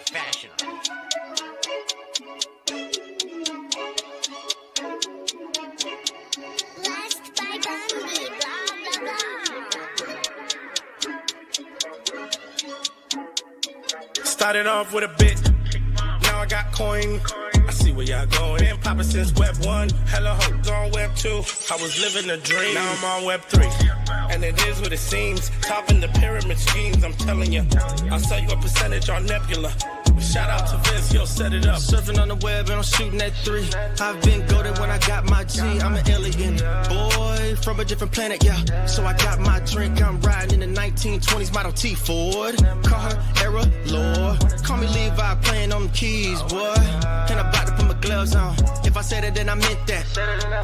professional. Blessed by Bundy, blah, blah, blah. Started off with a bit, now I got coin. I see where y'all going. Been poppin' since Web 1, hella hoes on Web 2. I was living a dream, now I'm on Web 3. And it is what it seems, topping the pyramid schemes, I'm telling you. I'll sell you a percentage on Nebula. Shout out to Vince, yo, set it up. Surfing on the web and I'm shooting at 3. I've been goated when I got my G. I'm an alien boy from a different planet, yeah. So I got my drink, I'm riding in the 1920s Model T Ford. Call her Era Lord. Call me Levi, playing on the keys, boy. And I'm about to put my gloves on. If I said it, then I meant that.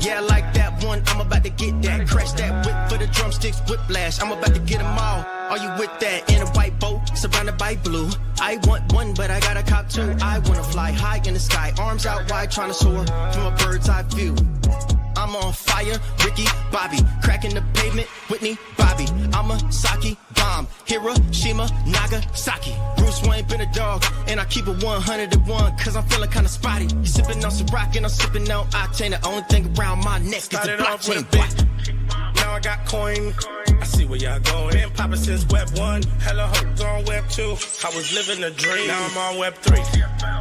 Yeah, I like that one, I'm about to get that. Crash that whip for the drumsticks, whiplash. I'm about to get them all. Are you with that? In a white boat, surrounded by blue. I want one, but I got a cop too. I wanna fly high in the sky, arms out wide, trying to soar from a bird's eye view. I'm on fire, Ricky, Bobby, cracking the pavement, Whitney, Bobby. I'm a Saki bomb, Hiroshima, Nagasaki. Bruce Wayne been a dog, and I keep it 101, cause I'm feeling kinda spotty. You sipping on some rock, and I'm sipping on octane. The only thing around my neck is the Started off with a blockchain. bit, now I got coin. I see where y'all going. Been poppin' since Web 1, hella hoes on Web 2. I was living a dream, now I'm on Web 3.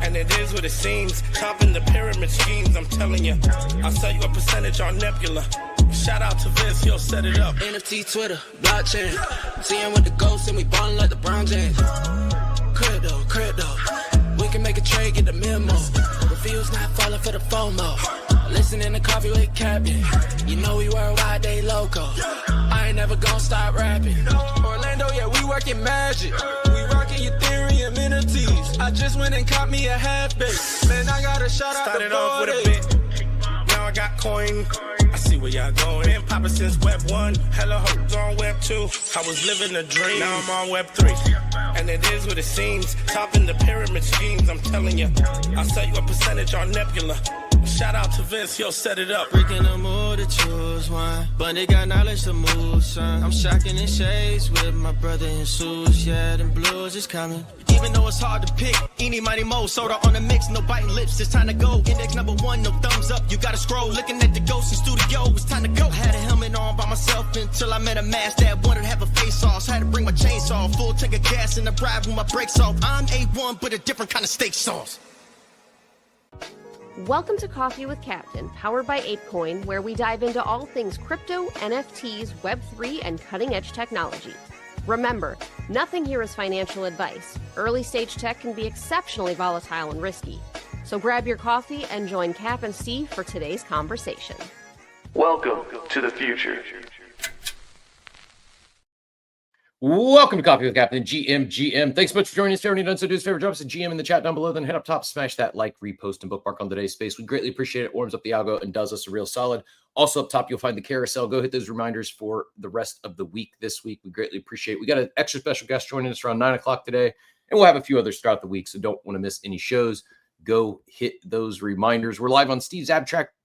And it is what it seems, topping the pyramid schemes, I'm telling you. I'll sell you a percentage on Nebula. Shout out to Vince, he'll set it up. NFT, Twitter, blockchain. Seeing with the ghosts and we ballin' like the Brown James. Crypto. We can make a trade, get the memo. Reviews not falling for the FOMO. Listening to coffee with Captain. You know we worldwide, they loco. I ain't never gonna stop rapping. Orlando, yeah, we working magic. We rocking Ethereum NFTs. I just went and caught me a half base. Man, I got a shout out Started to off with a 40. bit, now I got coin. I see where y'all going. Been poppin' since Web 1, hella hoes on Web 2. I was living a dream, now I'm on Web 3. And it is what it seems, topping the pyramid schemes, I'm telling you. I'll sell you a percentage on Nebula. Shout out to Vince, he'll set it up. Breaking the mood to choose one, but they got knowledge to move, son. I'm shocking in shades with my brother in shoes. Yeah, them blues is coming. Even though it's hard to pick, eeny, mighty, mo, soda on the mix, no biting lips, it's time to go. Index number 1, no thumbs up, you gotta scroll. Looking at the ghost in studio, it's time to go. I had a helmet on by myself until I met a mask that wanted to have a face off. So I had to bring my chainsaw, full tank of gas in the drive with my brakes off. I'm A1, but a different kind of steak sauce. Welcome to Coffee with Captain, powered by ApeCoin, where we dive into all things crypto, NFTs, Web3, and cutting-edge technology. Remember, nothing here is financial advice. Early-stage tech can be exceptionally volatile and risky. So grab your coffee and join Cap and Steve for today's conversation. Welcome to the future. Welcome to Coffee with Captain GM. Thanks so much for joining us. If you already done so, do us a favor, drop us a GM in the chat down below. Then head up top, smash that like, repost, and bookmark on today's space. We greatly appreciate it. Warms up the algo and does us a real solid. Also up top, you'll find the carousel. Go hit those reminders for the rest of the week this week. We greatly appreciate it. We got an extra special guest joining us around 9 o'clock today, and we'll have a few others throughout the week, so don't want to miss any shows. Go hit those reminders. We're live on Steve's Abstract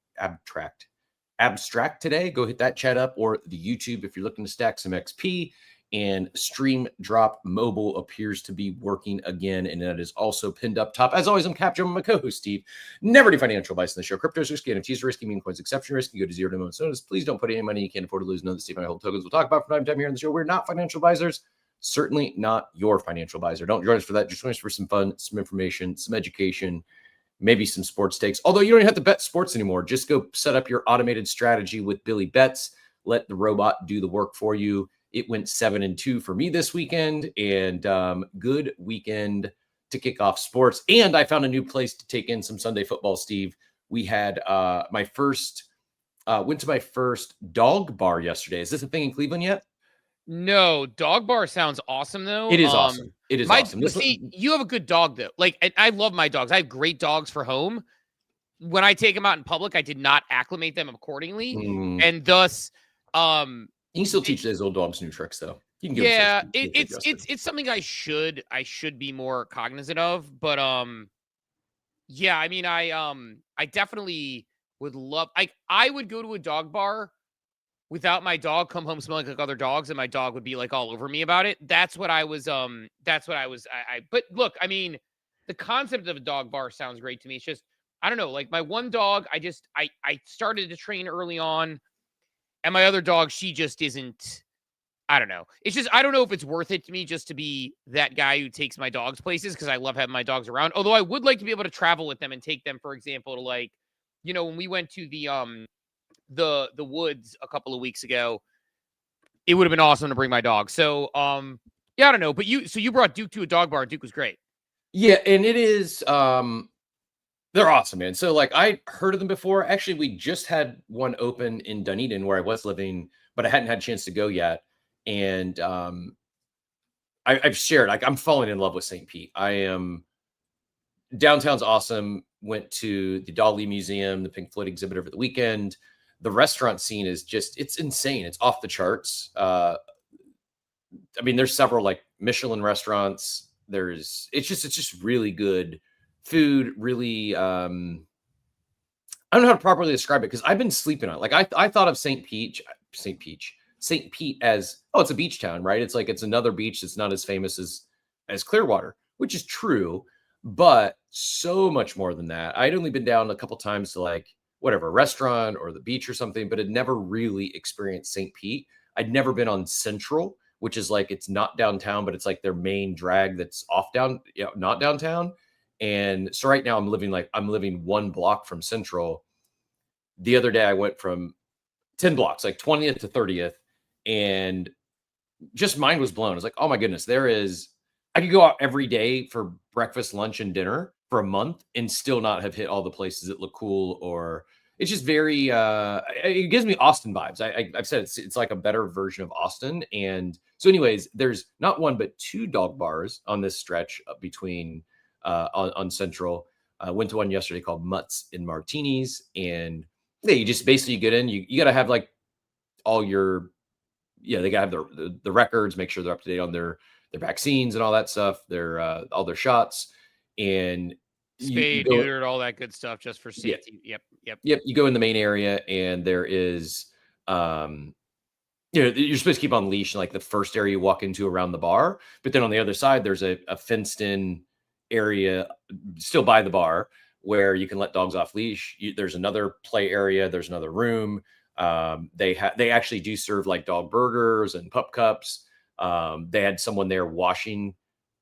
today. Go hit that chat up, or the YouTube if you're looking to stack some XP. And Stream Drop Mobile appears to be working again, and that is also pinned up top. As always, I'm Cap Joe, my co-host Steve. Never do financial advice on the show. Crypto is risky, NFTs are risky, meme coins exception risky. Go to 0 to moments notice. Please don't put any money you can't afford to lose. None of the Steve and I hold tokens we'll talk about from time to time here on the show. We're not financial advisors. Certainly not your financial advisor. Don't join us for that. Just join us for some fun, some information, some education, maybe some sports takes. Although you don't even have to bet sports anymore. Just go set up your automated strategy with Billy Bets. Let the robot do the work for you. It went 7-2 for me this weekend, and good weekend to kick off sports. And I found a new place to take in some Sunday football, Steve. We had went to my first dog bar yesterday. Is this a thing in Cleveland yet? No, dog bar sounds awesome though. It is awesome. It is awesome. See, you have a good dog though. Like, I love my dogs. I have great dogs for home. When I take them out in public, I did not acclimate them accordingly, and thus, you can still teach those old dogs new tricks, though. You can give it's something I should be more cognizant of. But yeah, I mean, I definitely would love. I would go to a dog bar without my dog, come home smelling like other dogs, and my dog would be like all over me about it. That's what I was. But look, I mean, the concept of a dog bar sounds great to me. It's just, I don't know, like my one dog, I started to train early on, and my other dog, she just isn't, I don't know. It's just, I don't know if it's worth it to me just to be that guy who takes my dogs places, because I love having my dogs around. Although I would like to be able to travel with them and take them, for example, to like, when we went to the woods a couple of weeks ago, it would have been awesome to bring my dog. So, yeah, I don't know. But you brought Duke to a dog bar. Duke was great. Yeah, and it is they're awesome, man. So like I heard of them before. Actually, we just had one open in Dunedin where I was living, but I hadn't had a chance to go yet. And I've shared, like, I'm falling in love with St. Pete. Downtown's awesome. Went to the Dolly Museum, the Pink Floyd exhibit over the weekend. The restaurant scene is just, it's insane. It's off the charts. I mean, there's several like Michelin restaurants. It's just really good food. Really, I don't know how to properly describe it because I've been sleeping on it. Like I thought of St. Pete as, oh, it's a beach town, right? It's like, it's another beach that's not as famous as Clearwater, which is true, but so much more than that. I'd only been down a couple times to like whatever restaurant or the beach or something, but had never really experienced St. Pete. I'd never been on Central, which is like, it's not downtown, but it's like their main drag that's not downtown. And so right now I'm living 1 block from Central. The other day I went from 10 blocks, like 20th to 30th, and just mind was blown. I was like, oh my goodness, I could go out every day for breakfast, lunch, and dinner for a month and still not have hit all the places that look cool. Or it's just very, it gives me Austin vibes. I've said it's like a better version of Austin. And so anyways, there's not 1, but 2 dog bars on this stretch between on Central. I went to one yesterday called Mutts and Martinis, and yeah, you just basically get in. You got to have like all your, they got to have the records, make sure they're up to date on their vaccines and all that stuff, all their shots, and spayed, neutered, all that good stuff, just for safety. Yeah. Yep. You go in the main area, and there is, you're supposed to keep on leash in like the first area you walk into around the bar, but then on the other side, there's a fenced-in area still by the bar where you can let dogs off leash. There's another play area. There's another room. They actually do serve like dog burgers and pup cups. They had someone there washing.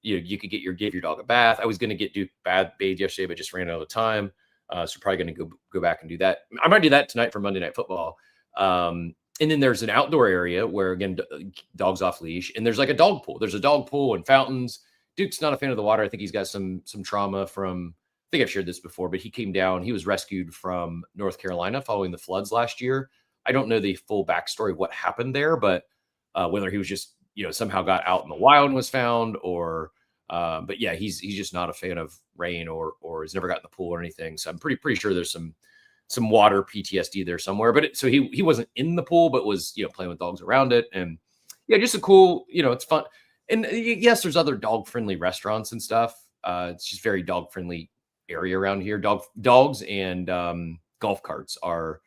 You could give your dog a bath. I was going to get Duke bathed yesterday, but just ran out of time. So probably going to go back and do that. I might do that tonight for Monday Night Football. And then there's an outdoor area where, again, dogs off leash, and there's like a dog pool. There's a dog pool and fountains. Duke's not a fan of the water. I think he's got some trauma from, I think I've shared this before, but he came down. He was rescued from North Carolina following the floods last year. I don't know the full backstory of what happened there, but whether he was just, somehow got out in the wild and was found, or, but yeah, he's just not a fan of rain or has never gotten in the pool or anything. So I'm pretty sure there's some water PTSD there somewhere. But so he wasn't in the pool, but was, playing with dogs around it. And yeah, just a cool, it's fun. And yes, there's other dog friendly restaurants and stuff. It's just very dog friendly area around here. Dogs and golf carts are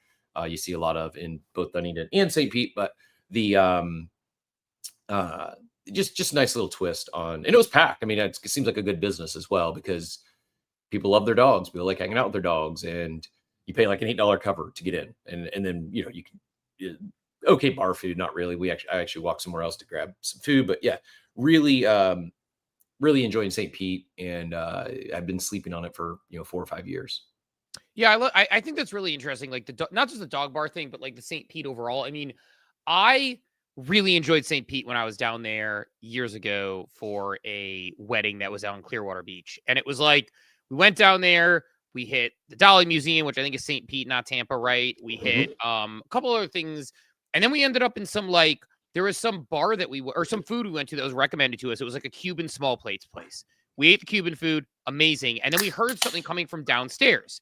you see a lot of in both Dunedin and St. Pete, but the just a nice little twist on, and it was packed. I mean, it seems like a good business as well because people love their dogs. People like hanging out with their dogs, and you pay like an $8 cover to get in, and then you can okay, bar food, not really. I actually walked somewhere else to grab some food, but yeah, really enjoying St. Pete, and I've been sleeping on it for 4 or 5 years. Yeah, I think that's really interesting. Like not just the dog bar thing, but like the St. Pete overall. I mean, I really enjoyed St. Pete when I was down there years ago for a wedding that was out on Clearwater Beach, and it was like we went down there. We hit the Dolly Museum, which I think is St. Pete, not Tampa, right? We hit a couple other things, and then we ended up in some there was some bar or some food we went to that was recommended to us. It was like a Cuban small plates place. We ate the Cuban food, amazing. And then we heard something coming from downstairs.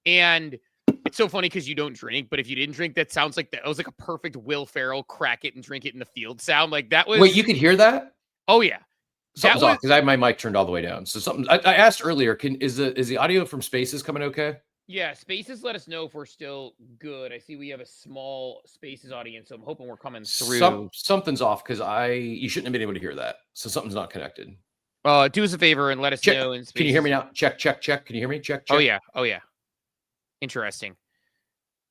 And it's so funny because you don't drink, but if you didn't drink, that sounds like that was like a perfect Will Ferrell crack it and drink it in the field sound. Like that was. Wait, you could hear that? Oh yeah. Something's off because I had my mic turned all the way down. So something I asked earlier, is the audio from Spaces coming okay? Yeah, Spaces, let us know if we're still good. I see we have a small Spaces audience, so I'm hoping we're coming through. Something's off because you shouldn't have been able to hear that. So something's not connected. Do us a favor and let us Check. know. In Can you hear me now? Check. Can you hear me? Check. Oh yeah. Interesting.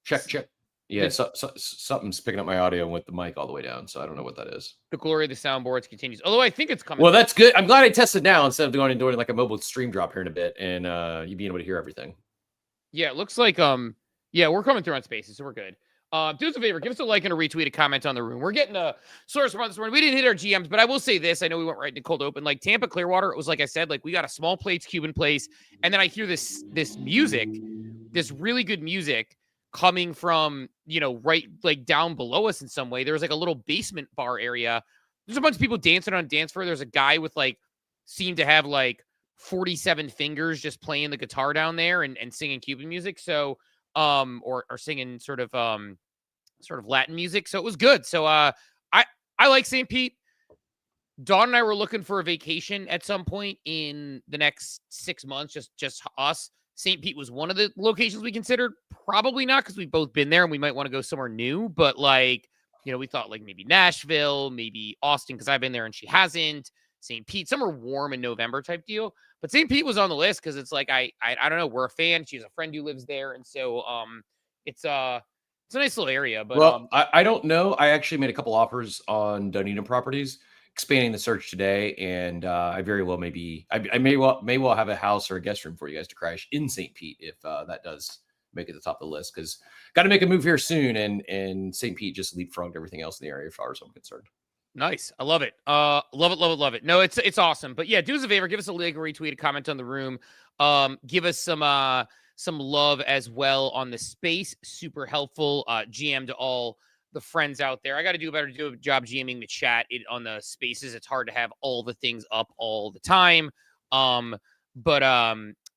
Check. Yeah, something's picking up my audio with the mic all the way down, so I don't know what that is. The glory of the soundboards continues. Although I think it's coming. Well, that's good. I'm glad I tested now instead of going and doing like a mobile stream drop here in a bit, and you being able to hear everything. Yeah, it looks like we're coming through on Spaces, so we're good. Do us a favor, give us a like and a retweet, a comment on the room. We're getting a source from this morning. We didn't hit our GMs, but I will say this. I know we went right into cold open. Like Tampa Clearwater, it was like I said, like we got a small plates Cuban place, and then I hear this music, this really good music coming from, right like down below us in some way. There was like a little basement bar area. There's a bunch of people dancing on dance floor. There's a guy with like seemed to have like 47 fingers just playing the guitar down there and singing Cuban music. So or singing sort of Latin music. So it was good. So I like St. Pete. Dawn and I were looking for a vacation at some point in the next 6 months, just us. St. Pete was one of the locations we considered. Probably not, because we've both been there and we might want to go somewhere new. But like, we thought like maybe Nashville, maybe Austin, because I've been there and she hasn't. St. Pete, somewhere warm in November type deal. But St. Pete was on the list because it's like I don't know, we're a fan. She has a friend who lives there, and so it's a nice little area. But I don't know. I actually made a couple offers on Dunedin properties, expanding the search today, and I very well I may well have a house or a guest room for you guys to crash in St. Pete if that does make it the top of the list, because got to make a move here soon, and St. Pete just leapfrogged everything else in the area as far as I'm concerned. Nice. I love it. Love it. No, it's awesome. But yeah, do us a favor, give us a like, a retweet, a comment on the room. Give us some love as well on the space. Super helpful. GM to all the friends out there. I got to do a better job GMing the chat on the spaces. It's hard to have all the things up all the time. But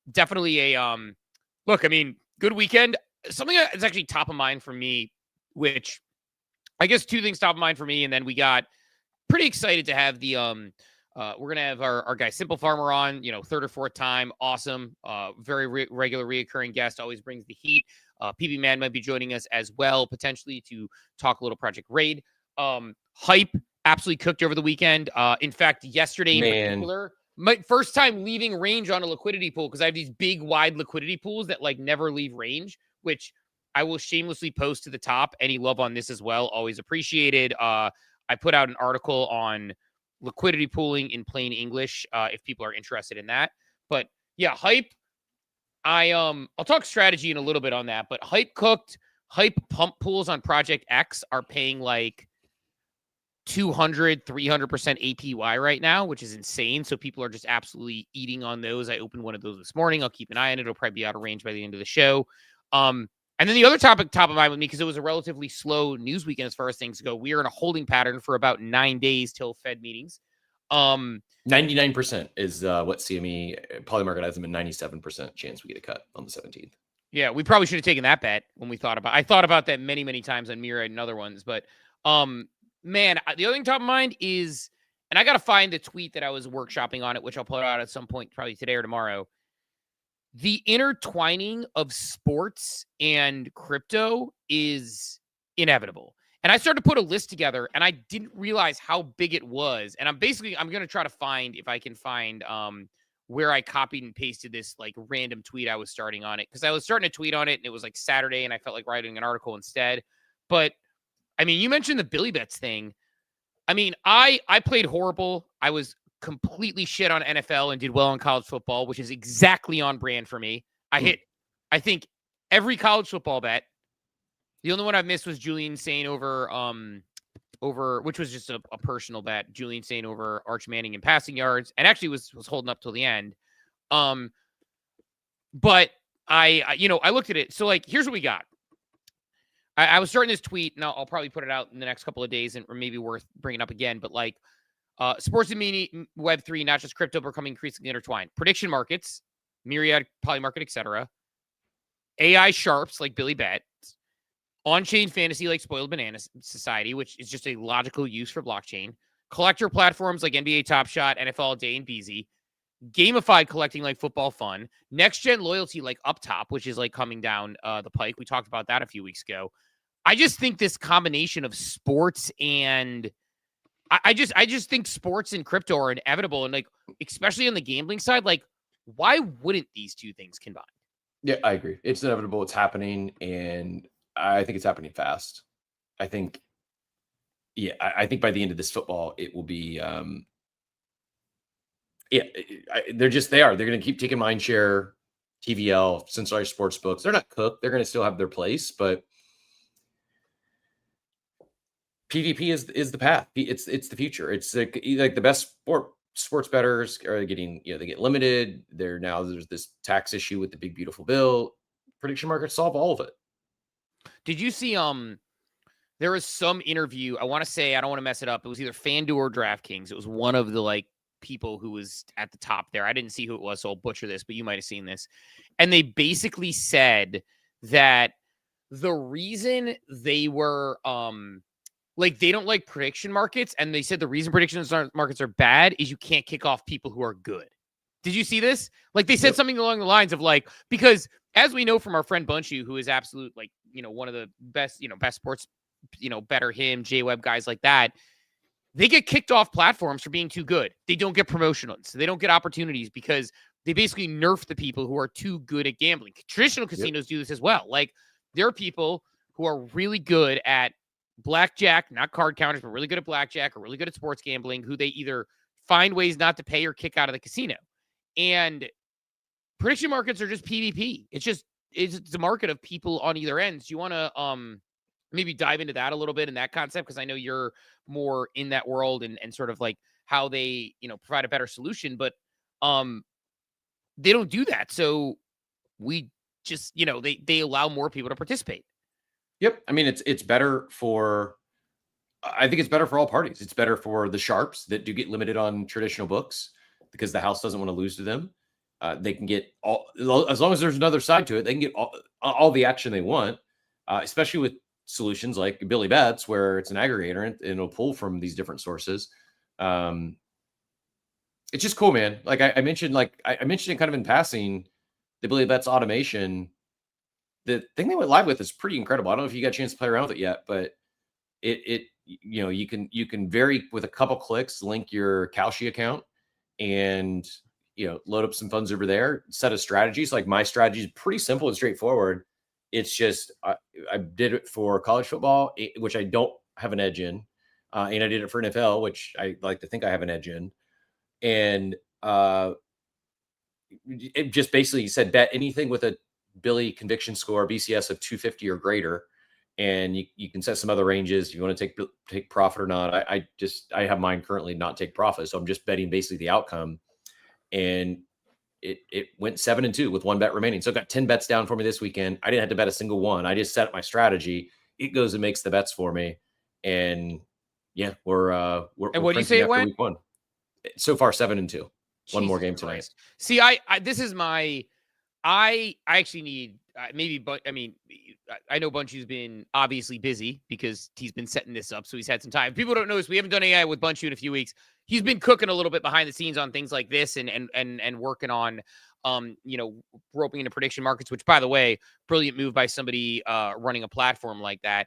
definitely a look, I mean, good weekend. Something that's actually top of mind for me, which I guess two things top of mind for me, and then we got pretty excited to have the we're gonna have our guy SimpleFarmer on, third or fourth time. Awesome. Very regular reoccurring guest, always brings the heat. PPman might be joining us as well, potentially to talk a little Project Raid. Hype absolutely cooked over the weekend. In fact, yesterday in particular, my first time leaving range on a liquidity pool, because I have these big wide liquidity pools that like never leave range, which I will shamelessly post to the top. Any love on this as well, always appreciated. I put out an article on liquidity pooling in plain English, if people are interested in that. But yeah, Hype. I'll talk strategy in a little bit on that, but Hype cooked. Hype pump pools on Project X are paying like 200, 300% APY right now, which is insane. So people are just absolutely eating on those. I opened one of those this morning. I'll keep an eye on it. It'll probably be out of range by the end of the show. And then the other topic top of mind with me, because it was a relatively slow news weekend as far as things go, we are in a holding pattern for about 9 days till Fed meetings. 99% is what CME Polymarket has them a 97% chance we get a cut on the 17th. Yeah, we probably should have taken that bet when we thought about. I thought about that many, many times on Myriad and other ones, but man, the other thing top of mind is, and I got to find the tweet that I was workshopping on it, which I'll put out at some point, probably today or tomorrow. The intertwining of sports and crypto is inevitable. And I started to put a list together, and I didn't realize how big it was. And I'm going to try to find, if I can find where I copied and pasted this like random tweet I was starting on it. Because I was starting to tweet on it, and it was like Saturday, and I felt like writing an article instead. But, I mean, you mentioned the Billy Bets thing. I mean, I played horrible. I was completely shit on NFL and did well on college football, which is exactly on brand for me. I hit, I think, every college football bet. The only one I've missed was Julian Saint over, which was just a personal bet. Julian Saint over Arch Manning in passing yards, and actually was holding up till the end. But I looked at it. So like, here's what we got. I was starting this tweet, and I'll probably put it out in the next couple of days, or maybe worth bringing up again. But like, sports and media, Web3, not just crypto, becoming increasingly intertwined. Prediction markets, Myriad, Polymarket, etc. AI sharps like Billy Bet. On-chain fantasy like Spoiled Banana Society, which is just a logical use for blockchain. Collector platforms like NBA Top Shot, NFL Day, and BZ. Gamified collecting like Football Fun. Next-gen loyalty like Up Top, which is like coming down the pike. We talked about that a few weeks ago. I just think this combination of sports and I just think sports and crypto are inevitable, and like especially on the gambling side, like why wouldn't these two things combine? Yeah, I agree. It's inevitable. It's happening, and I think it's happening fast. I think, yeah, I think by the end of this football, it will be, yeah, they're going to keep taking mindshare, TVL, centralized sports books. They're not cooked. They're going to still have their place, but PvP is the path. It's the future. It's like the best sports bettors are getting, they get limited. There's this tax issue with the big beautiful bill. Prediction markets solve all of it. Did you see there was some interview, I want to say, I don't want to mess it up. It was either FanDuel or DraftKings. It was one of the like people who was at the top there. I didn't see who it was, so I'll butcher this, but you might have seen this. And they basically said that the reason they were like they don't like prediction markets, and they said the reason prediction markets are bad is you can't kick off people who are good. Did you see this? Like they said something along the lines of like, because as we know from our friend Bunshu, who is absolute, like, one of the best, best sports, better him, J-Web guys like that, they get kicked off platforms for being too good. They don't get promotions. They don't get opportunities because they basically nerf the people who are too good at gambling. Traditional casinos do this as well. Like there are people who are really good at blackjack, not card counters, but really good at blackjack or really good at sports gambling, who they either find ways not to pay or kick out of the casino. And prediction markets are just PvP. It's a market of people on either end. Do you want to maybe dive into that a little bit in that concept? Because I know you're more in that world and sort of like how they, provide a better solution, but they don't do that. So we just, they allow more people to participate. Yep. I mean, it's better for, I think it's better for all parties. It's better for the sharps that do get limited on traditional books because the house doesn't want to lose to them. They can get all, as long as there's another side to it, they can get all the action they want, especially with solutions like Billy Bets, where it's an aggregator and it'll pull from these different sources. It's just cool, man. Like I mentioned, I mentioned it kind of in passing, the Billy Bets automation. The thing they went live with is pretty incredible. I don't know if you got a chance to play around with it yet, but you can with a couple clicks link your Kalshi account and load up some funds over there, set of strategies. Like my strategy is pretty simple and straightforward. It's just I did it for college football, which I don't have an edge in, and I did it for NFL, which I like to think I have an edge in. And it just basically said bet anything with a Billy conviction score, BCS of 250 or greater, and you can set some other ranges if you want to take profit or not. I have mine currently not take profit, so I'm just betting basically the outcome. And it went 7-2 with one bet remaining. So it got 10 bets down for me this weekend. I didn't have to bet a single one. I just set up my strategy. It goes and makes the bets for me. And yeah, we're and what do you say it went? Week one. So far 7-2. One more game Christ. tonight. See, this is my. I actually need maybe, but I mean, I know Bunshu's been obviously busy because he's been setting this up, so he's had some time. People don't notice we haven't done AI with Bunshu in a few weeks. He's been cooking a little bit behind the scenes on things like this and working on, roping into prediction markets. Which, by the way, brilliant move by somebody running a platform like that.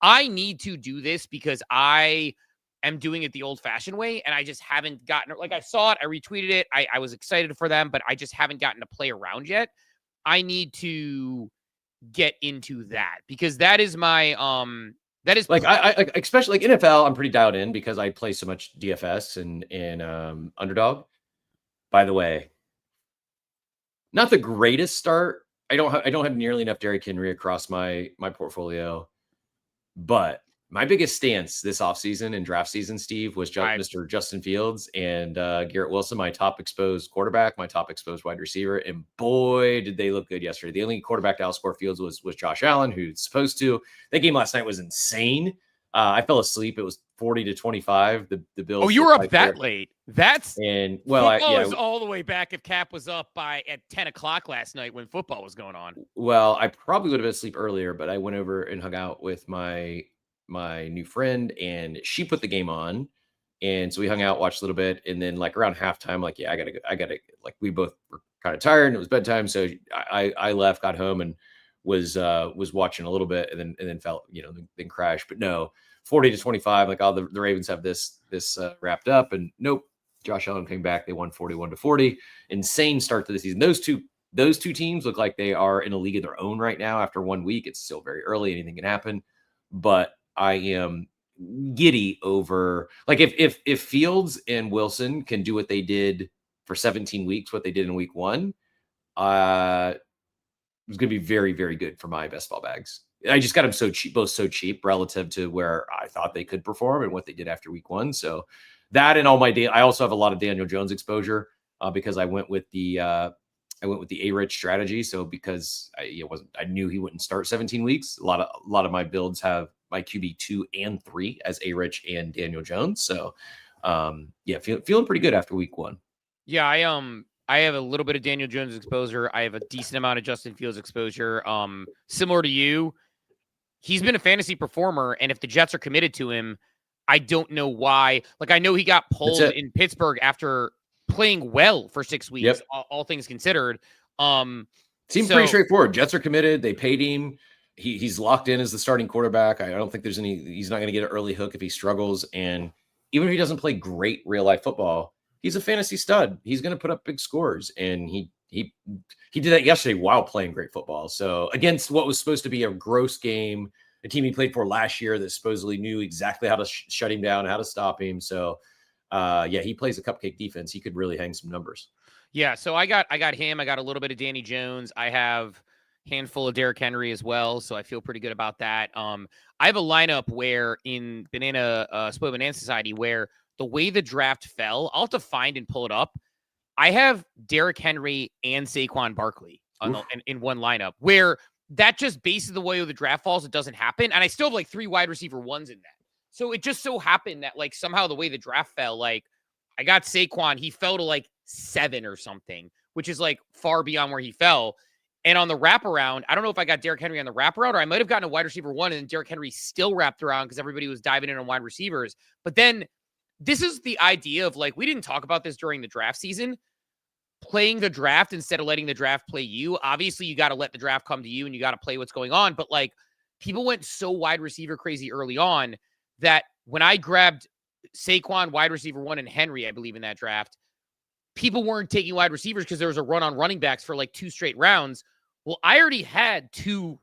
I need to do this because I am doing it the old-fashioned way, and I just haven't gotten it. Like I saw it, I retweeted it, I was excited for them, but I just haven't gotten to play around yet. I need to get into that because that is my that is like I especially like NFL. I'm pretty dialed in because I play so much DFS and Underdog. By the way, not the greatest start. I don't have nearly enough Derrick Henry across my portfolio, but my biggest stance this offseason and draft season, Steve, was Mr. Justin Fields and Garrett Wilson, my top exposed quarterback, my top exposed wide receiver. And boy, did they look good yesterday. The only quarterback to outscore Fields was Josh Allen, who's supposed to. That game last night was insane. I fell asleep. It was 40-25. The Bills. Oh, you were up that late. That's and football was all the way back if Cap was up at 10 o'clock last night when football was going on. Well, I probably would have been asleep earlier, but I went over and hung out with my new friend, and she put the game on, and so we hung out, watched a little bit, and then like around halftime, like, yeah, I gotta like, we both were kind of tired and it was bedtime, so I left, got home, and was watching a little bit, and then felt then crashed. But no, 40-25. Like, oh, the Ravens have this wrapped up, and nope. Josh Allen came back. They won 41-40. Insane start to the season. Those two teams look like they are in a league of their own right now. After 1 week, it's still very early. Anything can happen, but I am giddy over, like, if Fields and Wilson can do what they did for 17 weeks, what they did in week 1, it's going to be very, very good for my best ball bags. I just got them both so cheap relative to where I thought they could perform and what they did after week 1. So that and all my I also have a lot of Daniel Jones exposure because I went with the A-Rich strategy. So because I knew he wouldn't start 17 weeks. A lot of my builds have my QB 2 and 3 as A-Rich and Daniel Jones. So feeling pretty good after week 1. Yeah, I have a little bit of Daniel Jones exposure. I have a decent amount of Justin Fields exposure. Similar to you, he's been a fantasy performer, and if the Jets are committed to him, I don't know why. Like, I know he got pulled in Pittsburgh after playing well for 6 weeks, all things considered. Seems pretty straightforward. Jets are committed. They paid him. He's locked in as the starting quarterback. I don't think he's not going to get an early hook if he struggles. And even if he doesn't play great real life football, he's a fantasy stud. He's going to put up big scores. And he did that yesterday while playing great football. So against what was supposed to be a gross game, a team he played for last year that supposedly knew exactly how to shut him down, how to stop him. So he plays a cupcake defense. He could really hang some numbers. Yeah. So I got him. I got a little bit of Danny Jones. I have handful of Derrick Henry as well, so I feel pretty good about that. I have a lineup where in Split Banana Society where the way the draft fell, I'll have to find and pull it up. I have Derrick Henry and Saquon Barkley in one lineup where that just based on the way the draft falls, it doesn't happen. And I still have like 3 wide receiver ones in that. So it just so happened that like somehow the way the draft fell, like I got Saquon, he fell to like 7 or something, which is like far beyond where he fell. And on the wraparound, I don't know if I got Derrick Henry on the wraparound or I might have gotten a wide receiver 1 and then Derrick Henry still wrapped around because everybody was diving in on wide receivers. But then this is the idea of like, we didn't talk about this during the draft season, playing the draft instead of letting the draft play you. Obviously, you got to let the draft come to you and you got to play what's going on. But like people went so wide receiver crazy early on that when I grabbed Saquon, wide receiver 1, and Henry, I believe in that draft, people weren't taking wide receivers because there was a run on running backs for like 2 straight rounds. Well, I already had 2.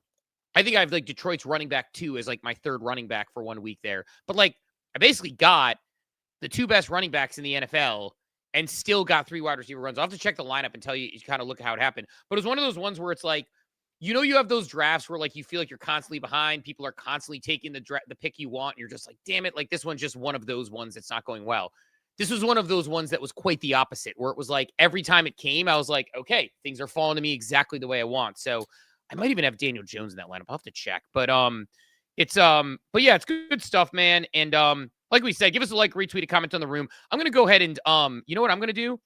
I think I have like Detroit's running back 2 as like my 3rd running back for 1 week there. But like I basically got the 2 best running backs in the NFL and still got 3 wide receiver runs. I'll have to check the lineup and tell you kind of look at how it happened. But it was one of those ones where it's like, you have those drafts where like you feel like you're constantly behind. People are constantly taking the pick you want. And you're just like, damn it. Like this one's just one of those ones that's not going well. This was one of those ones that was quite the opposite, where it was like every time it came, I was like, okay, things are falling to me exactly the way I want. So I might even have Daniel Jones in that lineup. I'll have to check. But it's good stuff, man. And like we said, give us a like, retweet, a comment on the room. I'm gonna go ahead and you know what I'm gonna do?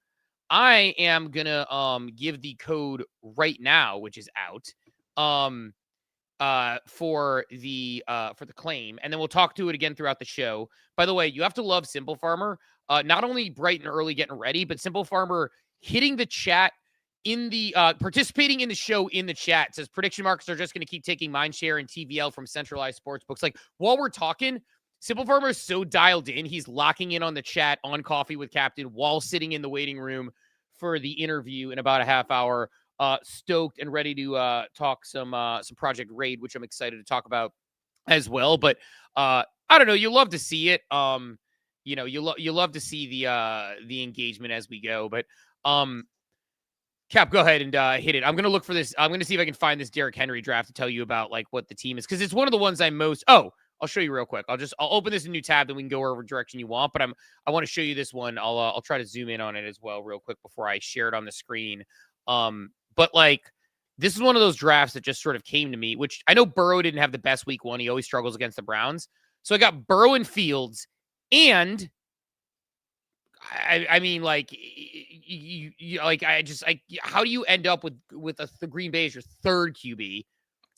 I am gonna give the code right now, which is out, for the claim, and then we'll talk to it again throughout the show. By the way, you have to love SimpleFarmer. Not only bright and early getting ready, but SimpleFarmer hitting the chat in the participating in the show in the chat. It says prediction markets are just going to keep taking mindshare and TVL from centralized sportsbooks. Like while we're talking, SimpleFarmer is so dialed in. He's locking in on the chat on Coffee with Captain while sitting in the waiting room for the interview in about a half hour. Stoked and ready to talk some Project Raid, which I'm excited to talk about as well. But I don't know. You love to see it. You love to see the engagement as we go. But Cap, go ahead and hit it. I'm gonna look for this. I'm gonna see if I can find this Derrick Henry draft to tell you about like what the team is, because it's one of the ones I'm most. Oh, I'll show you real quick. I'll open this in a new tab, then we can go wherever direction you want. But I want to show you this one. I'll try to zoom in on it as well real quick before I share it on the screen. But like this is one of those drafts that just sort of came to me, which I know Burrow didn't have the best week 1. He always struggles against the Browns. So I got Burrow and Fields, and I mean, like, how do you end up with the Green Bay as your 3rd QB?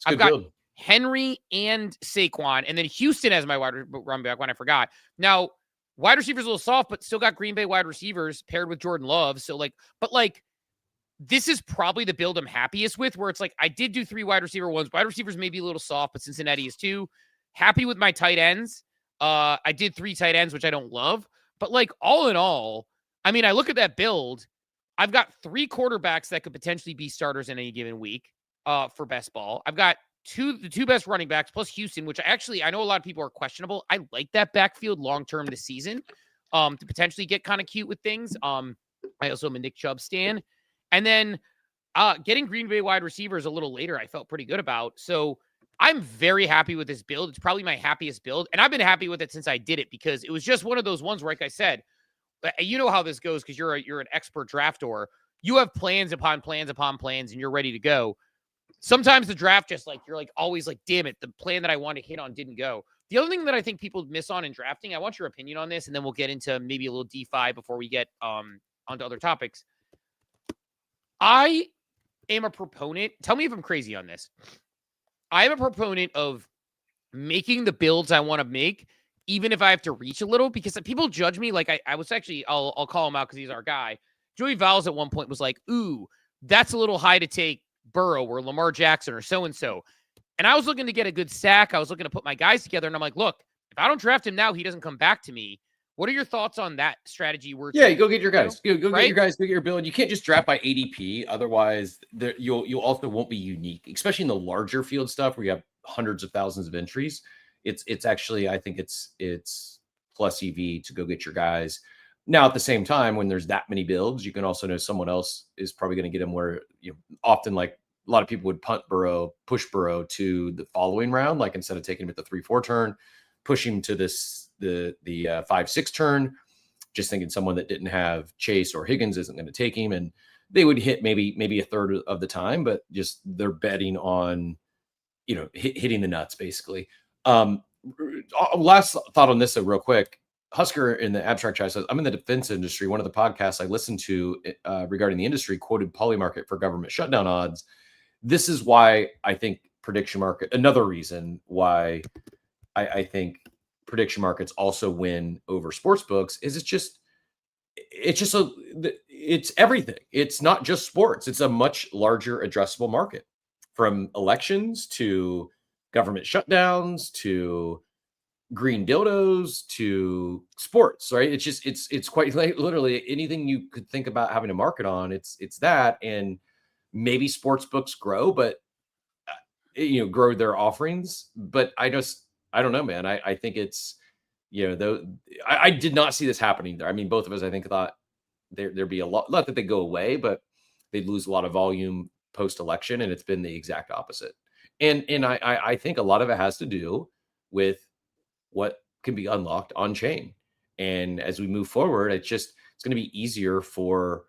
I've got build. Henry and Saquon, and then Houston as my wide running back when I forgot. Now, wide receivers a little soft, but still got Green Bay wide receivers paired with Jordan Love. So this is probably the build I'm happiest with, where it's like I did do 3 wide receiver ones. Wide receivers may be a little soft, but Cincinnati is 2. Happy with my tight ends. I did 3 tight ends, which I don't love. But like all in all, I mean, I look at that build. I've got 3 quarterbacks that could potentially be starters in any given week for best ball. I've got the 2 best running backs plus Houston, which I know a lot of people are questionable. I like that backfield long-term this season to potentially get kind of cute with things. I also am a Nick Chubb stan. And then getting Green Bay wide receivers a little later, I felt pretty good about. So I'm very happy with this build. It's probably my happiest build. And I've been happy with it since I did it because it was just one of those ones where, like I said, you know how this goes because you're an expert drafter. You have plans upon plans upon plans and you're ready to go. Sometimes the draft just like, you're like always like, damn it, the plan that I wanted to hit on didn't go. The other thing that I think people miss on in drafting, I want your opinion on this, and then we'll get into maybe a little DeFi before we get onto other topics. I am a proponent. Tell me if I'm crazy on this. I am a proponent of making the builds I want to make, even if I have to reach a little, because people judge me. Like I was actually, I'll call him out because he's our guy. Joey Vowles at one point was like, ooh, that's a little high to take Burrow or Lamar Jackson or so-and-so. And I was looking to get a good stack. I was looking to put my guys together. And I'm like, look, if I don't draft him now, he doesn't come back to me. What are your thoughts on that strategy? Yeah, you go get your guys. Go right? get your guys. Go get your build. You can't just draft by ADP. Otherwise, you'll also won't be unique, especially in the larger field stuff where you have hundreds of thousands of entries. It's actually, I think it's plus EV to go get your guys. Now, at the same time, when there's that many builds, you can also know someone else is probably going to get him where, you know, often like a lot of people would push Burrow to the following round, like instead of taking him at the 3-4 turn, push him to the 5-6 turn, just thinking someone that didn't have Chase or Higgins isn't going to take him, and they would hit maybe a third of the time, but just they're betting on, you know, hitting the nuts basically. Last thought on this, though, real quick. Husker in the abstract chat says, I'm in the defense industry. One of the podcasts I listened to regarding the industry quoted Polymarket for government shutdown odds. This is why I think prediction market, another reason why I think prediction markets also win over sports books is it's everything. It's not just sports. It's a much larger addressable market, from elections to government shutdowns to green dildos to sports, right? It's just, it's quite literally anything you could think about having a market on. It's that, and maybe sports books grow, but grow their offerings. But I don't know, man. I think it's, though I did not see this happening there. I mean, both of us, I think, thought there'd be a lot, not that they go away, but they'd lose a lot of volume post-election, and it's been the exact opposite. And I think a lot of it has to do with what can be unlocked on chain. And as we move forward, it's going to be easier for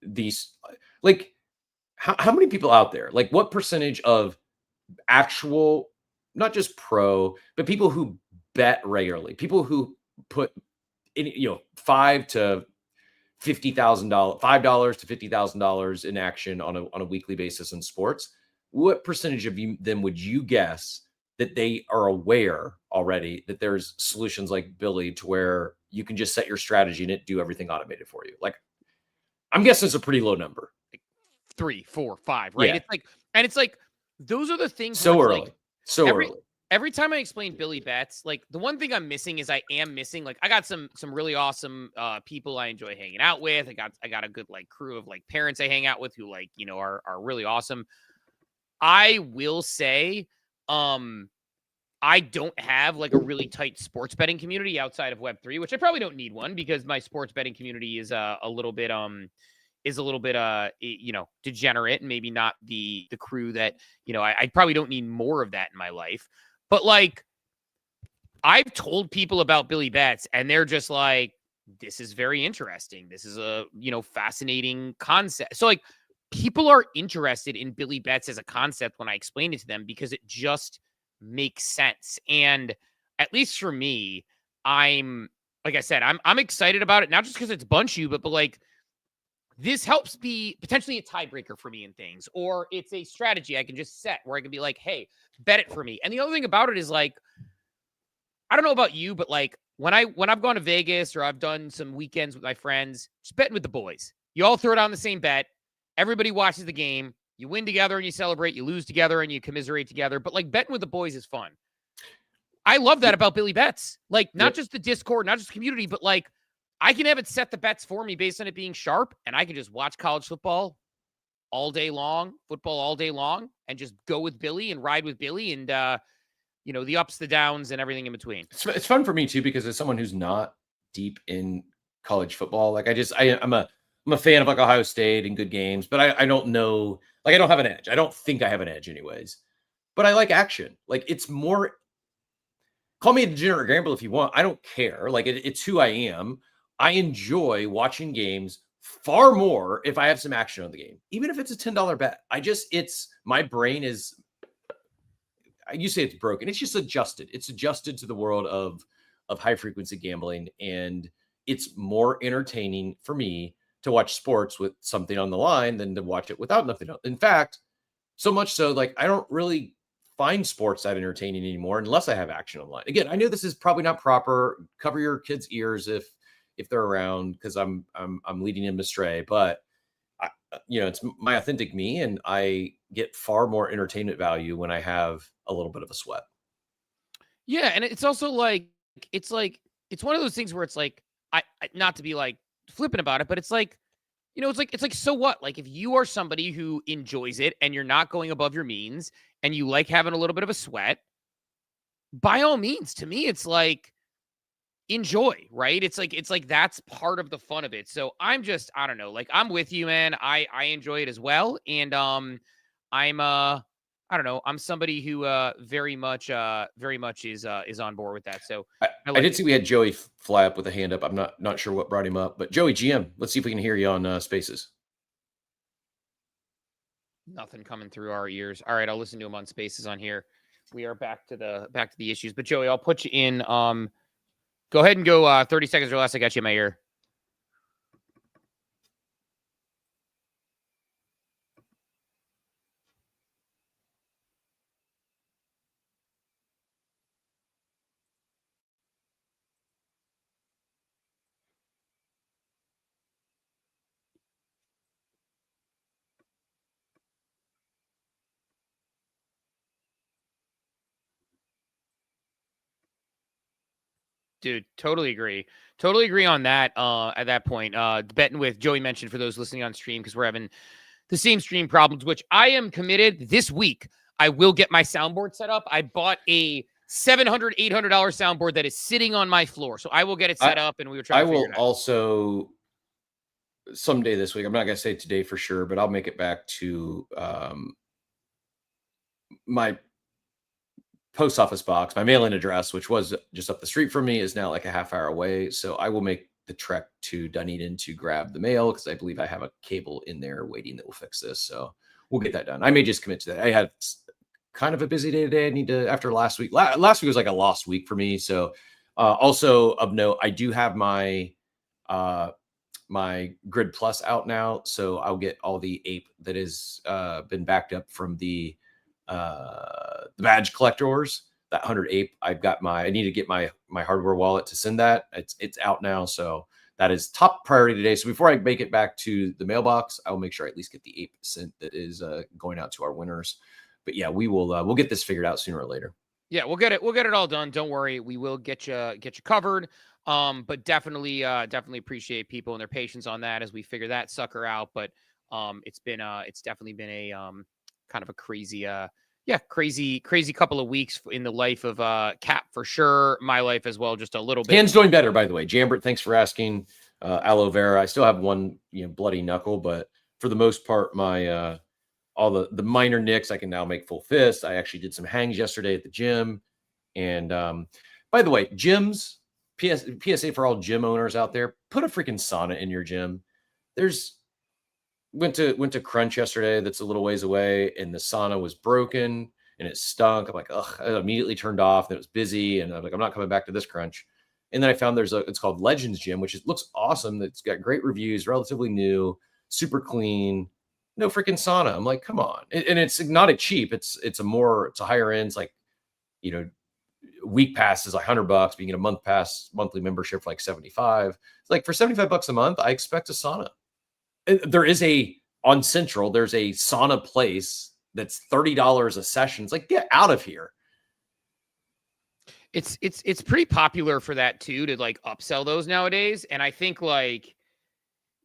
these, like, how many people out there, like what percentage of actual, not just pro, but people who bet regularly, people who put in, $5,000 to $50,000 in action on a weekly basis in sports, what percentage of them would you guess that they are aware already that there's solutions like Billy to where you can just set your strategy and it do everything automated for you? Like, I'm guessing it's a pretty low number. Like 3, 4, 5, right? Yeah. It's like, those are the things. So early. Early. Every time I explain Billy Bets, like the one thing I'm missing is I got some really awesome people I enjoy hanging out with. I got a good like crew of like parents I hang out with who like, are really awesome. I will say, I don't have like a really tight sports betting community outside of Web3, which I probably don't need one because my sports betting community is a little bit degenerate and maybe not the crew that, I probably don't need more of that in my life. But like, I've told people about Billy Bets and they're just like, this is very interesting. This is a, fascinating concept. So like, people are interested in Billy Bets as a concept when I explain it to them because it just makes sense. And at least for me, I'm excited about it, not just because it's Bunchu, but like, this helps be potentially a tiebreaker for me in things, or it's a strategy I can just set where I can be like, hey, bet it for me. And the other thing about it is like, I don't know about you, but like when I've gone to Vegas or I've done some weekends with my friends, just betting with the boys. You all throw down the same bet. Everybody watches the game. You win together and you celebrate. You lose together and you commiserate together. But like betting with the boys is fun. I love that about Billy Bets. Like, not just the Discord, not just the community, but like, I can have it set the bets for me based on it being sharp, and I can just watch college football all day long, football all day long, and just go with Billy and ride with Billy, and the ups, the downs, and everything in between. It's fun for me too, because as someone who's not deep in college football, like I'm a fan of like Ohio State and good games, but I don't know, like I don't have an edge. I don't think I have an edge anyways, but I like action. Like it's more, call me a degenerate gambler if you want. I don't care. Like it's who I am. I enjoy watching games far more if I have some action on the game, even if it's a $10 bet. My brain is, you say it's broken. It's just adjusted. It's adjusted to the world of high frequency gambling. And it's more entertaining for me to watch sports with something on the line than to watch it without nothing else. In fact, so much so, like I don't really find sports that entertaining anymore unless I have action online. Again, I know this is probably not proper. Cover your kids' ears if they're around, because I'm leading them astray. But it's my authentic me, and I get far more entertainment value when I have a little bit of a sweat. Yeah, and it's also like it's one of those things where it's like I not to be like flippant about it, but it's like it's like so what? Like if you are somebody who enjoys it and you're not going above your means and you like having a little bit of a sweat, by all means, to me it's like enjoy, right? It's like that's part of the fun of it. So I don't know, like I'm with you, man. I enjoy it as well, and I'm I don't know, I'm somebody who very much is on board with that. So I did see we had Joey fly up with a hand up. I'm not sure what brought him up, but Joey GM, let's see if we can hear you on Spaces. Nothing coming through our ears. All right, I'll listen to him on Spaces on here. We are back to the issues, but Joey, I'll put you in. Go ahead and go 30 seconds or less. I got you in my ear. Dude, totally agree. Totally agree on that. At that point, betting with Joey mentioned for those listening on stream, because we're having the same stream problems, which I am committed this week. I will get my soundboard set up. I bought a $700, $800 soundboard that is sitting on my floor. So I will get it set up, and we will try to figure it out. I will also someday this week, I'm not going to say today for sure, but I'll make it back to my post office box. My mailing address, which was just up the street from me, is now like a half hour away. So I will make the trek to Dunedin to grab the mail, because I believe I have a cable in there waiting that will fix this. So we'll get that done. I may just commit to that. I had kind of a busy day today. I need to, after last week was like a lost week for me. So also of note, I do have my my Grid Plus out now. So I'll get all the Ape that has been backed up from the badge collectors. That 100 Ape, I need to get my hardware wallet to send that. It's out now. So that is top priority today. So before I make it back to the mailbox, I will make sure I at least get the Ape sent that is going out to our winners. But yeah, we'll get this figured out sooner or later. Yeah, we'll get it all done. Don't worry. We will get you covered. But definitely appreciate people and their patience on that as we figure that sucker out. But it's definitely been a kind of a crazy couple of weeks in the life of Cap for sure. My life as well, just a little bit. Hand's doing better, by the way. Jambert, thanks for asking. Aloe vera. I still have one bloody knuckle, but for the most part, my all the minor nicks I can now make full fist. I actually did some hangs yesterday at the gym. And by the way, gyms, PSA for all gym owners out there, put a freaking sauna in your gym. Went to Crunch yesterday. That's a little ways away, and the sauna was broken and it stunk. I'm like, ugh, I immediately turned off, and it was busy. And I'm like, I'm not coming back to this Crunch. And then I found it's called Legends Gym, which looks awesome. It's got great reviews, relatively new, super clean, no freaking sauna. I'm like, come on. And it's not a cheap, it's a higher end. It's like, week pass is like $100, but you get a monthly membership for like 75. It's like for $75 a month, I expect a sauna. There is on Central, there's a sauna place that's $30 a session. It's like, get out of here. It's pretty popular for that too, to like upsell those nowadays. And I think like,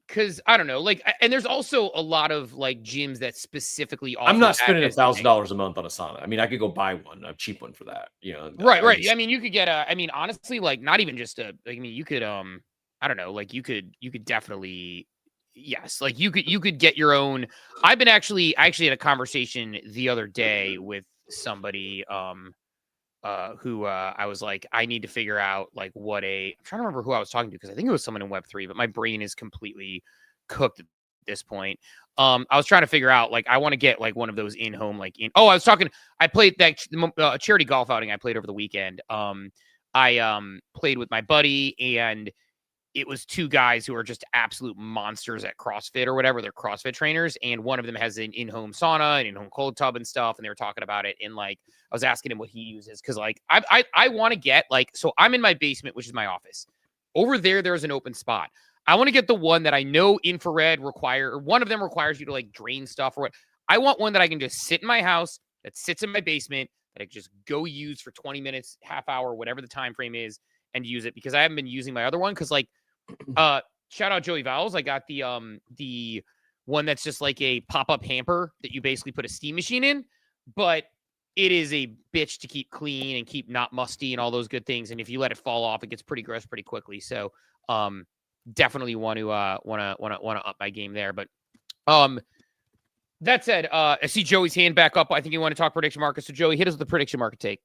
because I don't know, like, and there's also a lot of like gyms that specifically offer. I'm not that spending as the thing. $1,000 a month on Asana. I mean, I could go buy one, a cheap one for that. Right, I right. just- I mean, you could get a. I mean, honestly, like not even just a. Like, I mean, you could I don't know, like you could definitely. Yes, like you could get your own. I actually had a conversation the other day with somebody who I was like, I need to figure out like I'm trying to remember who I was talking to, because I think it was someone in Web3, but my brain is completely cooked at this point. I was trying to figure out, like, I want to get like one of those in-home, I played that charity golf outing I played over the weekend. I played with my buddy, and it was two guys who are just absolute monsters at CrossFit or whatever. They're CrossFit trainers. And one of them has an in-home sauna and in-home cold tub and stuff. And they were talking about it. And like, I was asking him what he uses. Cause like, I want to get like, so I'm in my basement, which is my office. Over there's an open spot. I want to get the one that I know infrared or one of them requires you to like drain stuff or what. I want one that I can just sit in my house, that sits in my basement, that I can just go use for 20 minutes, half hour, whatever the time frame is, and use it, because I haven't been using my other one. Cause like, shout out Joey Vowels. I got the one that's just like a pop-up hamper that you basically put a steam machine in, but it is a bitch to keep clean and keep not musty and all those good things. And if you let it fall off, it gets pretty gross pretty quickly. So definitely want to up my game there. But that said, I see Joey's hand back up. I think you want to talk prediction market. So Joey, hit us with the prediction market take.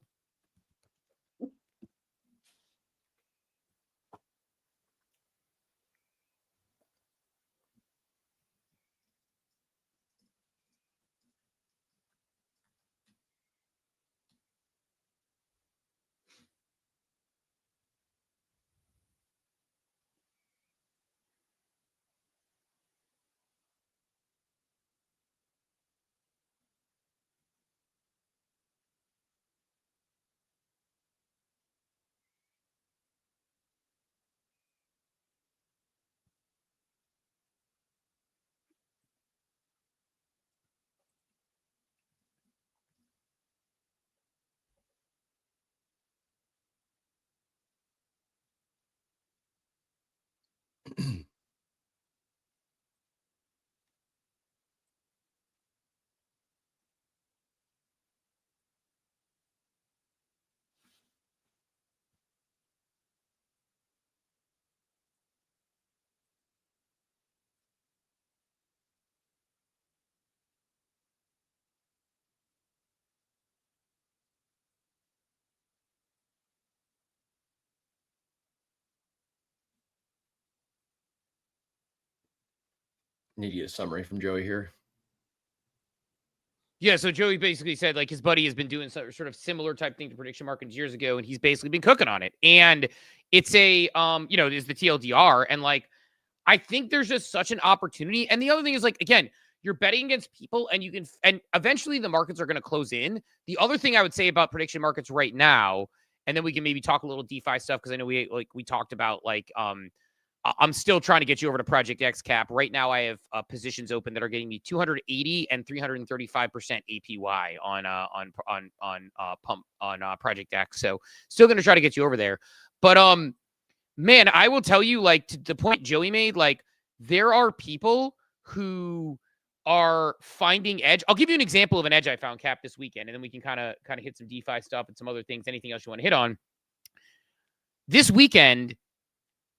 Need to get a summary from Joey here. Yeah, so Joey basically said like his buddy has been doing sort of similar type thing to prediction markets years ago, and he's basically been cooking on it. And it's a there's the TLDR, and like I think there's just such an opportunity. And the other thing is, like, again, you're betting against people, and and eventually the markets are going to close in. The other thing I would say about prediction markets right now, and then we can maybe talk a little DeFi stuff, because I know we talked about like I'm still trying to get you over to Project X Cap. Right now, I have positions open that are getting me 280 and 335% APY on Project X. So still going to try to get you over there. But man, I will tell you, like, to the point Joey made, like, there are people who are finding edge. I'll give you an example of an edge I found, Cap, this weekend, and then we can kind of hit some DeFi stuff and some other things. Anything else you want to hit on? This weekend,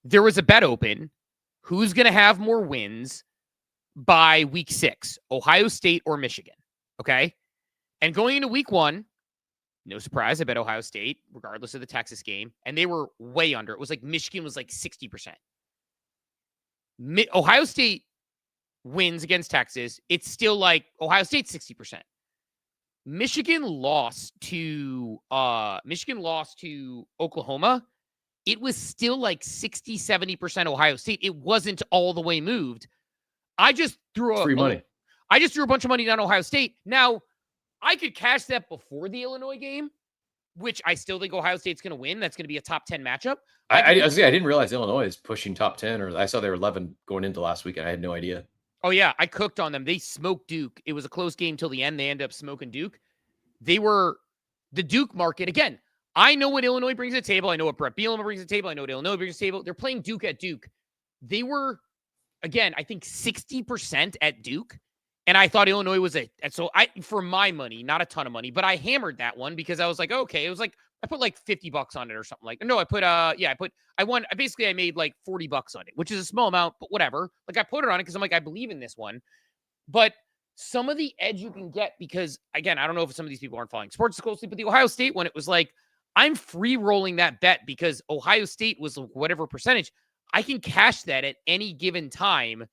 there was a bet open. Who's going to have more wins by week 6, Ohio State or Michigan? Okay. And going into week 1, no surprise, I bet Ohio State, regardless of the Texas game. And they were way under. It was like Michigan was like 60%. Ohio State wins against Texas. It's still like Ohio State 60%. Michigan lost to Oklahoma. It was still like 60, 70% Ohio State. It wasn't all the way moved. I just threw Free money. I just threw a bunch of money down Ohio State. Now, I could cash that before the Illinois game, which I still think Ohio State's going to win. That's going to be a top 10 matchup. I didn't realize Illinois is pushing top 10, or I saw they were 11 going into last week, and I had no idea. Oh, yeah. I cooked on them. They smoked Duke. It was a close game till the end. They ended up smoking Duke. They were the Duke market. Again, I know what Illinois brings to the table. I know what Brett Bielema brings to the table. I know what Illinois brings to the table. They're playing Duke at Duke. They were, again, I think 60% at Duke. And I thought Illinois was for my money, not a ton of money, but I hammered that one because I was like, okay, it was like, I put like $50 on it or something like, no, I made like $40 on it, which is a small amount, but whatever. Like I put it on it because I'm like, I believe in this one. But some of the edge you can get, because again, I don't know if some of these people aren't following sports closely, but the Ohio State one, it was like, I'm free rolling that bet because Ohio State was whatever percentage. I can cash that at any given time.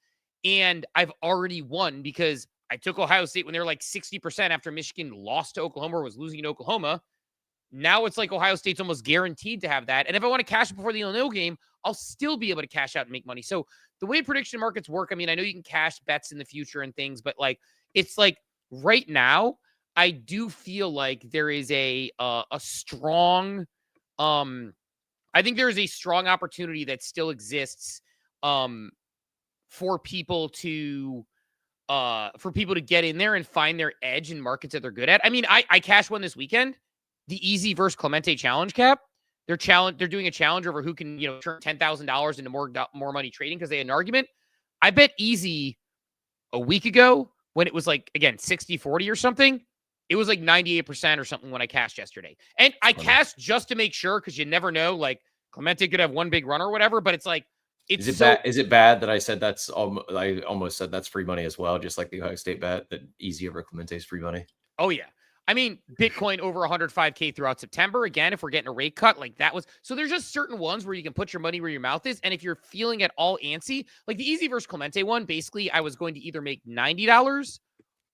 And I've already won because I took Ohio State when they were like 60% after Michigan lost to Oklahoma or was losing in Oklahoma. Now it's like Ohio State's almost guaranteed to have that. And if I want to cash it before the Illinois game, I'll still be able to cash out and make money. So the way prediction markets work, I mean, I know you can cash bets in the future and things, but like, it's like right now, I do feel like there is a strong, I think there is a strong opportunity that still exists, for people to get in there and find their edge in markets that they're good at. I mean, I cashed one this weekend, the Easy versus Clemente challenge cap. They're doing a challenge over who can, turn $10,000 into more money trading because they had an argument. I bet Easy a week ago when it was like, again, 60-40 or something. It was like 98% or something when I cashed yesterday. And I cashed just to make sure because you never know, like Clemente could have one big run or whatever, but it's like, is it bad that I said I almost said that's free money as well, just like the Ohio State bet that Easy over Clemente's free money? Oh yeah. I mean, Bitcoin over 105K throughout September. Again, if we're getting a rate cut, like that was, so there's just certain ones where you can put your money where your mouth is. And if you're feeling at all antsy, like the Easy versus Clemente one, basically I was going to either make $90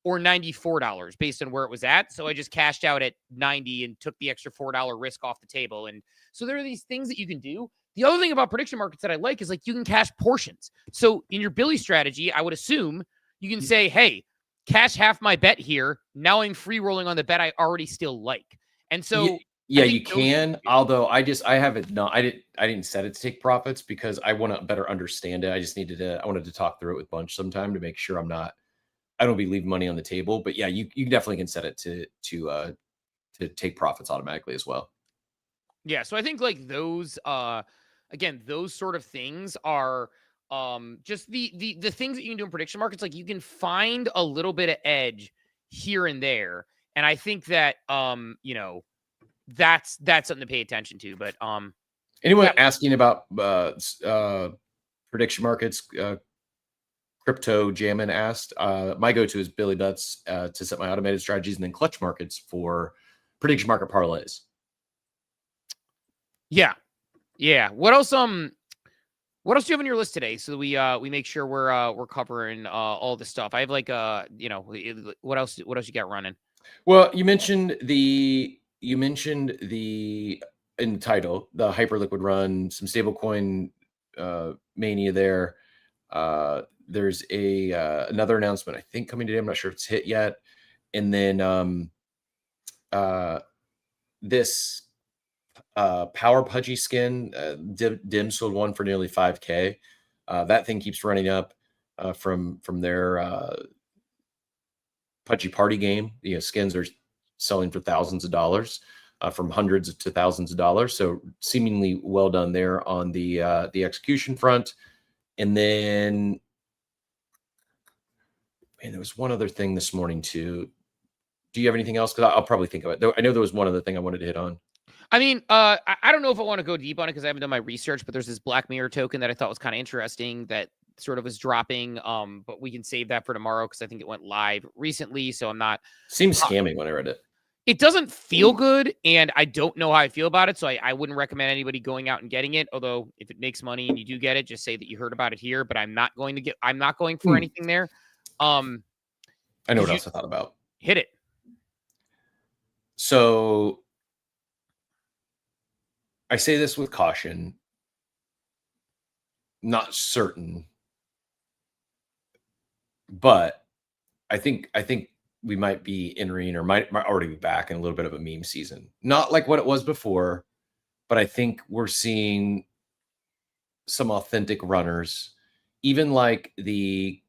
or $94 based on where it was at. So I just cashed out at 90 and took the extra $4 risk off the table. And so there are these things that you can do. The other thing about prediction markets that I like is like you can cash portions. So in your Billy strategy, I would assume you can say, hey, cash half my bet here. Now I'm free rolling on the bet I already still like. And so yeah, you can. Although I didn't set it to take profits because I want to better understand it. I wanted to talk through it with Bunch sometime to make sure I don't be leaving money on the table. But yeah, you definitely can set it to take profits automatically as well. Yeah, so I think like those again, those sort of things are just the things that you can do in prediction markets. Like you can find a little bit of edge here and there. And I think that that's something to pay attention to. But anyone asking about prediction markets, Crypto Jammin asked, my go-to is Billy Bets to set my automated strategies and then clutch markets for prediction market parlays. Yeah. What else do you have on your list today so that we make sure we're covering all this stuff? I have like what else you got running? Well, you mentioned in the title, the Hyperliquid run, some stablecoin mania there. There's another announcement I think coming today. I'm not sure if it's hit yet. And then this Power Pudgy skin, Dim sold one for nearly 5K. That thing keeps running up from their Pudgy party game. Skins are selling for thousands of dollars, from hundreds to thousands of dollars. So seemingly well done there on the execution front. And then, man, there was one other thing this morning too. Do you have anything else? Because I'll probably think of it. I know there was one other thing I wanted to hit on. I mean, I don't know if I want to go deep on it because I haven't done my research, but there's this Black Mirror token that I thought was kind of interesting that sort of was dropping. But we can save that for tomorrow because I think it went live recently. So I'm not. Seems scammy when I read it. It doesn't feel good, and I don't know how I feel about it. So I wouldn't recommend anybody going out and getting it. Although if it makes money and you do get it, just say that you heard about it here. But I'm not going for anything there. I know what else I thought about. Hit it. So I say this with caution, not certain, but I think we might be entering or might already be back in a little bit of a meme season. Not like what it was before, but I think we're seeing some authentic runners, even like the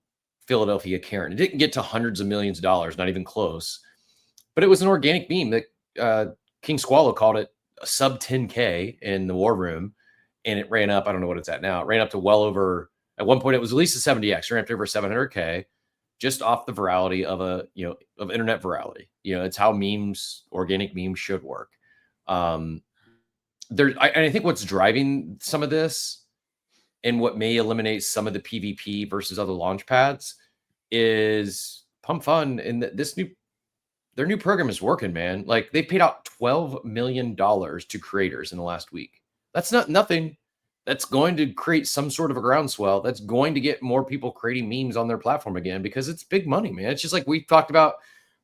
Philadelphia Karen. It didn't get to hundreds of millions of dollars, not even close, but it was an organic meme that King Squallow called it sub 10K in the war room, and it ran up. I don't know what it's at now. It ran up to well over, at one point it was at least a 70x, ran up to over 700K just off the virality of of internet virality. It's how organic memes should work. I think what's driving some of this and what may eliminate some of the PvP versus other launch pads is Pump Fun, and their new program is working, man. Like, they paid out $12 million to creators in the last week. That's not nothing. That's going to create some sort of a groundswell. That's going to get more people creating memes on their platform again, because it's big money, man. It's just like we talked about.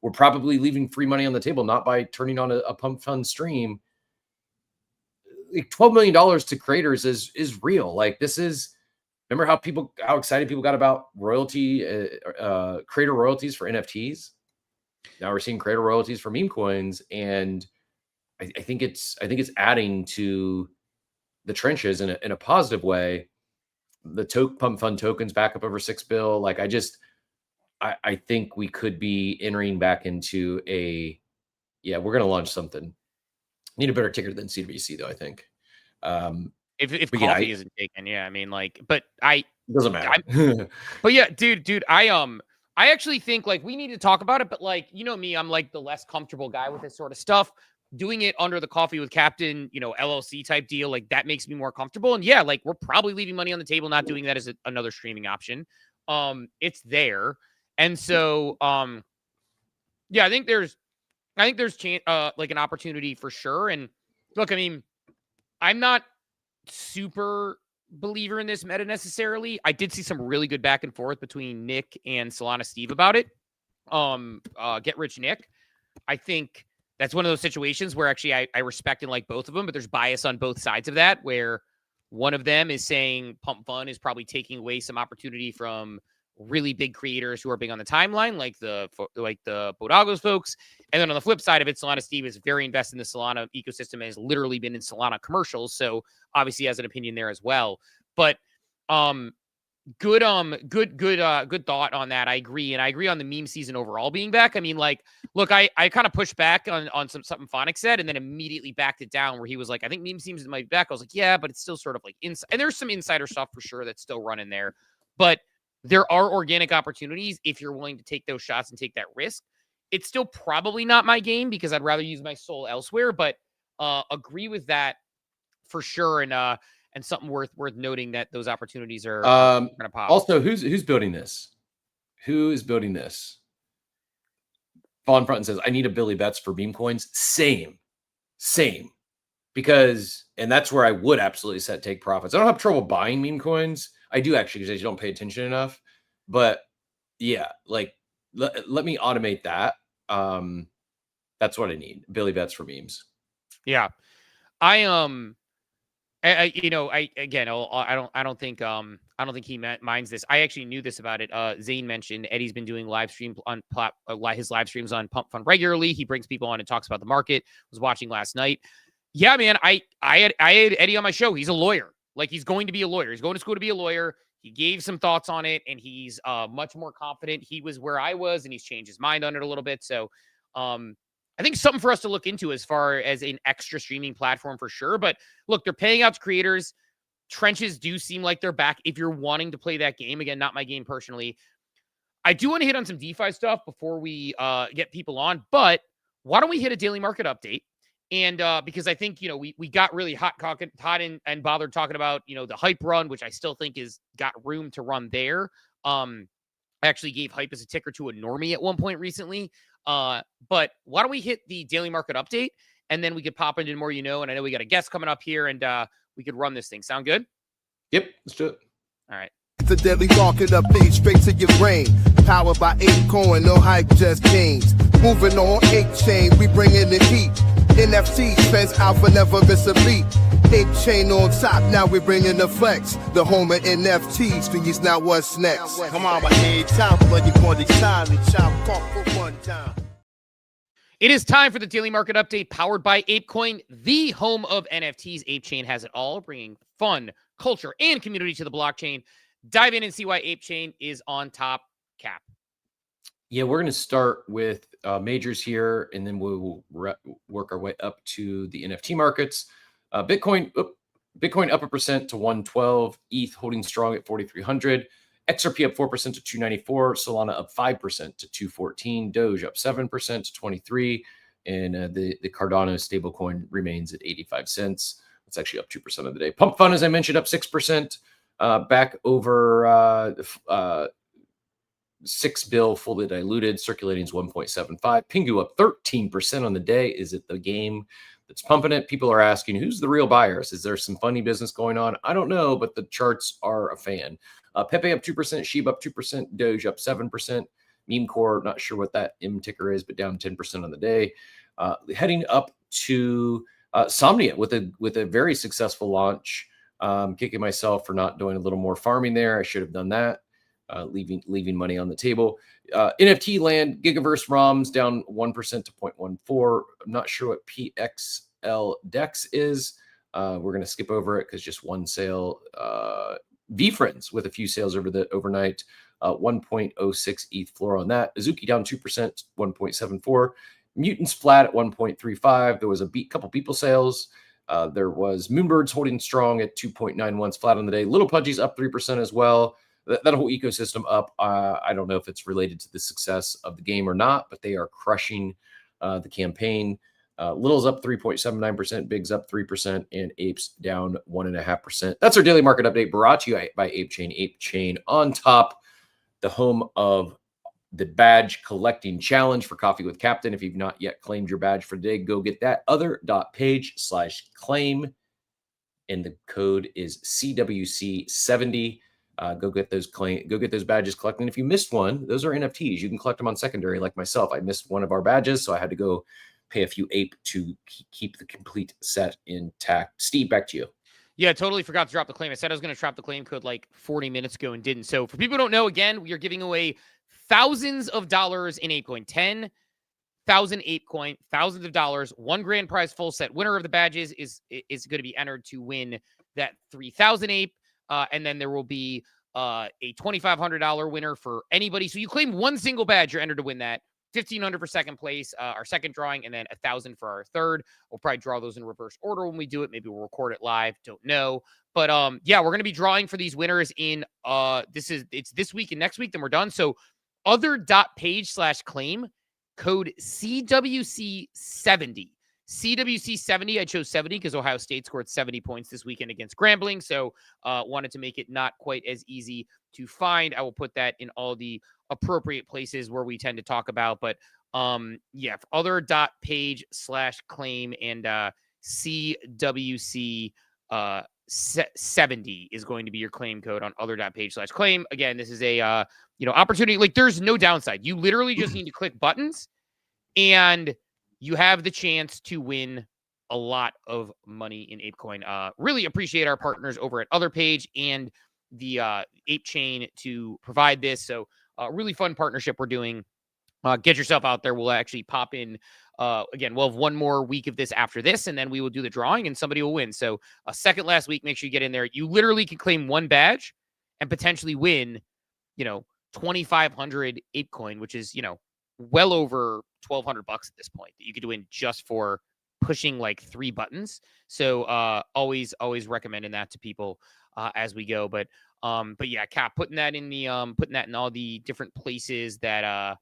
We're probably leaving free money on the table, not by turning on a Pump Fun stream. Like $12 million to creators is real. Like, this is, remember how excited people got about creator royalties for NFTs? Now we're seeing creator royalties for meme coins, and I think it's adding to the trenches in a positive way. The Pump Fun tokens back up over 6 bill. Like, I think we could be entering back into we're going to launch something. Need a better ticker than CWC though, I think. If coffee isn't taken, yeah, I mean, like, but it doesn't matter. But yeah, dude, I actually think, like, we need to talk about it, but, like, me, I'm like the less comfortable guy with this sort of stuff. Doing it under the Coffee with Captain, LLC type deal, like, that makes me more comfortable. And yeah, like, we're probably leaving money on the table, not doing that as another streaming option. It's there. And so, yeah, I think there's like an opportunity for sure. And look, I mean, I'm not super believer in this meta necessarily. I did see some really good back and forth between Nick and Solana Steve about it. Get Rich Nick. I think that's one of those situations where actually I respect and like both of them, but there's bias on both sides of that, where one of them is saying Pump Fun is probably taking away some opportunity from really big creators who are big on the timeline, like the Bodagos folks. And then on the flip side of it, Solana Steve is very invested in the Solana ecosystem and has literally been in Solana commercials. So obviously has an opinion there as well. But good thought on that. I agree. And I agree on the meme season overall being back. I mean, like, look, I kind of pushed back on something Phonics said, and then immediately backed it down, where he was like, I think meme season might be back. I was like, yeah, but it's still sort of like inside. And there's some insider stuff for sure that's still running there. But there are organic opportunities if you're willing to take those shots and take that risk. It's still probably not my game, because I'd rather use my soul elsewhere, but agree with that for sure. And something worth noting that those opportunities are going to pop. Also, who's building this? Who is building this? Fawn Front says, I need a Billy Betts for meme coins. Same. Because, and that's where I would absolutely take profits. I don't have trouble buying meme coins. I do actually, because I don't pay attention enough. But yeah, like, let me automate that. That's what I need. Billy Betts for memes. Yeah. I don't think he minds this. I actually knew this about it. Zane mentioned Eddie's been doing live stream on his live streams on Pump Fun regularly. He brings people on and talks about the market. Was watching last night. Yeah, man. I had Eddie on my show. He's a lawyer. Like, he's going to be a lawyer. He's going to school to be a lawyer. He gave some thoughts on it, and he's much more confident. He was where I was, and he's changed his mind on it a little bit. So I think something for us to look into as far as an extra streaming platform for sure. But look, they're paying out to creators. Trenches do seem like they're back if you're wanting to play that game. Again, not my game personally. I do want to hit on some DeFi stuff before we get people on, but why don't we hit a daily market update? And because I think, we got really hot and bothered talking about, the hype run, which I still think is got room to run there. I actually gave hype as a ticker to a normie at one point recently. But why don't we hit the daily market update, and then we could pop into more, and I know we got a guest coming up here, and we could run this thing. Sound good? Yep, let's do it. All right. The daily market update straight to your brain. Powered by ApeCoin, no hype, just kings. Moving on 8chain, we bringing the heat. NFT spends alpha, never miss a beat. 8chain on top, now we bringing the flex. The home of NFTs, these now what's next? Come on, my head top, but you want the time to chop for one time. It is time for the daily market update powered by ApeCoin, the home of NFTs. ApeChain has it all, bringing fun, culture, and community to the blockchain. Dive in and see why ApeChain is on top. Cap. Yeah, we're going to start with majors here, and then we will work our way up to the NFT markets. Bitcoin up 1% to 112. ETH holding strong at 4,300. XRP up 4% to 294. Solana up 5% to 214. Doge up 7% to 23. And the Cardano stablecoin remains at 85 cents. It's actually up 2% of the day. Pump Fund, as I mentioned, up 6%. Back over 6 bill fully diluted. Circulating is 1.75. Pingu up 13% on the day. Is it the game that's pumping it? People are asking, who's the real buyers? Is there some funny business going on? I don't know, but the charts are a fan. Pepe up 2%, Shib up 2%, Doge up 7%, Meme Core, not sure what that M ticker is, but down 10% on the day. Heading up to Somnia with a very successful launch. Kicking myself for not doing a little more farming there. I should have done that. Leaving money on the table. NFT land, Gigaverse ROMs down 1% to 0.14. I'm not sure what PXL Dex is. We're going to skip over it because just one sale. VFriends with a few sales overnight. 1.06 ETH floor on that. Azuki down 2%, 1.74. Mutants flat at 1.35. There was a couple people sales. There was Moonbirds holding strong at 2.91, flat on the day. Little Pudgy's up 3% as well. That whole ecosystem up. I don't know if it's related to the success of the game or not, but they are crushing the campaign. Little's up 3.79%, Big's up 3%, and Apes down 1.5%. That's our daily market update brought to you by ApeChain. ApeChain on top, the home of the badge collecting challenge for Coffee with Captain. If you've not yet claimed your badge for today, go get that. Other.page/claim, and the code is CWC70. Go get those badges collected. And if you missed one, those are NFTs. You can collect them on secondary, like myself. I missed one of our badges, so I had to go pay a few ape to keep the complete set intact. Steve, back to you. Yeah, totally forgot to drop the claim. I said I was going to drop the claim code like 40 minutes ago and didn't. So for people who don't know, again, we are giving away thousands of dollars in ApeCoin. 10,000 ApeCoin, thousands of dollars. One grand prize full set. Winner of the badges is going to be entered to win that 3,000 ape. And then there will be a $2,500 winner for anybody. So you claim one single badge, you're entered to win that. $1,500 for second place, our second drawing, and then $1,000 for our third. We'll probably draw those in reverse order when we do it. Maybe we'll record it live. Don't know. But yeah, we're going to be drawing for these winners in it's this week and next week, then we're done. So other.page/claim, code CWC70. CWC70, I chose 70 because Ohio State scored 70 points this weekend against Grambling. So wanted to make it not quite as easy to find. I will put that in all the appropriate places where we tend to talk about. But yeah, other.page/claim and CWC 70 is going to be your claim code on other.page/claim. Again, this is a opportunity. Like, there's no downside. You literally just need to click buttons and you have the chance to win a lot of money in ApeCoin. Really appreciate our partners over at Other Page and the ApeChain to provide this. So really fun partnership we're doing. Get yourself out there. We'll actually pop in. Again, we'll have one more week of this after this, and then we will do the drawing and somebody will win. So second last week, make sure you get in there. You literally can claim one badge and potentially win, 2,500 ApeCoin, which is, well over $1,200 at this point that you could win just for pushing like 3 buttons. So always recommending that to people as we go. But yeah, Cap, putting that in all the different places that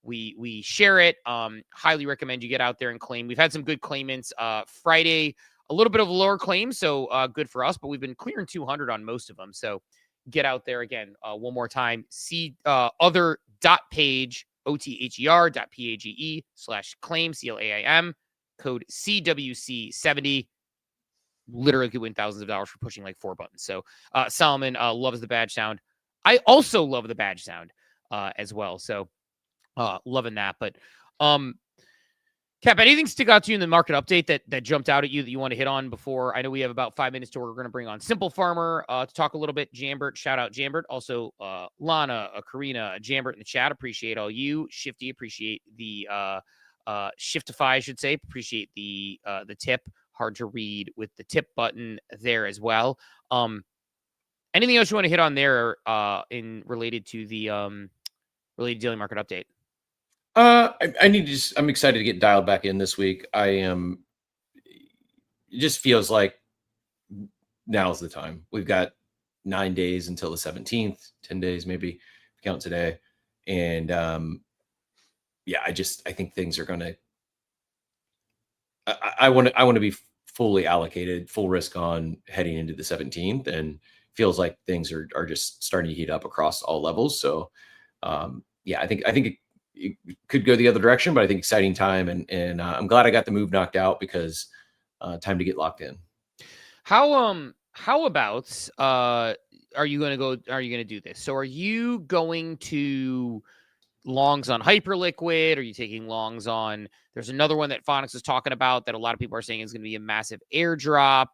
we share it. Highly recommend you get out there and claim. We've had some good claimants. Friday, a little bit of a lower claim, so good for us, but we've been clearing 200 on most of them. So get out there again one more time. See other.page, other.page/claim, CLAIM, code CWC70. Literally could win thousands of dollars for pushing like 4 buttons. So Solomon loves the badge sound. I also love the badge sound as well. So loving that. But Cap, anything stick out to you in the market update that jumped out at you that you want to hit on before? I know we have about 5 minutes to we're going to bring on SimpleFarmer to talk a little bit. Jambert, shout out Jambert. Also Lana, Karina, Jambert in the chat. Appreciate all you. Shifty, appreciate the Shiftify, I should say. Appreciate the tip. Hard to read with the tip button there as well. Anything else you want to hit on there in related to the daily market update? I need to I'm excited to get dialed back in this week. It just feels like now's the time. We've got 9 days until the 17th, 10 days, maybe count today. And, yeah, I think things are going to, I want to be fully allocated, full risk on heading into the 17th, and feels like things are just starting to heat up across all levels. So, yeah, I think it could go the other direction, but I think exciting time, and I'm glad I got the move knocked out because time to get locked in. How about are you going to do this? So are you going to longs on Hyperliquid? Are you taking longs on, there's another one that Phonics is talking about that a lot of people are saying is going to be a massive airdrop.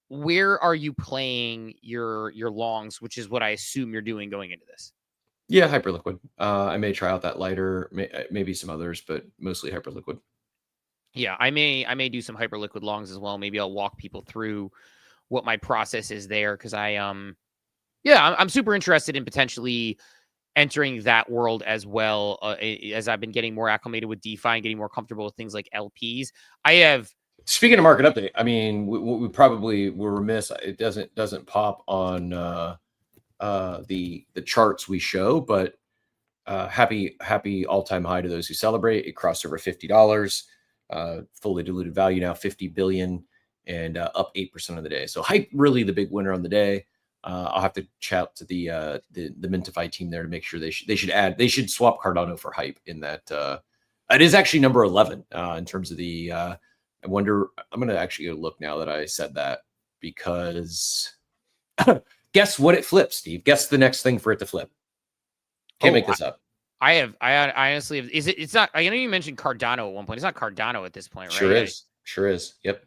Where are you playing your longs, which is what I assume you're doing going into this? Yeah, Hyperliquid. I may try out that lighter, maybe some others, but mostly Hyperliquid. Yeah, I may do some Hyperliquid longs as well. Maybe I'll walk people through what my process is there, because I'm super interested in potentially entering that world as well, as I've been getting more acclimated with DeFi and getting more comfortable with things like LPs. Speaking of market update, I mean, we probably were remiss. It doesn't pop on the charts we show, but happy all-time high to those who celebrate. It crossed over $50. Fully diluted value now 50 billion, and up 8% of the day. So Hype really the big winner on the day. I'll have to chat to the Mintify team there to make sure they should swap Cardano for Hype in that. It is actually number 11 in terms of the. I wonder. I'm going to actually go look now that I said that, because guess what it flips, Steve? Guess the next thing for it to flip. Can't make this up. I honestly have, it's not, I know you mentioned Cardano at one point. It's not Cardano at this point, right? Sure is. Yep.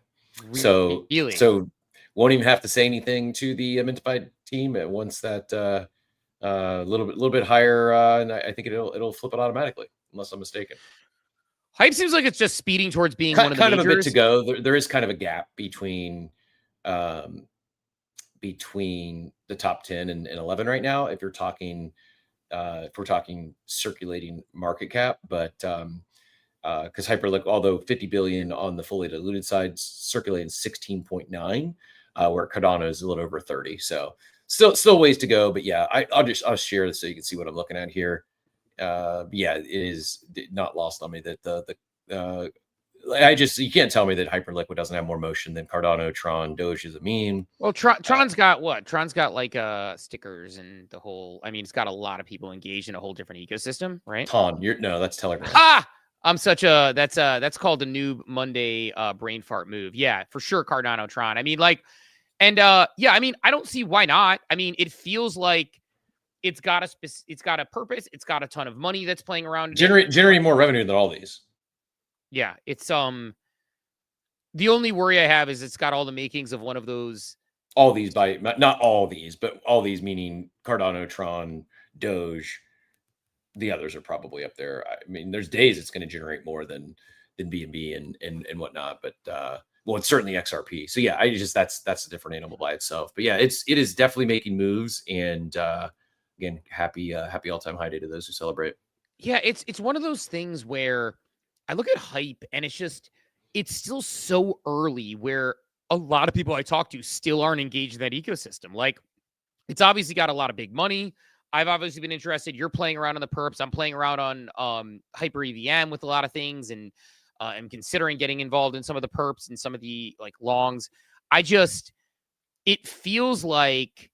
Really? So won't even have to say anything to the Mintify team once that little bit higher, and I think it'll flip it automatically, unless I'm mistaken. Hype seems like it's just speeding towards being one of the kind majors. of a bit to go. There is kind of a gap between the top 10 and 11 right now, if we're talking circulating market cap. But because Hyperliquid, although 50 billion on the fully diluted side, circulating 16.9, where Cardano is a little over 30. So still ways to go. But yeah, I'll share this so you can see what I'm looking at here. Yeah, it is not lost on me that you can't tell me that Hyperliquid doesn't have more motion than Cardano, Tron, Doge is a meme. Well, Tron's got what? Tron's got like stickers and the whole. I mean, it's got a lot of people engaged in a whole different ecosystem, right? That's Telegram. I'm such a that's called a Noob Monday brain fart move. Yeah, for sure, Cardano, Tron. I mean, like, and yeah, I mean, I don't see why not. I mean, it feels like it's got a purpose. It's got a ton of money that's playing around. Generating more revenue than all these. Yeah, it's the only worry I have is it's got all the makings of one of those. All these not all these, but all these meaning Cardano, Tron, Doge. The others are probably up there. I mean, there's days it's going to generate more than BNB and whatnot, but well, it's certainly XRP. So yeah, that's a different animal by itself. But yeah, it is definitely making moves, and again, happy all-time high day to those who celebrate. Yeah, it's one of those things where I look at Hype and it's still so early where a lot of people I talk to still aren't engaged in that ecosystem. Like, it's obviously got a lot of big money. I've obviously been interested. You're playing around on the perps. I'm playing around on Hyper EVM with a lot of things, and I'm considering getting involved in some of the perps and some of the like longs. It feels like,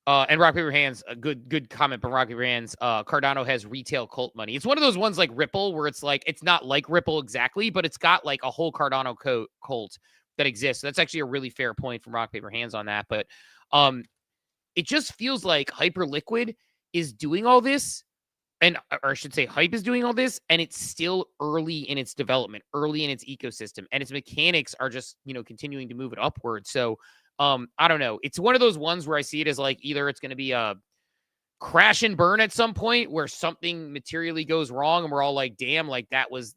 and Rock Paper Hands, a good comment from Rock Paper Hands. Cardano has retail cult money. It's one of those ones like Ripple where it's like, it's not like Ripple exactly, but it's got like a whole Cardano cult that exists. So that's actually a really fair point from Rock Paper Hands on that. But it just feels like Hyperliquid is doing all this, or I should say Hype is doing all this, and it's still early in its development, early in its ecosystem, and its mechanics are just, continuing to move it upward. So I don't know. It's one of those ones where I see it as like either it's going to be a crash and burn at some point where something materially goes wrong and we're all like, damn, like that was,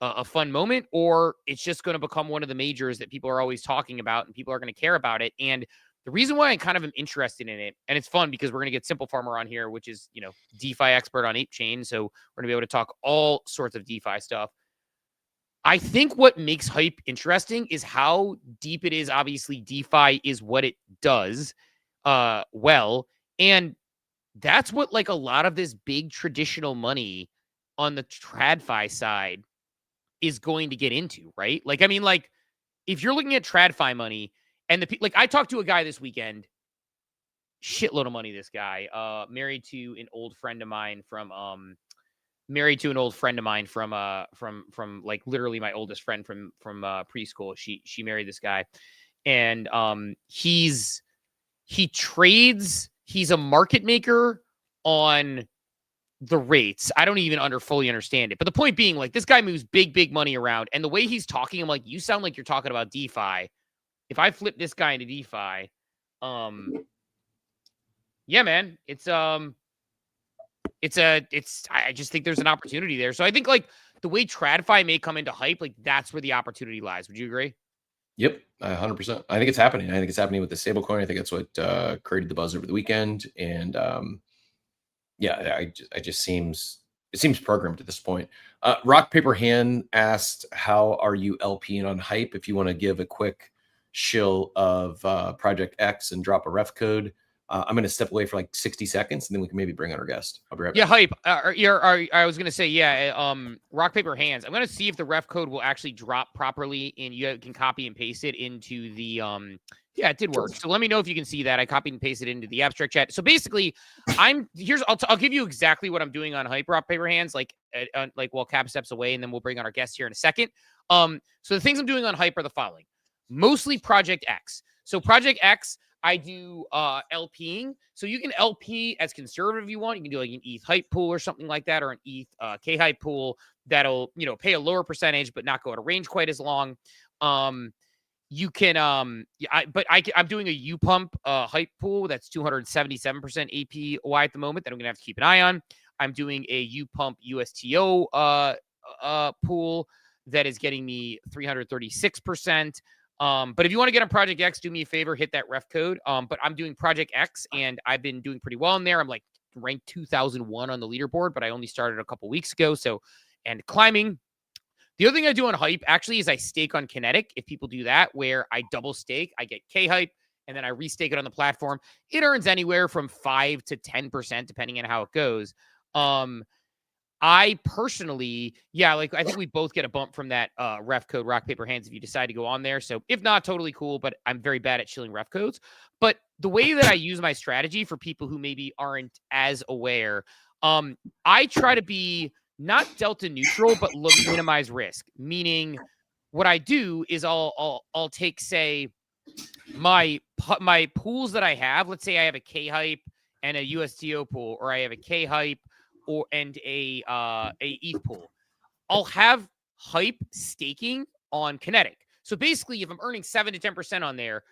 a fun moment, or it's just going to become one of the majors that people are always talking about and people are going to care about it. And The reason why I kind of am interested in it, and it's fun because we're going to get SimpleFarmer on here, which is, DeFi expert on ApeChain. So we're going to be able to talk all sorts of DeFi stuff. I think what makes hype interesting is how deep it is. Obviously, DeFi is what it does well. And that's what like a lot of this big traditional money on the TradFi side is going to get into, right? Like, I mean, like if you're looking at TradFi money and I talked to a guy this weekend, shitload of money, this guy, married to an old friend of mine from like literally my oldest friend from preschool. She married this guy, and he trades. He's a market maker on the rates. I don't even fully understand it. But the point being, like, this guy moves big money around. And the way he's talking, I'm like, you sound like you're talking about DeFi. If I flip this guy into DeFi, yeah, man, I just think there's an opportunity there. So I think like the way TradFi may come into hype, like that's where the opportunity lies. Would you agree? Yep, 100%. I think it's happening. I think it's happening with the stablecoin. I think that's what created the buzz over the weekend. And it seems programmed at this point. Rock Paper Hand asked, "How are you LPing on hype? If you want to give a quick shill of Project X and drop a ref code." I'm going to step away for like 60 seconds, and then we can maybe bring on our guest. I'll be right back. Yeah, hype. I was going to say, rock, paper, hands. I'm going to see if the ref code will actually drop properly, and you can copy and paste it into the it did work. So let me know if you can see that. I copied and pasted it into the abstract chat. So basically, I'll give you exactly what I'm doing on hype, rock, paper, hands, while Cap steps away, and then we'll bring on our guest here in a second. So the things I'm doing on hype are the following: mostly Project X. So Project X, I do LPing. So you can LP as conservative if you want. You can do like an ETH hype pool or something like that, or an ETH K hype pool that'll, pay a lower percentage but not go at a range quite as long. You can I'm doing a UPump hype pool that's 277% APY at the moment that I'm gonna have to keep an eye on. I'm doing a UPump USTO pool that is getting me 336%. But if you want to get on Project X, do me a favor, hit that ref code. But I'm doing Project X, and I've been doing pretty well in there. I'm like ranked 2001 on the leaderboard, but I only started a couple weeks ago. And climbing. The other thing I do on hype actually is I stake on Kinetic. If people do that, where I double stake, I get K hype, and then I restake it on the platform. It earns anywhere from 5 to 10%, depending on how it goes. I personally, I think we both get a bump from that ref code, rock, paper, hands, if you decide to go on there. So if not, totally cool, but I'm very bad at shilling ref codes. But the way that I use my strategy for people who maybe aren't as aware, I try to be not delta neutral, but minimize risk. Meaning what I do is I'll take, say, my pools that I have. Let's say I have a K hype and a USTO pool, or I have a K hype and a ETH pool. I'll have hype staking on Kinetic. So basically, if I'm earning 7 to 10% on there,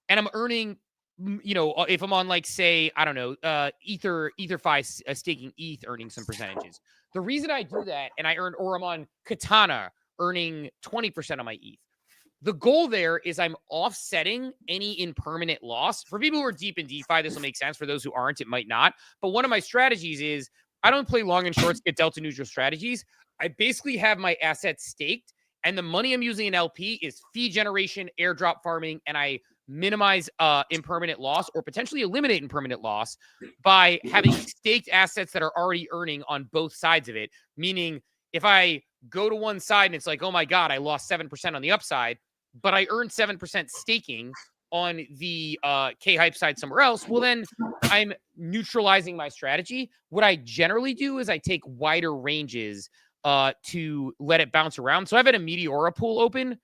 and I'm earning, if I'm on, like, say, I don't know, EtherFi staking ETH, earning some percentages. The reason I do that, or I'm on Katana earning 20% on my ETH. The goal there is I'm offsetting any impermanent loss. For people who are deep in DeFi, this will make sense. For those who aren't, it might not. But one of my strategies is I don't play long and shorts, get delta neutral strategies. I basically have my assets staked, and the money I'm using in LP is fee generation, airdrop farming, and I minimize impermanent loss, or potentially eliminate impermanent loss, by having staked assets that are already earning on both sides of it. Meaning, if I go to one side and it's like, oh my God, I lost 7% on the upside, but I earned 7% staking on the K hype side somewhere else, well, then I'm neutralizing my strategy. What I generally do is I take wider ranges to let it bounce around. So I've had a Meteora pool open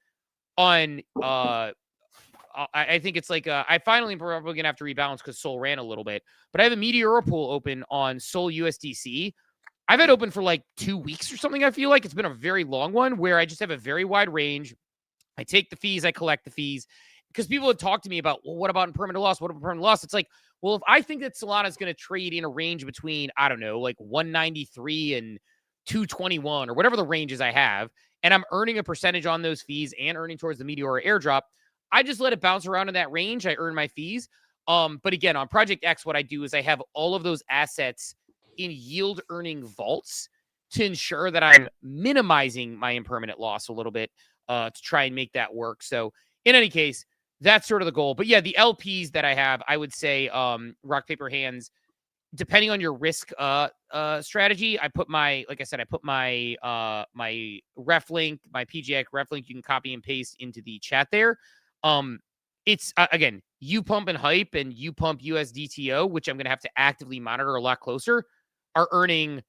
on, I think it's like, I finally probably going to have to rebalance because Sol ran a little bit, but I have a Meteora pool open on Sol USDC. I've had open for like 2 weeks or something. I feel like it's been a very long one where I just have a very wide range. I take the fees, I collect the fees. Because people had talked to me about, well, what about impermanent loss? What about impermanent loss? It's like, well, if I think that Solana is going to trade in a range between, I don't know, like 193 and 221 or whatever the ranges I have, and I'm earning a percentage on those fees and earning towards the Meteora airdrop, I just let it bounce around in that range. I earn my fees. But again, on Project X, what I do is I have all of those assets in yield earning vaults to ensure that I'm minimizing my impermanent loss a little bit to try and make that work. So in any case, that's sort of the goal. But yeah, the LPs that I have, I would say rock, paper, hands, depending on your risk strategy. I put my, like I said, I put my my ref link, my PGX ref link, you can copy and paste into the chat there. It's again, UPump and Hype and UPump USDTO, which I'm going to have to actively monitor a lot closer, are earning,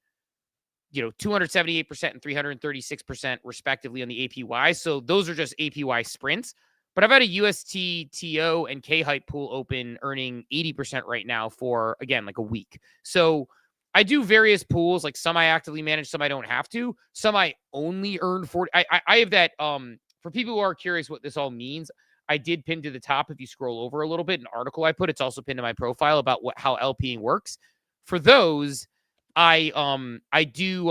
278% and 336% respectively on the APY. So those are just APY sprints. But I've had a USTTO and K-Hype pool open earning 80% right now for, again, like a week. So I do various pools, like some I actively manage, some I don't have to. Some I only earn 40. I have that, for people who are curious what this all means, I did pin to the top, if you scroll over a little bit, an article I put. It's also pinned to my profile about how LPing works. For those, I do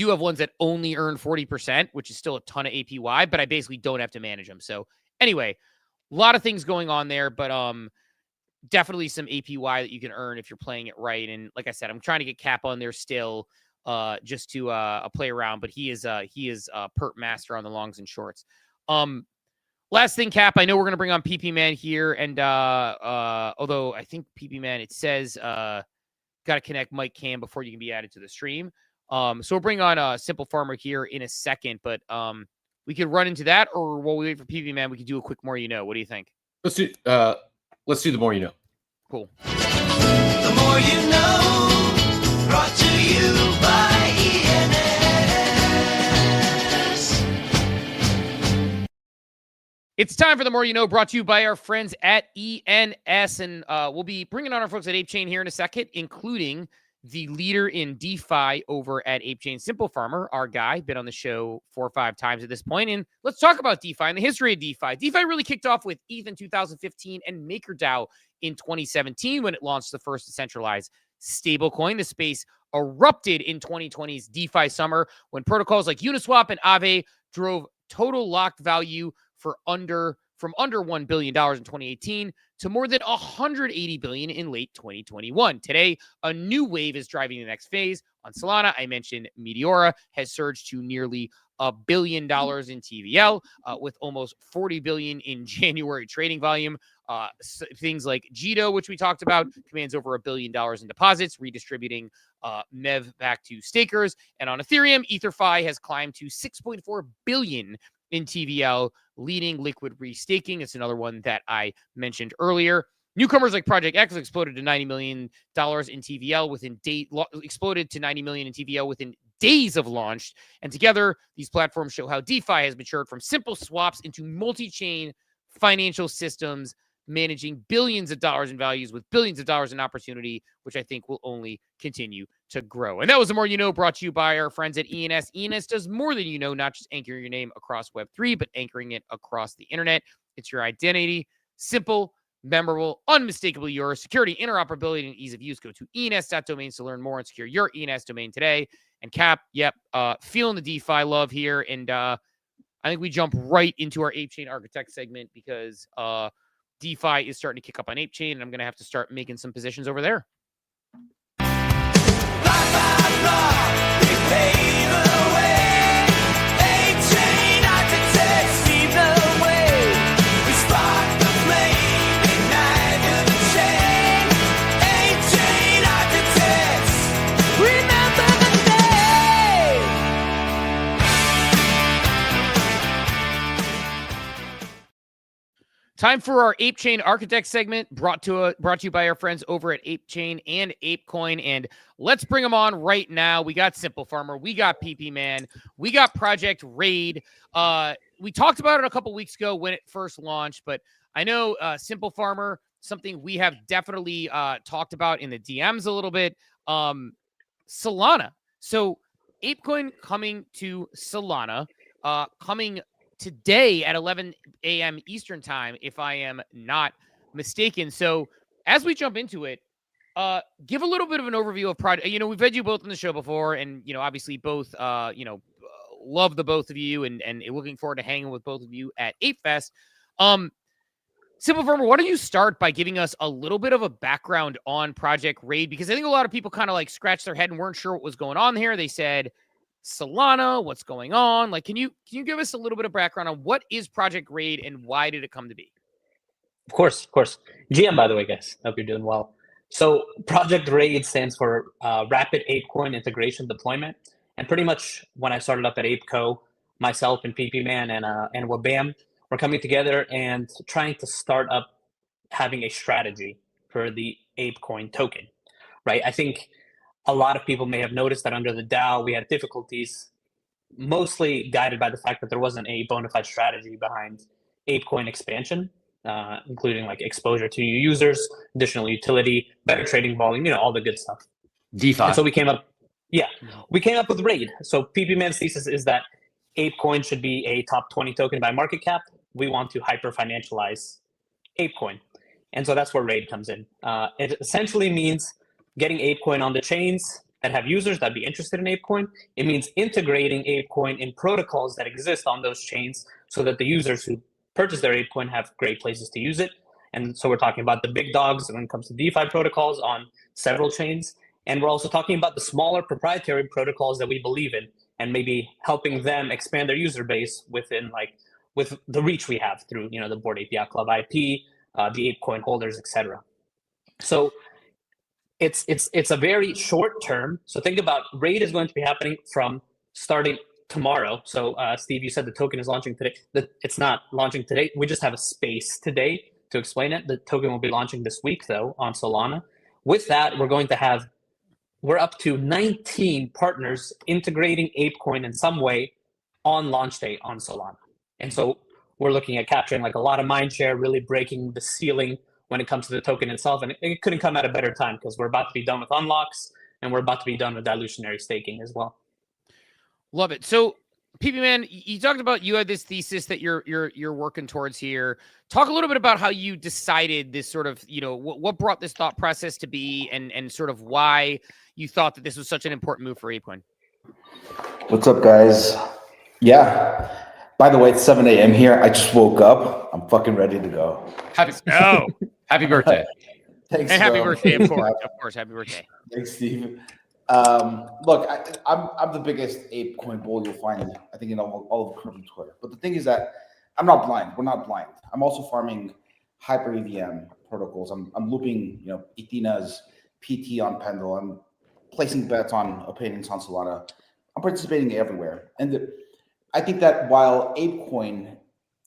have ones that only earn 40%, which is still a ton of APY, but I basically don't have to manage them. So anyway, a lot of things going on there, but definitely some APY that you can earn if you're playing it right. And like I said, I'm trying to get Cap on there still just to play around, but he is perp master on the longs and shorts. Last thing, Cap, I know we're going to bring on PPman here. And although I think PPman, it says got to connect Mike Cam before you can be added to the stream. So we'll bring on SimpleFarmer here in a second, but we could run into that, or while we wait for PPman, we could do a quick more you know. What do you think? Let's do the more you know. Cool. The more you know, brought to you by ENS. It's time for the more you know, brought to you by our friends at ENS, and we'll be bringing on our folks at ApeChain here in a second, including the leader in DeFi over at ApeChain, SimpleFarmer, our guy, been on the show 4 or 5 times at this point. And let's talk about DeFi and the history of DeFi. DeFi really kicked off with ETH in 2015 and MakerDAO in 2017 when it launched the first decentralized stablecoin. The space erupted in 2020's DeFi summer when protocols like Uniswap and Aave drove total locked value from under $1 billion in 2018 to more than $180 billion in late 2021. Today, a new wave is driving the next phase. On Solana, I mentioned Meteora has surged to nearly $1 billion in TVL, with almost $40 billion in January trading volume. Things like Jito, which we talked about, commands over $1 billion in deposits, redistributing MEV back to stakers. And on Ethereum, EtherFi has climbed to $6.4 billion in TVL, leading liquid restaking. It's another one that I mentioned earlier. Newcomers like Project X exploded to $90 million in TVL exploded to $90 million in TVL within days of launch. And together, these platforms show how DeFi has matured from simple swaps into multi-chain financial systems, managing billions of dollars in values with billions of dollars in opportunity, which I think will only continue to grow. And that was the more you know, brought to you by our friends at ENS. ENS does more than you know, not just anchoring your name across Web3, but anchoring it across the internet. It's your identity, simple, memorable, unmistakably yours. Security, interoperability, and ease of use. Go to ens.domains to learn more and secure your ENS domain today. And Cap, feeling the DeFi love here. And I think we jump right into our ApeChain Architect segment because DeFi is starting to kick up on ApeChain, and I'm going to have to start making some positions over there. Time for our ApeChain Architect segment, brought to you by our friends over at ApeChain and ApeCoin. And let's bring them on right now. We got SimpleFarmer, we got PPman, we got Project Raid. We talked about it a couple weeks ago when it first launched, but I know SimpleFarmer, something we have definitely talked about in the DMs a little bit. Solana. So ApeCoin coming to Solana, coming today at 11 a.m. Eastern time, if I am not mistaken. So as we jump into it, give a little bit of an overview of Project. We've had you both on the show before, and, obviously both, love the both of you and looking forward to hanging with both of you at ApeFest. SimpleFarmer, why don't you start by giving us a little bit of a background on Project Raid? Because I think a lot of people kind of like scratched their head and weren't sure what was going on here. They said, Solana, what's going on? Like, can you give us a little bit of background on what is Project Raid and why did it come to be? Of course. GM, by the way, guys. Hope you're doing well. So Project Raid stands for Rapid ApeCoin Integration Deployment. And pretty much when I started up at ApeCo, myself and PPman and Wabam were coming together and trying to start up having a strategy for the ApeCoin token, right? I think a lot of people may have noticed that under the DAO, we had difficulties, mostly guided by the fact that there wasn't a bona fide strategy behind ApeCoin expansion, including like exposure to new users, additional utility, better trading volume, all the good stuff. DeFi. And so we came up with Raid. So PPman's thesis is that ApeCoin should be a top 20 token by market cap. We want to hyper financialize ApeCoin. And so that's where Raid comes in. It essentially means getting ApeCoin on the chains that have users that be interested in ApeCoin. It means integrating ApeCoin in protocols that exist on those chains so that the users who purchase their ApeCoin have great places to use it. And so we're talking about the big dogs when it comes to DeFi protocols on several chains. And we're also talking about the smaller proprietary protocols that we believe in and maybe helping them expand their user base with the reach we have through, the Bored Ape Yacht Club IP, the ApeCoin holders, etc. So it's a very short term. So think about Raid is going to be happening from starting tomorrow. So Steve, you said the token is launching today. It's not launching today. We just have a space today to explain it. The token will be launching this week though on Solana. With that, we're up to 19 partners integrating ApeCoin in some way on launch day on Solana. And so we're looking at capturing like a lot of mindshare, really breaking the ceiling when it comes to the token itself. And it couldn't come at a better time because we're about to be done with unlocks and we're about to be done with dilutionary staking as well. Love it. So PPman, you talked about you had this thesis that you're working towards here. Talk a little bit about how you decided this sort of, what brought this thought process to be and sort of why you thought that this was such an important move for ApeCoin. What's up, guys? Yeah. By the way, it's 7 a.m. here. I just woke up. I'm fucking ready to go. Happy birthday. Thanks. And happy birthday, of course. Of course, happy birthday. Thanks, Steve. Look, I'm the biggest ApeCoin bull you'll find, I think, in all of crypto Twitter. But the thing is that I'm not blind. We're not blind. I'm also farming hyper EVM protocols. I'm looping, Athena's PT on Pendle. I'm placing bets on opinions on Solana. I'm participating everywhere. And I think that while ApeCoin,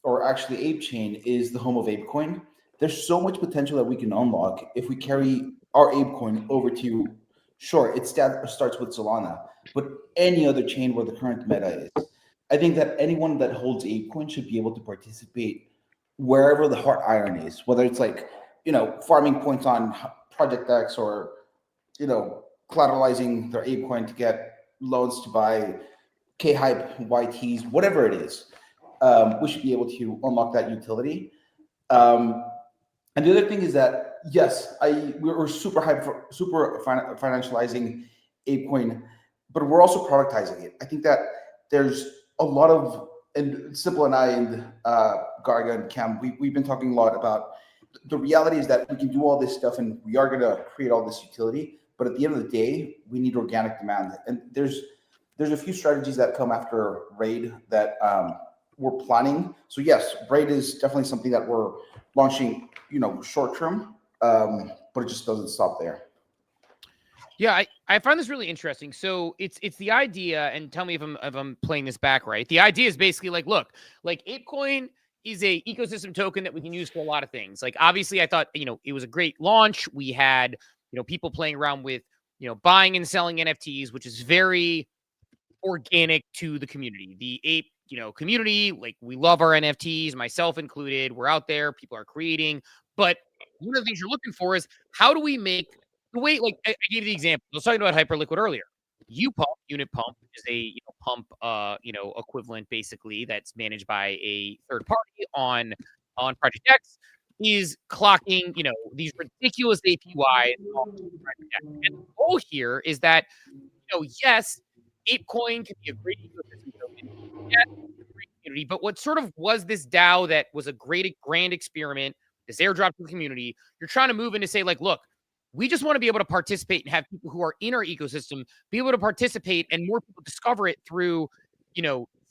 or actually ApeChain, is the home of ApeCoin, there's so much potential that we can unlock if we carry our ApeCoin over to, sure, it starts with Solana, but any other chain where the current meta is. I think that anyone that holds ApeCoin should be able to participate wherever the hot iron is, whether it's farming points on Project X or, collateralizing their ApeCoin to get loans to buy K-Hype, YTs, whatever it is. We should be able to unlock that utility. And the other thing is that, yes, we're super financializing ApeCoin, but we're also productizing it. I think that there's a lot of, and Simple and I and Garga and Cam, we've been talking a lot about the reality is that we can do all this stuff and we are going to create all this utility, but at the end of the day, we need organic demand. And there's a few strategies that come after Raid that we're planning. So yes, Raid is definitely something that we're launching, short term, but it just doesn't stop there. Yeah, I find this really interesting. So it's the idea, and tell me if I'm playing this back right. The idea is basically look, ApeCoin is a ecosystem token that we can use for a lot of things. Obviously I thought, it was a great launch. We had, people playing around with, buying and selling NFTs, which is very organic to the community. The Ape, community, we love our NFTs, myself included. We're out there, people are creating. But one of the things you're looking for is how do we make the way, I gave you the example. I was talking about Hyperliquid earlier. Unit Pump is a pump equivalent basically that's managed by a third party on Project X, is clocking these ridiculous APYs on Project X. And the goal here is that yes, ApeCoin can be a great ecosystem token. Yes, community. But what sort of was this DAO that was a great grand experiment, this airdrop to the community, you're trying to move in to say, like, look, we just want to be able to participate and have people who are in our ecosystem be able to participate and more people discover it through,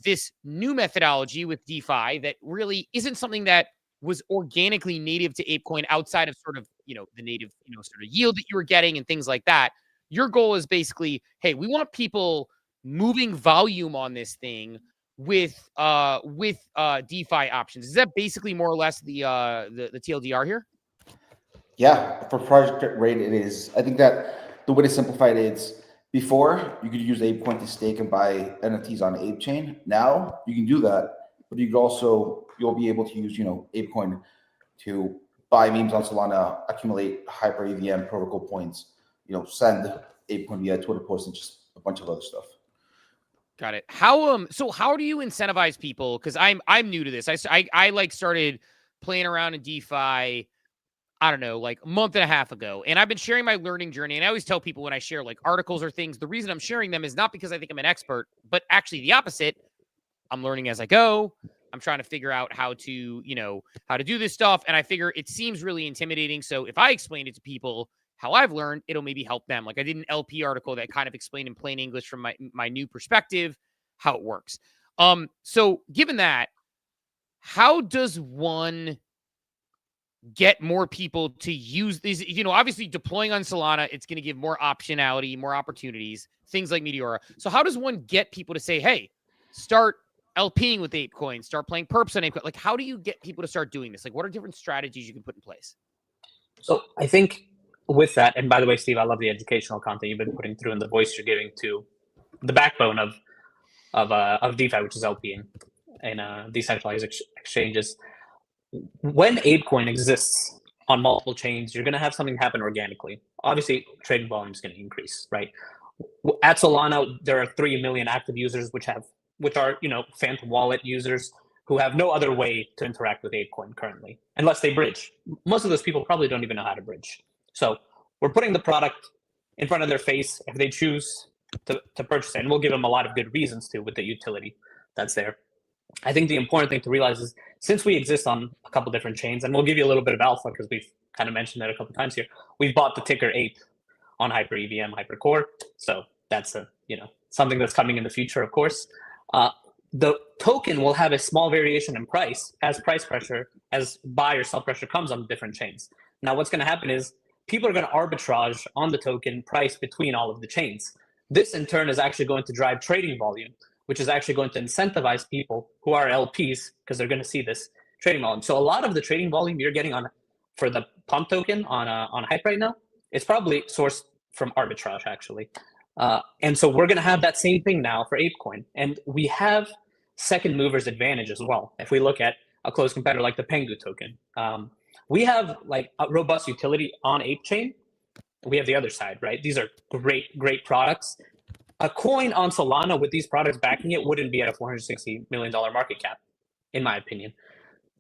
this new methodology with DeFi that really isn't something that was organically native to ApeCoin outside of sort of, the native, sort of yield that you were getting and things like that. Your goal is basically, hey, we want people moving volume on this thing with DeFi options. Is that basically more or less the TLDR here? Yeah, for Project Raid, it is. I think that the way to simplify it is before you could use ApeCoin to stake and buy NFTs on ApeChain. Now you can do that, but you'll be able to use ApeCoin to buy memes on Solana, accumulate hyper EVM protocol points, send ApeCoin via Twitter posts and just a bunch of other stuff. Got it. How do you incentivize people? Because I'm new to this. I like started playing around in DeFi, I don't know, like a month and a half ago. And I've been sharing my learning journey. And I always tell people when I share like articles or things, the reason I'm sharing them is not because I think I'm an expert, but actually the opposite. I'm learning as I go. I'm trying to figure out how to do this stuff. And I figure it seems really intimidating. So if I explain it to people how I've learned, it'll maybe help them. Like I did an LP article that kind of explained in plain English from my new perspective, how it works. So given that, how does one get more people to use these? Obviously deploying on Solana, it's going to give more optionality, more opportunities, things like Meteora. So how does one get people to say, hey, start LPing with ApeCoin, start playing perps on ApeCoin? Like, how do you get people to start doing this? Like, what are different strategies you can put in place? So I think with that, and by the way, Steve, I love the educational content you've been putting through and the voice you're giving to the backbone of DeFi, which is LPing and decentralized exchanges. When ApeCoin exists on multiple chains, you're going to have something happen organically. Obviously, trading volume is going to increase, right? At Solana, there are 3 million active users, which are Phantom Wallet users who have no other way to interact with ApeCoin currently, unless they bridge. Most of those people probably don't even know how to bridge. So we're putting the product in front of their face if they choose to purchase it, and we'll give them a lot of good reasons to with the utility that's there. I think the important thing to realize is since we exist on a couple different chains, and we'll give you a little bit of alpha because we've kind of mentioned that a couple times here, we've bought the ticker Ape on Hyper EVM, Hypercore. So that's something that's coming in the future, of course. The token will have a small variation in price as price pressure, as buy or sell pressure comes on different chains. Now, what's going to happen is people are going to arbitrage on the token price between all of the chains. This, in turn, is actually going to drive trading volume, which is actually going to incentivize people who are LPs because they're going to see this trading volume. So a lot of the trading volume you're getting for the pump token on Hype right now, it's probably sourced from arbitrage, actually. And so we're going to have that same thing now for ApeCoin. And we have second movers advantage as well. If we look at a close competitor like the Pengu token, we have like a robust utility on ApeChain. We have the other side, right? These are great products. A coin on Solana with these products backing it wouldn't be at a $460 million market cap, in my opinion.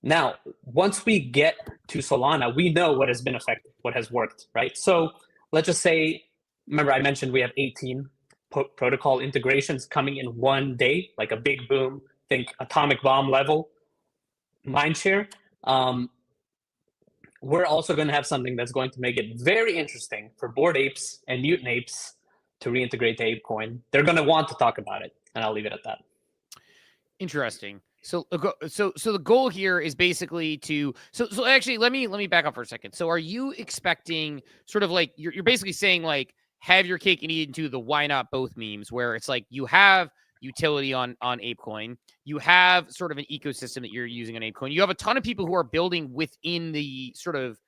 Now, once we get to Solana, we know what has been effective, what has worked, right? So let's just say, remember I mentioned we have 18 protocol integrations coming in one day, like a big boom, think atomic bomb level, mindshare. We're also going to have something that's going to make it very interesting for Bored Apes and Mutant Apes to reintegrate to ApeCoin. They're going to want to talk about it, and I'll leave it at that. Interesting. So the goal here is basically to so actually let me back up for a second. So are you expecting sort of like you're basically saying like have your cake and eat it into the why not both memes, where it's like you have utility on ApeCoin, you have sort of an ecosystem that you're using on ApeCoin, you have a ton of people who are building within the sort of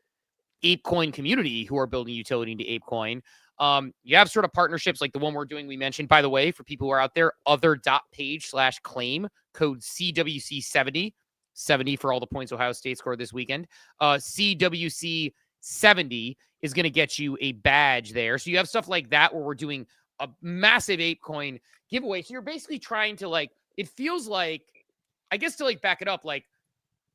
ApeCoin community who are building utility into ApeCoin. You have sort of partnerships like the one we're doing. We mentioned, by the way, for people who are out there, other.page/claim code CWC70 for all the points Ohio State scored this weekend. CWC70 is going to get you a badge there. So you have stuff like that where we're doing a massive ApeCoin giveaway. So you're basically trying to like, it feels like, I guess to like back it up, like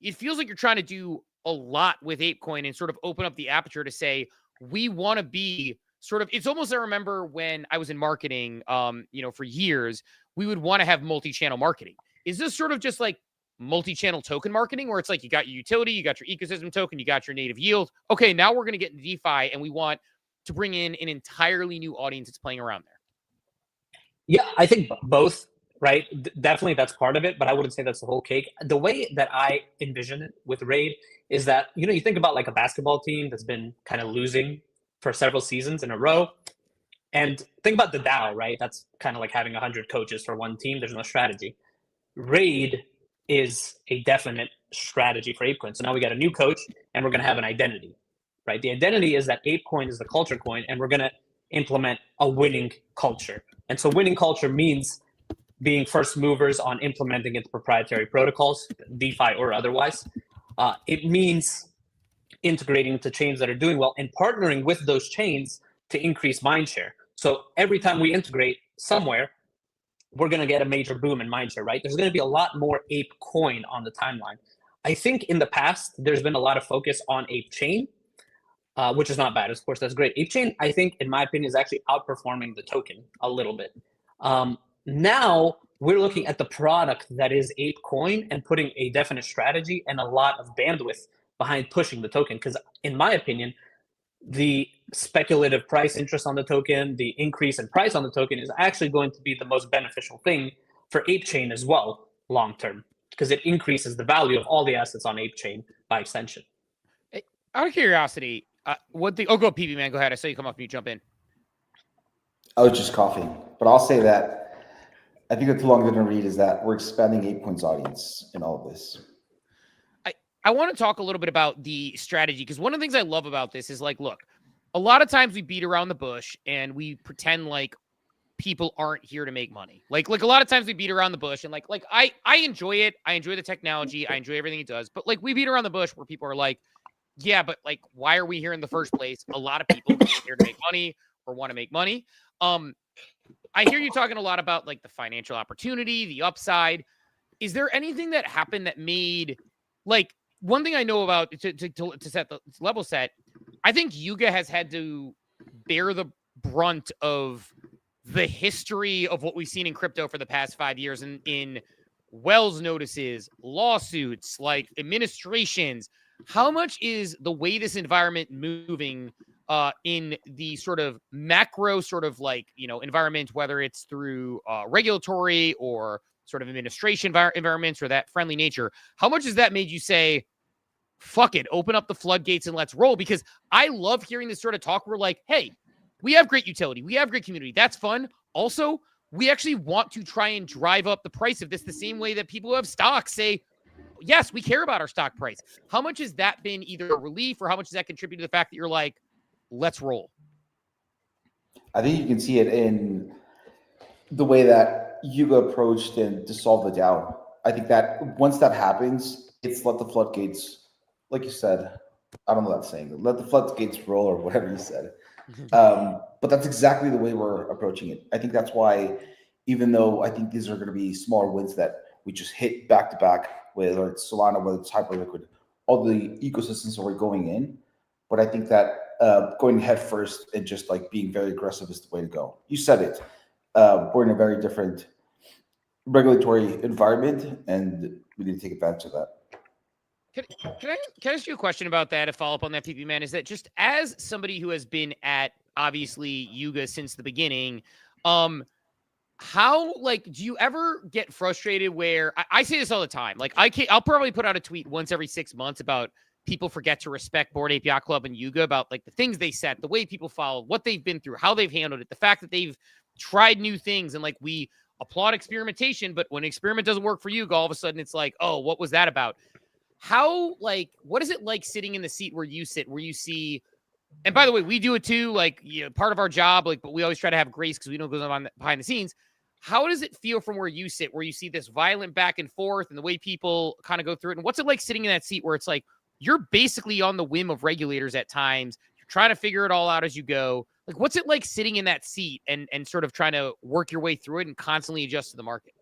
it feels like you're trying to do a lot with ApeCoin and sort of open up the aperture to say, we want to be sort of, it's almost, I remember when I was in marketing, for years, we would want to have multi-channel marketing. Is this sort of just like multi-channel token marketing where it's like you got your utility, you got your ecosystem token, you got your native yield. Okay, now we're going to get into DeFi and we want to bring in an entirely new audience that's playing around there. Yeah, I think both, right? Definitely that's part of it, but I wouldn't say that's the whole cake. The way that I envision it with Raid is that, you know, you think about like a basketball team that's been kind of losing for several seasons in a row. And think about the DAO, right? That's kind of like having 100 coaches for one team. There's no strategy. Raid is a definite strategy for ApeCoin. So now we got a new coach and we're going to have an identity, right? The identity is that ApeCoin is the culture coin and we're going to implement a winning culture. And so winning culture means being first movers on implementing its proprietary protocols, DeFi or otherwise. It means integrating into chains that are doing well and partnering with those chains to increase mindshare. So every time we integrate somewhere, we're going to get a major boom in mindshare, right? There's going to be a lot more ApeCoin on the timeline. I think in the past, there's been a lot of focus on ApeChain, which is not bad. Of course, that's great. ApeChain, I think, in my opinion, is actually outperforming the token a little bit. Now, we're looking at the product that is ApeCoin and putting a definite strategy and a lot of bandwidth behind pushing the token. Because in my opinion, the speculative price interest on the token, the increase in price on the token is actually going to be the most beneficial thing for ApeChain as well, long-term, because it increases the value of all the assets on ApeChain by extension. Out of curiosity, go PPman, go ahead. I saw you come off mute, jump in. I was just coughing, but I'll say that I think the too long didn't read is that we're expanding ApeCoin's audience in all of this. I want to talk a little bit about the strategy because one of the things I love about this is like, look, a lot of times we beat around the bush and we pretend like people aren't here to make money. Like a lot of times we beat around the bush and like I enjoy it. I enjoy the technology. I enjoy everything it does. But like we beat around the bush where people are like, yeah, but like, why are we here in the first place? A lot of people are here to make money or want to make money. I hear you talking a lot about like the financial opportunity, the upside. Is there anything that happened that made like one thing I know about to set the level set? I think Yuga has had to bear the brunt of the history of what we've seen in crypto for the past 5 years in Wells notices, lawsuits, like administrations. How much is the way this environment moving in the sort of macro sort of like, you know, environment, whether it's through regulatory or sort of administration environments or that friendly nature, how much has that made you say, fuck it, open up the floodgates and let's roll? Because I love hearing this sort of talk. We're like, hey, we have great utility. We have great community. That's fun. Also, we actually want to try and drive up the price of this the same way that people who have stocks say, yes, we care about our stock price. How much has that been either a relief or how much does that contribute to the fact that you're like, let's roll? I think you can see it in the way that Yuga approached and to solve the DAO. I think that once that happens, it's let the floodgates, like you said, I don't know what that's saying, let the floodgates roll or whatever you said. But that's exactly the way we're approaching it. I think that's why, even though I think these are going to be smaller wins that we just hit back to back, whether it's Solana, whether it's Hyperliquid, all the ecosystems that we're going in. But I think that going head first and just like being very aggressive is the way to go. You said it. We're in a very different regulatory environment, and we need to take advantage of that. Can I ask you a question about that? A follow up on that, PPman, is that just as somebody who has been at obviously Yuga since the beginning, how like do you ever get frustrated where I say this all the time? Like I'll probably put out a tweet once every 6 months about people forget to respect Bored Ape Yacht Club and Yuga, about like the things they set, the way people follow, what they've been through, how they've handled it, the fact that they've tried new things, and like we applaud experimentation, but when an experiment doesn't work for Yuga, all of a sudden it's like, oh, what was that about? How like what is it like sitting in the seat where you sit, where you see? And by the way, we do it too. Like, you know, part of our job, like, but we always try to have grace because we know what goes on behind the scenes. How does it feel from where you sit, where you see this violent back and forth and the way people kind of go through it? And what's it like sitting in that seat where it's like you're basically on the whim of regulators at times? You're trying to figure it all out as you go. Like, what's it like sitting in that seat and sort of trying to work your way through it and constantly adjust to the market?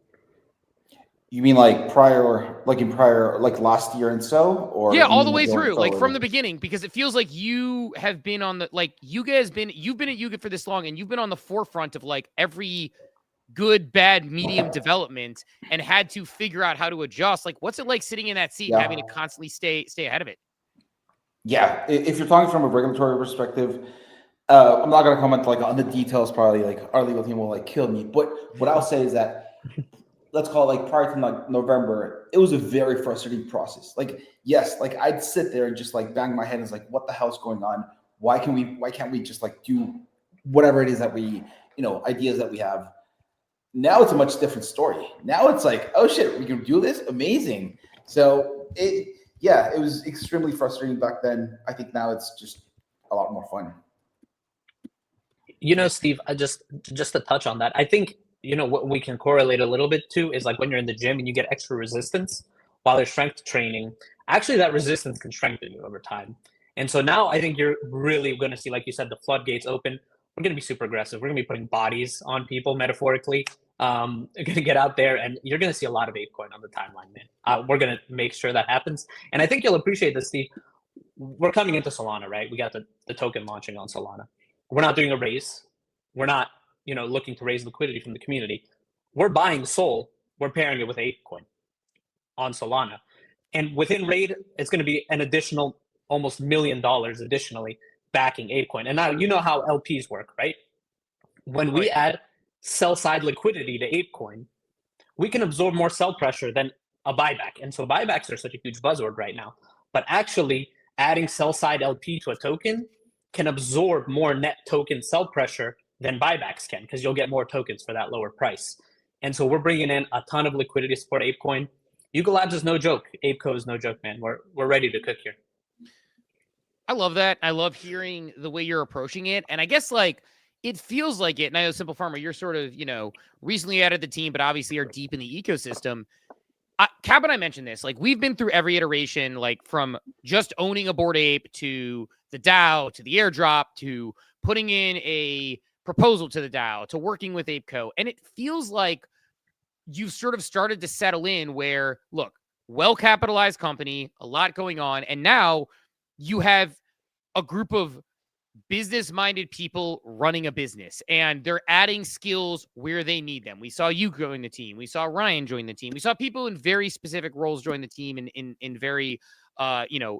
You mean like like last year and so? Or yeah, all the way through, like from the beginning, because it feels like you have been on the, like Yuga has been, you've been at Yuga for this long and you've been on the forefront of like every good, bad, medium development and had to figure out how to adjust. Like, what's it like sitting in that seat and having to constantly stay ahead of it? Yeah, if you're talking from a regulatory perspective, I'm not going to comment like on the details. Probably like our legal team will like kill me. But what I'll say is that let's call it like prior to like November, it was a very frustrating process. Like, yes, like I'd sit there and just like bang my head and it's like, what the hell's going on? Why can't we just like do whatever it is that we, ideas that we have? Now it's a much different story. Now it's like, oh shit, we can do this? Amazing. So it was extremely frustrating back then. I think now it's just a lot more fun. Steve, I just to touch on that, I think, what we can correlate a little bit to is like when you're in the gym and you get extra resistance while you're strength training, actually that resistance can strengthen you over time. And so now I think you're really going to see, like you said, the floodgates open. We're going to be super aggressive. We're going to be putting bodies on people metaphorically. You're going to get out there and you're going to see a lot of ApeCoin on the timeline, man. We're going to make sure that happens. And I think you'll appreciate this, Steve. We're coming into Solana, right? We got the token launching on Solana. We're not doing a raise. We're not, looking to raise liquidity from the community. We're buying Sol. We're pairing it with ApeCoin on Solana. And within Raid, it's going to be an additional almost $1 million additionally backing ApeCoin. And now you know how LPs work, right? When we add sell-side liquidity to ApeCoin, we can absorb more sell pressure than a buyback. And so buybacks are such a huge buzzword right now. But actually, adding sell-side LP to a token can absorb more net token sell pressure than buybacks can, because you'll get more tokens for that lower price. And so we're bringing in a ton of liquidity to support ApeCoin. Yuga Labs is no joke. ApeCo is no joke, man. We're ready to cook here. I love that. I love hearing the way you're approaching it. And I guess like it feels like it. And I know SimpleFarmer, you're sort of, recently added the team, but obviously are deep in the ecosystem. Cap and I mentioned this, like we've been through every iteration, like from just owning a Bored Ape to the DAO, to the airdrop, to putting in a proposal to the DAO, to working with ApeCo. And it feels like you've sort of started to settle in where, look, well-capitalized company, a lot going on. And now you have a group of business-minded people running a business, and they're adding skills where they need them. We saw you join the team. We saw Ryan join the team. We saw people in very specific roles join the team in very,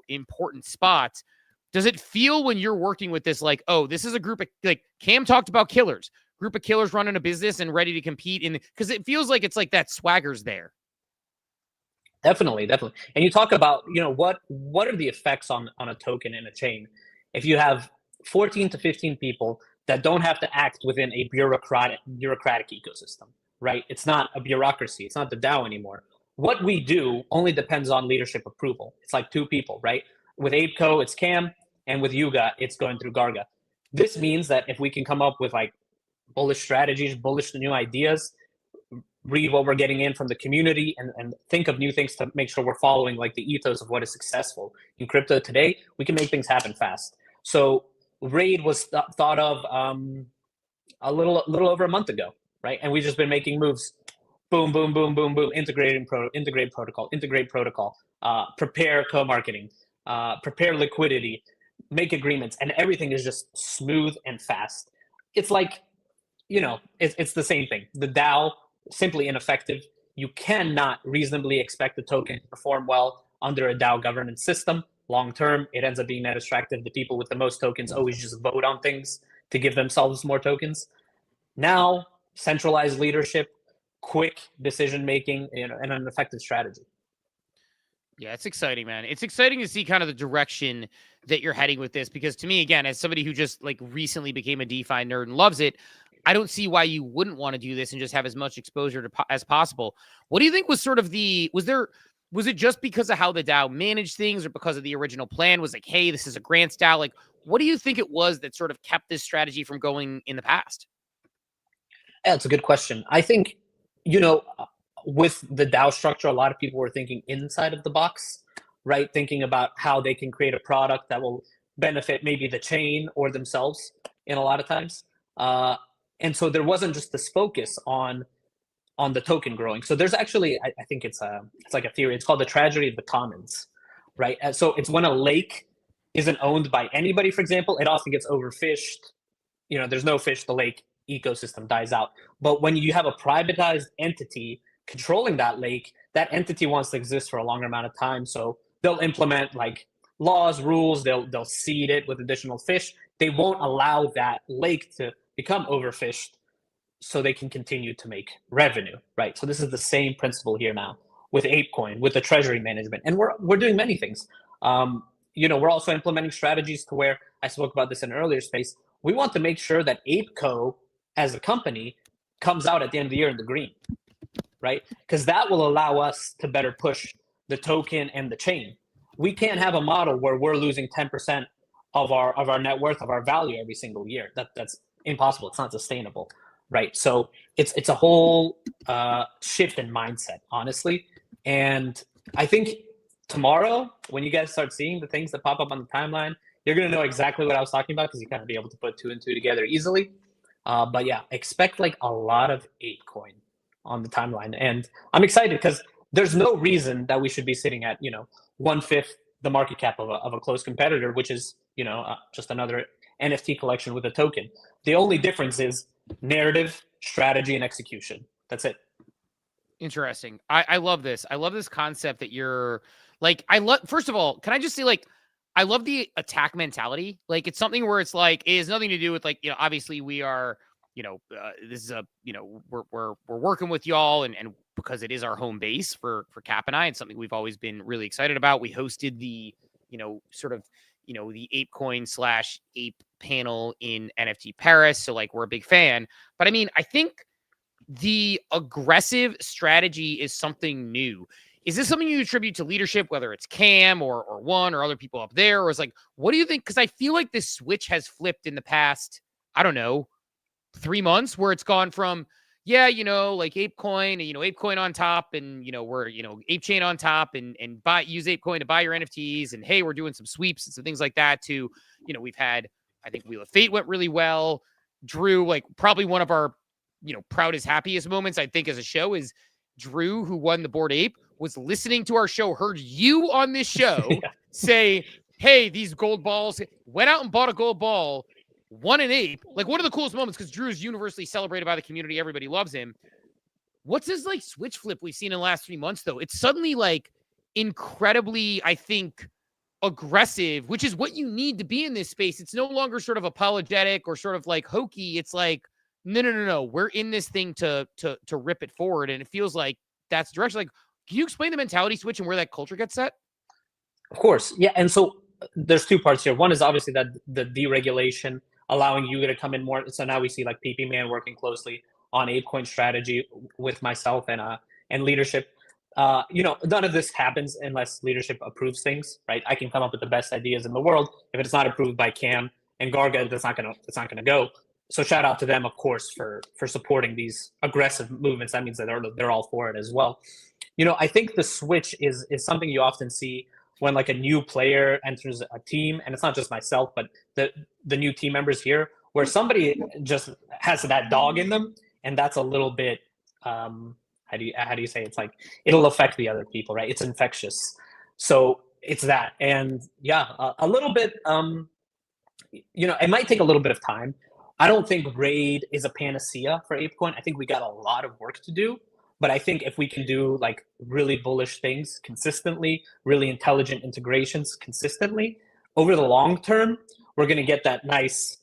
important spots. Does it feel when you're working with this like, oh, this is a group of, like Cam talked about killers, group of killers running a business and ready to compete? And because it feels like it's like that swagger's there. Definitely. And you talk about, what are the effects on a token in a chain? If you have 14 to 15 people that don't have to act within a bureaucratic ecosystem, right? It's not a bureaucracy. It's not the DAO anymore. What we do only depends on leadership approval. It's like two people, right? With ApeCo, it's Cam, and with Yuga, it's going through Garga. This means that if we can come up with like bullish strategies, bullish new ideas, read what we're getting in from the community, and think of new things to make sure we're following like the ethos of what is successful in crypto today, we can make things happen fast. So Raid was thought of a little over a month ago, right? And we've just been making moves. Boom, boom, boom, boom, boom. Integrate protocol. Prepare co-marketing. Prepare liquidity. Make agreements, and everything is just smooth and fast. It's like, it's the same thing. The DAO simply ineffective. You cannot reasonably expect the token to perform well under a DAO governance system. Long term, it ends up being net extractive. The people with the most tokens always just vote on things to give themselves more tokens. Now, centralized leadership, quick decision making, and an effective strategy. Yeah, it's exciting, man. It's exciting to see kind of the direction that you're heading with this, because to me, again, as somebody who just like recently became a DeFi nerd and loves it, I don't see why you wouldn't want to do this and just have as much exposure as possible. What do you think was sort of was it just because of how the DAO managed things, or because of the original plan was like, hey, this is a grant style? Like, what do you think it was that sort of kept this strategy from going in the past? Yeah, that's a good question. I think, with the DAO structure, a lot of people were thinking inside of the box, right? Thinking about how they can create a product that will benefit maybe the chain or themselves in a lot of times. And so there wasn't just this focus on the token growing. So there's actually, I think it's like a theory. It's called the tragedy of the commons, right? And so it's when a lake isn't owned by anybody, for example, it often gets overfished. There's no fish, the lake ecosystem dies out. But when you have a privatized entity controlling that lake, that entity wants to exist for a longer amount of time. So they'll implement like laws, rules, they'll seed it with additional fish. They won't allow that lake to become overfished so they can continue to make revenue, right? So this is the same principle here now with ApeCoin, with the treasury management. And we're doing many things. We're also implementing strategies to where, I spoke about this in an earlier space, we want to make sure that ApeCo as a company comes out at the end of the year in the green, right? Because that will allow us to better push the token and the chain. We can't have a model where we're losing 10% of our net worth, of our value every single year. That's impossible. It's not sustainable, right? So it's a whole shift in mindset, honestly. And I think tomorrow, when you guys start seeing the things that pop up on the timeline, you're going to know exactly what I was talking about, because you kind of be able to put 2 and 2 together easily. But yeah, expect like a lot of ApeCoin on the timeline. And I'm excited because there's no reason that we should be sitting at, 1/5 the market cap of a close competitor, which is, just another NFT collection with a token. The only difference is narrative, strategy, and execution. That's it. Interesting. I love this. I love this concept that you're like, first of all, can I just say, like, I love the attack mentality. Like, it's something where it's like, it has nothing to do with like, obviously we are, this is a, we're working with y'all and because it is our home base for Cap and I, and something we've always been really excited about. We hosted the, sort of, the ApeCoin / Ape panel in NFT Paris. So like, we're a big fan, but I mean, I think the aggressive strategy is something new. Is this something you attribute to leadership, whether it's Cam or One or other people up there? Or is like, what do you think? Because I feel like this switch has flipped in the past, I don't know, 3 months, where it's gone from, like ApeCoin, ApeCoin on top, and, we're, ApeChain on top, and use ApeCoin to buy your NFTs. And hey, we're doing some sweeps and some things like that to, we've had, I think Wheel of Fate went really well. Drew, like probably one of our, proudest, happiest moments, I think, as a show is Drew, who won the Bored Ape, was listening to our show, heard you on this show say, hey, these gold balls, went out and bought a gold ball, won an ape. Like, one of the coolest moments, because Drew is universally celebrated by the community. Everybody loves him. What's his like switch flip we've seen in the last 3 months, though? It's suddenly like incredibly, I think, aggressive, which is what you need to be in this space. It's no longer sort of apologetic or sort of like hokey. It's like, no. We're in this thing to rip it forward. And it feels like that's direction. Like, can you explain the mentality switch and where that culture gets set? Of course. Yeah. And so there's 2 parts here. One is obviously that the deregulation allowing you to come in more. So now we see like PPman working closely on ApeCoin strategy with myself and leadership. None of this happens unless leadership approves things, right? I can come up with the best ideas in the world. If it's not approved by Cam and Garga, it's not gonna go. So shout out to them, of course, for supporting these aggressive movements. That means that they're all for it as well. I think the switch is something you often see when like a new player enters a team, and it's not just myself, but the new team members here, where somebody just has that dog in them, and that's a little bit how do you say, it's like it'll affect the other people, right? It's infectious. So it's that, and yeah, a little bit. It might take a little bit of time. I don't think Raid is a panacea for ApeCoin. I think we got a lot of work to do. But I think if we can do like really bullish things consistently, really intelligent integrations consistently, over the long term, we're going to get that nice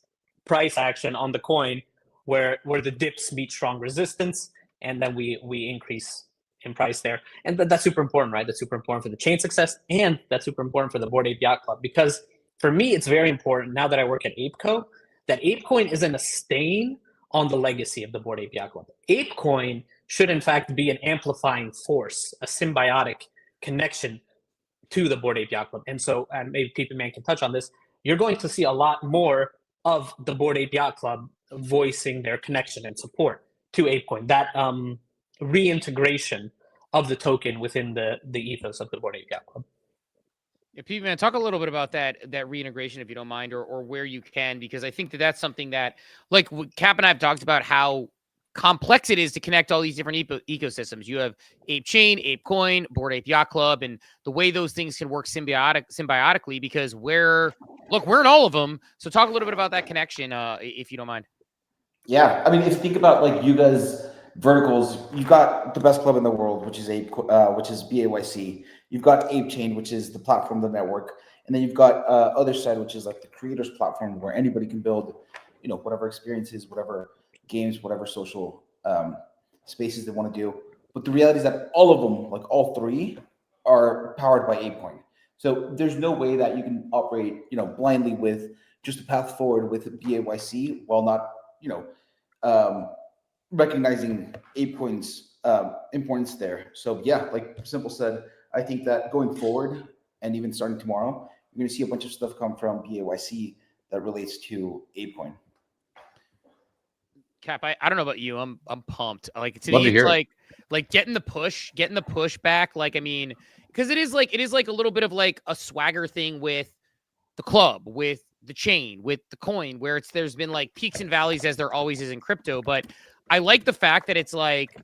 price action on the coin where the dips meet strong resistance, and then we increase in price there. And that's super important, right? That's super important for the chain success, and that's super important for the Bored Ape Yacht Club. Because for me, it's very important now that I work at ApeCo, that ApeCoin isn't a stain on the legacy of the Bored Ape Yacht Club. ApeCoin should in fact be an amplifying force, a symbiotic connection to the Bored Ape Yacht Club. And so, and maybe PPman can touch on this, you're going to see a lot more of the Bored Ape Yacht Club voicing their connection and support to ApeCoin. That reintegration of the token within the ethos of the Bored Ape Yacht Club. Yeah, PPman, talk a little bit about that reintegration, if you don't mind, or where you can, because I think that's something that, like, Cap and I have talked about how complex it is to connect all these different ecosystems. You have ApeChain, ApeCoin, Bored Ape Yacht Club, and the way those things can work symbiotically, because we're in all of them. So talk a little bit about that connection, if you don't mind. Yeah, I mean, if you think about like you guys verticals, you've got the best club in the world, which is which is BAYC. You've got ApeChain, which is the platform, the network, and then you've got other side, which is like the creators platform, where anybody can build, whatever experiences, whatever games, whatever social spaces they want to do. But the reality is that all of them, like all three, are powered by ApeCoin. So there's no way that you can operate, blindly with just a path forward with BAYC while not, recognizing ApeCoin's importance there. So yeah, like Simple said, I think that going forward and even starting tomorrow, you're going to see a bunch of stuff come from BAYC that relates to ApeCoin. Cap, I don't know about you. I'm pumped. Like to Love me, to it's hear it. like getting the push back. Like, I mean, because it is like a little bit of like a swagger thing with the club, with the chain, with the coin, where there's been like peaks and valleys as there always is in crypto. But I like the fact that it's like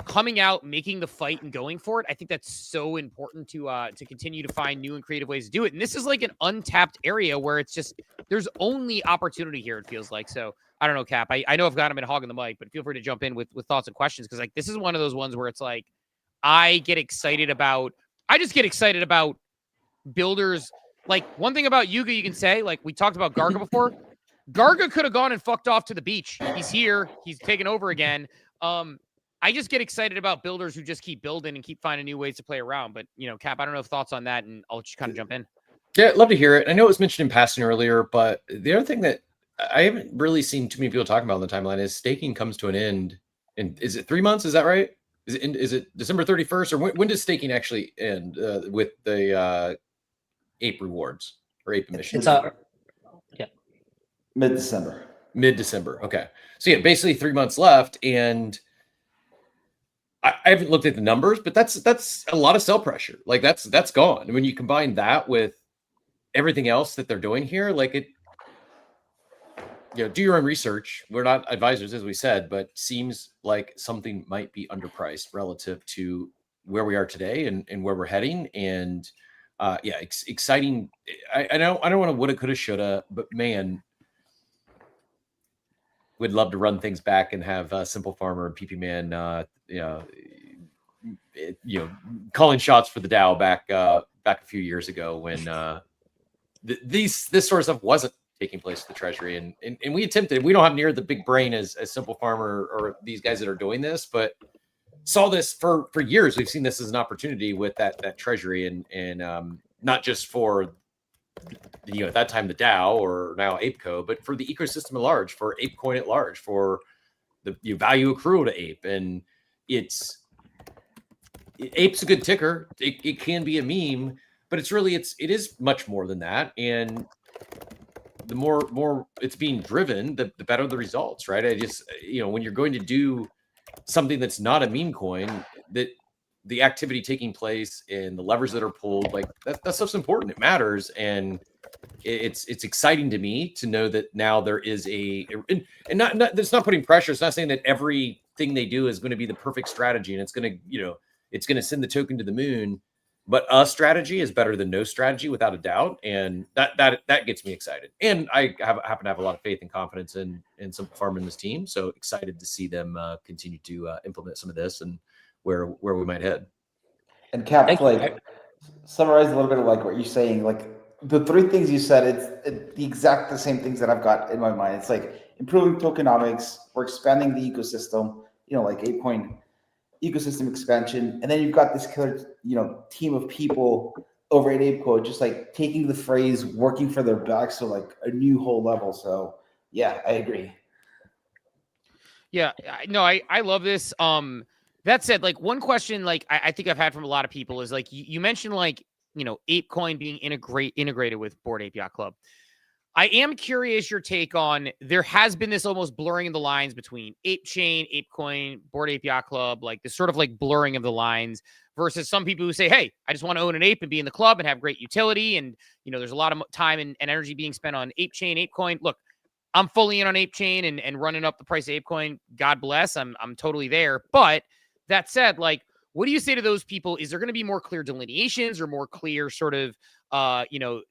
coming out, making the fight and going for it. I think that's so important to continue to find new and creative ways to do it. And this is like an untapped area where it's just there's only opportunity here, it feels like. So I don't know, Cap. I know I've got him in hogging the mic, but feel free to jump in with thoughts and questions, because like this is one of those ones where it's like I just get excited about builders. Like one thing about Yuga, you can say, like we talked about Garga before. Garga could have gone and fucked off to the beach. He's here. He's taken over again. I just get excited about builders who just keep building and keep finding new ways to play around. But, Cap, I don't know if thoughts on that, and I'll let you kind of jump in. Yeah, I'd love to hear it. I know it was mentioned in passing earlier, but the other thing that I haven't really seen too many people talking about on the timeline is staking comes to an end. And is it 3 months? Is that right? Is it December 31st? Or when does staking actually end with the Ape rewards or Ape emissions? Yeah. Mid-December. Mid-December. Okay. So yeah, basically 3 months left. And I haven't looked at the numbers, but that's a lot of sell pressure. Like that's gone. And when you combine that with everything else that they're doing here, like it, do your own research. We're not advisors, as we said, but seems like something might be underpriced relative to where we are today and where we're heading. And exciting. I don't want to woulda, coulda, shoulda, but man, would love to run things back and have SimpleFarmer and PPman, calling shots for the DAO back a few years ago when this sort of stuff wasn't taking place at the Treasury, and we attempted. We don't have near the big brain as SimpleFarmer or these guys that are doing this, but saw this for years. We've seen this as an opportunity with that Treasury, and not just for at that time the DAO or now ApeCo, but for the ecosystem at large, for ApeCoin at large, for the value accrual to Ape. And Ape's a good ticker. It can be a meme, but it is much more than that. And the more it's being driven, the better the results, right? I just, when you're going to do something that's not a meme coin, that the activity taking place and the levers that are pulled, like that stuff's important. It matters. And it's exciting to me to know that now there is and not it's not putting pressure. It's not saying that everything they do is going to be the perfect strategy and it's going to send the token to the moon, but a strategy is better than no strategy without a doubt. And that gets me excited. And I happen to have a lot of faith and confidence in SimpleFarmer and this team. So excited to see them continue to implement some of this and where we might head. And Cap, summarize a little bit of like what you're saying. Like the three things you said, it's the same things that I've got in my mind. It's like improving tokenomics, we're expanding the ecosystem, like ApeCoin ecosystem expansion, and then you've got this killer, team of people over at ApeCo just like taking the phrase working for their backs to like a new whole level. So yeah, I agree. Yeah, no, I love this. That said, like one question, like I think I've had from a lot of people is like you mentioned like ApeCoin being integrated with Bored Ape Yacht Club. I am curious your take on, there has been this almost blurring of the lines between ApeChain, ApeCoin, Bored Ape Yacht Club, like this sort of like blurring of the lines versus some people who say, hey, I just want to own an ape and be in the club and have great utility. And, there's a lot of time and energy being spent on ApeChain, ApeCoin. Look, I'm fully in on ApeChain and running up the price of ApeCoin. God bless. I'm totally there. But that said, like What do you say to those people? Is there going to be more clear delineations or more clear sort of,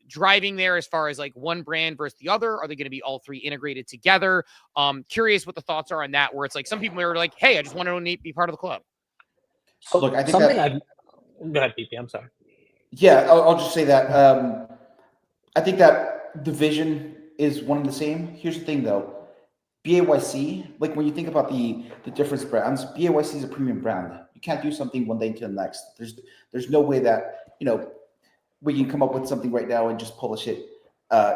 driving there as far as like one brand versus the other? Are they going to be all three integrated together? Curious what the thoughts are on that, where it's like some people are like, hey, I just want to be part of the club. So Look, I think something that, go ahead, PP. I'm sorry. yeah, I'll just say that I think that the vision is one and the same. Here's the thing, though. BAYC, like when you think about the different brands, BAYC is a premium brand. You can't do something one day to the next. There's no way that, we can come up with something right now and just publish it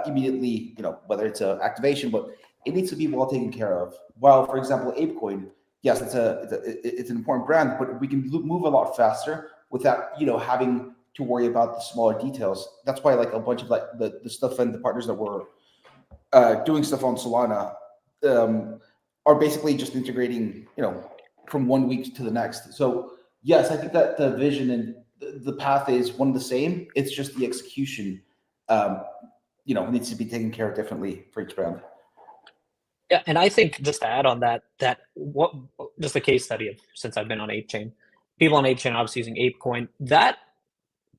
immediately, whether it's an activation, but it needs to be well taken care of. While, for example, ApeCoin, yes, it's an important brand, but we can move a lot faster without, having to worry about the smaller details. That's why like a bunch of like the stuff and the partners that were doing stuff on Solana are basically just integrating, from 1 week to the next. So yes, I think that the vision and the path is one and the same. It's just the execution, needs to be taken care of differently for each brand. Yeah, and I think just to add on that what just a case study of since I've been on ApeChain, people on ApeChain obviously using ApeCoin. That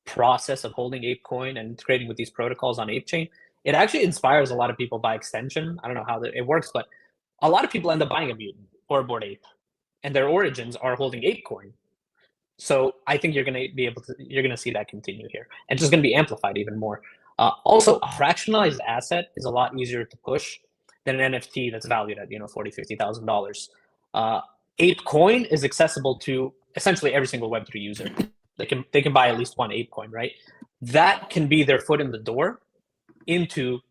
process of holding ApeCoin and integrating with these protocols on ApeChain, it actually inspires a lot of people by extension. I don't know how it works, but a lot of people end up buying a Mutant or a Bored Ape, and their origins are holding ApeCoin. So I think you're going to see that continue here, and just going to be amplified even more. Also, a fractionalized asset is a lot easier to push than an NFT that's valued at $40,000, $50,000. ApeCoin is accessible to essentially every single Web3 user. They can buy at least one ApeCoin, right? That can be their foot in the door into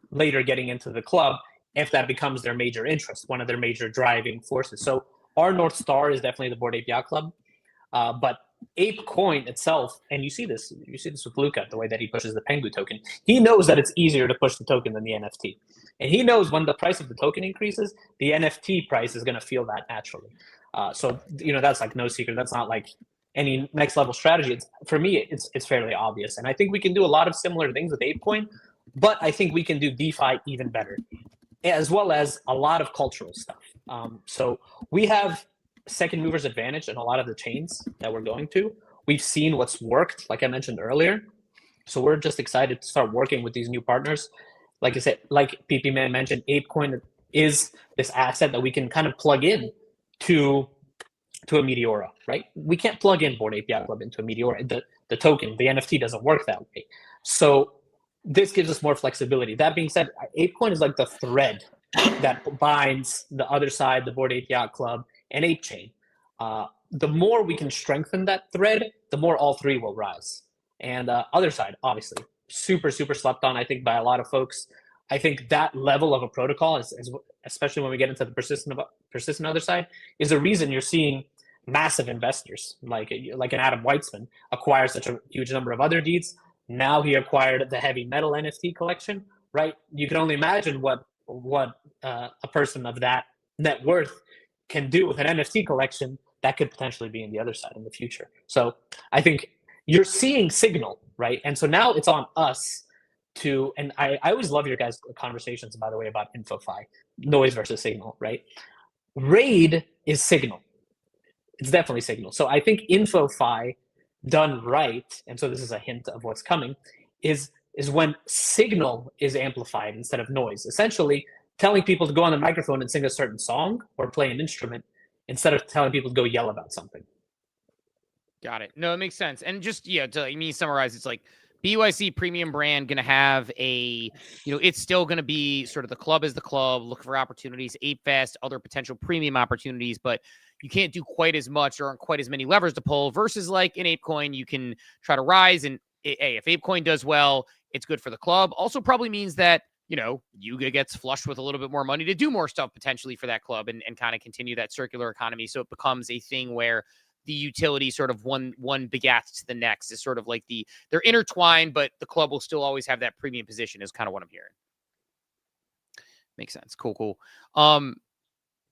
later getting into the club if that becomes their major interest, one of their major driving forces. So our North Star is definitely the Bored Ape Yacht Club, but ApeCoin itself, and you see this with Luca, the way that he pushes the Pengu token. He knows that it's easier to push the token than the NFT, and he knows when the price of the token increases, the NFT price is going to feel that naturally. So that's like no secret. That's not like any next level strategy. For me, it's fairly obvious, and I think we can do a lot of similar things with ApeCoin, but I think we can do DeFi even better, as well as a lot of cultural stuff. So we have second movers advantage in a lot of the chains that we're going to. We've seen what's worked, like I mentioned earlier. So we're just excited to start working with these new partners. Like I said, like PPman mentioned, ApeCoin is this asset that we can kind of plug in to a Meteora, right? We can't plug in Bored Ape Yacht Club into a Meteora. The token, the NFT doesn't work that way. So this gives us more flexibility. That being said, ApeCoin is like the thread that binds the other side, the Bored Ape Yacht Club, and ApeChain. The more we can strengthen that thread, the more all three will rise. And other side, obviously, super, super slept on, I think, by a lot of folks. I think that level of a protocol, is especially when we get into the persistent other side, is a reason you're seeing massive investors like an Adam Weitzman acquire such a huge number of other deeds. Now he acquired the heavy metal NFT collection, right? You can only imagine what a person of that net worth can do with an NFT collection that could potentially be in the other side in the future. So I think you're seeing signal, right? And so now it's on us to, and I always love your guys' conversations, by the way, about InfoFi, noise versus signal, right? Raid is signal. It's definitely signal. So I think InfoFi done right, and so this is a hint of what's coming, is when signal is amplified instead of noise. Essentially, telling people to go on the microphone and sing a certain song or play an instrument instead of telling people to go yell about something. Got it. No, it makes sense. And just, to summarize, it's like BYC premium brand going to have it's still going to be sort of the club is the club, look for opportunities, ApeFest, other potential premium opportunities, but you can't do quite as much or aren't quite as many levers to pull versus like in ApeCoin, you can try to rise. And if ApeCoin does well, it's good for the club. Also probably means that, Yuga gets flushed with a little bit more money to do more stuff potentially for that club and kind of continue that circular economy. So it becomes a thing where the utility sort of one begats to the next is sort of like they're intertwined, but the club will still always have that premium position is kind of what I'm hearing. Makes sense. Cool.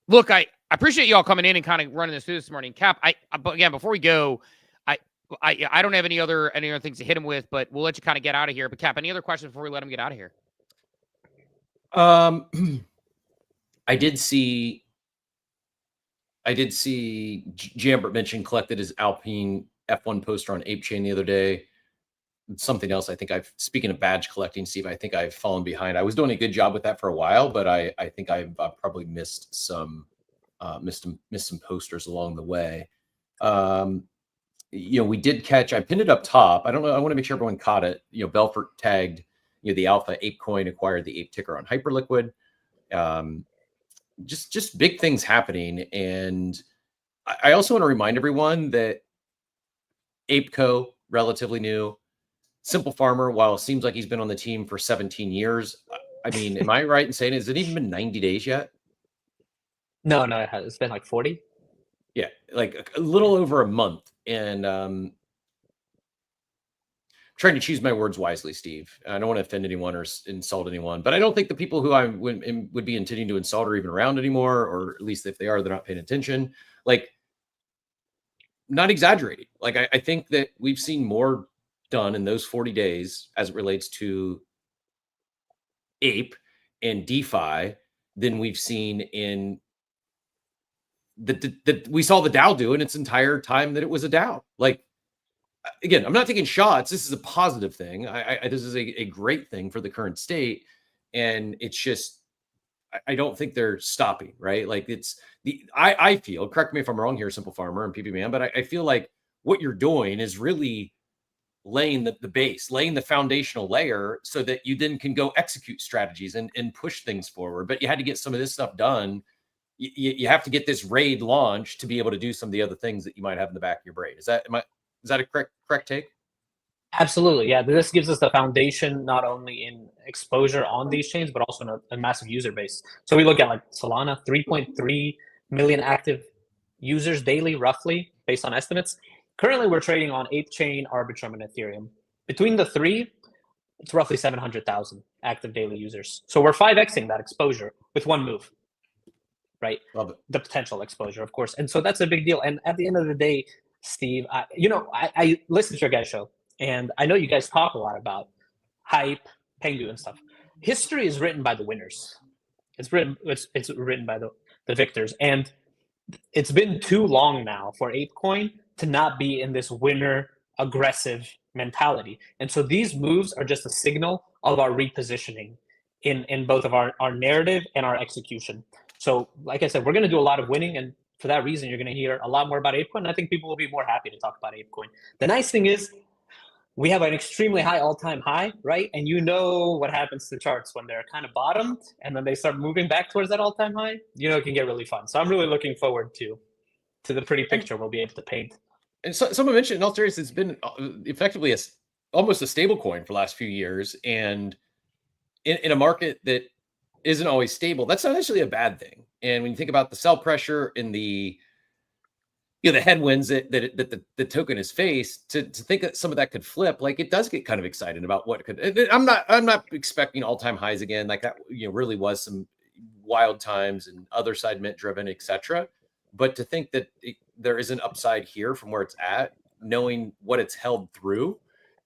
Look, I appreciate y'all coming in and kind of running this morning. Cap, but again, before we go, I don't have any other things to hit him with, but we'll let you kind of get out of here. But Cap, any other questions before we let him get out of here? I did see I did see Jambert mention collected his Alpine F1 poster on ApeChain the other day. Something else I think speaking of badge collecting, Steve, I think I've fallen behind. I was doing a good job with that for a while, but I think I've probably missed some posters along the way. We did catch, I pinned it up top. I don't know. I want to make sure everyone caught it. Belfort tagged, the alpha ApeCoin acquired the Ape ticker on Hyperliquid. Just big things happening. And I also want to remind everyone that ApeCo, relatively new. SimpleFarmer, while it seems like he's been on the team for 17 years, I mean, am I right in saying, has it even been 90 days yet? No, it has. It's been like 40. Yeah, like a little over a month. And trying to choose my words wisely, Steve. I don't want to offend anyone or insult anyone, but I don't think the people who I would be intending to insult are even around anymore, or at least if they are, they're not paying attention. Like, not exaggerating. Like, I think that we've seen more done in those 40 days as it relates to Ape and DeFi than we've seen in that we saw the DAO do in its entire time that it was a DAO. Like, again, I'm not taking shots. This is a positive thing. This is a great thing for the current state. And it's just, I don't think they're stopping, right? Like, I feel, correct me if I'm wrong here, SimpleFarmer and PPman, but I feel like what you're doing is really laying the base, laying the foundational layer so that you then can go execute strategies and push things forward. But you had to get some of this stuff done. You have to get this raid launched to be able to do some of the other things that you might have in the back of your brain. Is that a correct take? Absolutely. Yeah. This gives us the foundation, not only in exposure on these chains, but also a massive user base. So we look at like Solana, 3.3 million active users daily, roughly, based on estimates. Currently, we're trading on ApeChain, Arbitrum, and Ethereum. Between the three, it's roughly 700,000 active daily users. So we're 5xing that exposure with one move, right? Love it. The potential exposure, of course. And so that's a big deal. And at the end of the day, Steve, I listen to your guys' show, and I know you guys talk a lot about hype, Pengu, and stuff. History is written by the winners. It's written by the victors. And it's been too long now for ApeCoin to not be in this winner aggressive mentality. And so these moves are just a signal of our repositioning in both of our narrative and our execution. So like I said, we're going to do a lot of winning, and for that reason, you're going to hear a lot more about ApeCoin. And I think people will be more happy to talk about ApeCoin. The nice thing is we have an extremely high all-time high, right? And you know what happens to charts when they're kind of bottomed and then they start moving back towards that all-time high. It can get really fun. So I'm really looking forward to the pretty picture we'll be able to paint. And so, someone mentioned, in all seriousness, it's been effectively almost a stable coin for the last few years. And in a market that isn't always stable, that's not actually a bad thing. And when you think about the sell pressure and the headwinds that the token has faced, to think that some of that could flip, like, it does get kind of excited about what could. I'm not expecting all-time highs again. Like, that really was some wild times and other side mint driven, etc. But to think that there is an upside here from where it's at, knowing what it's held through,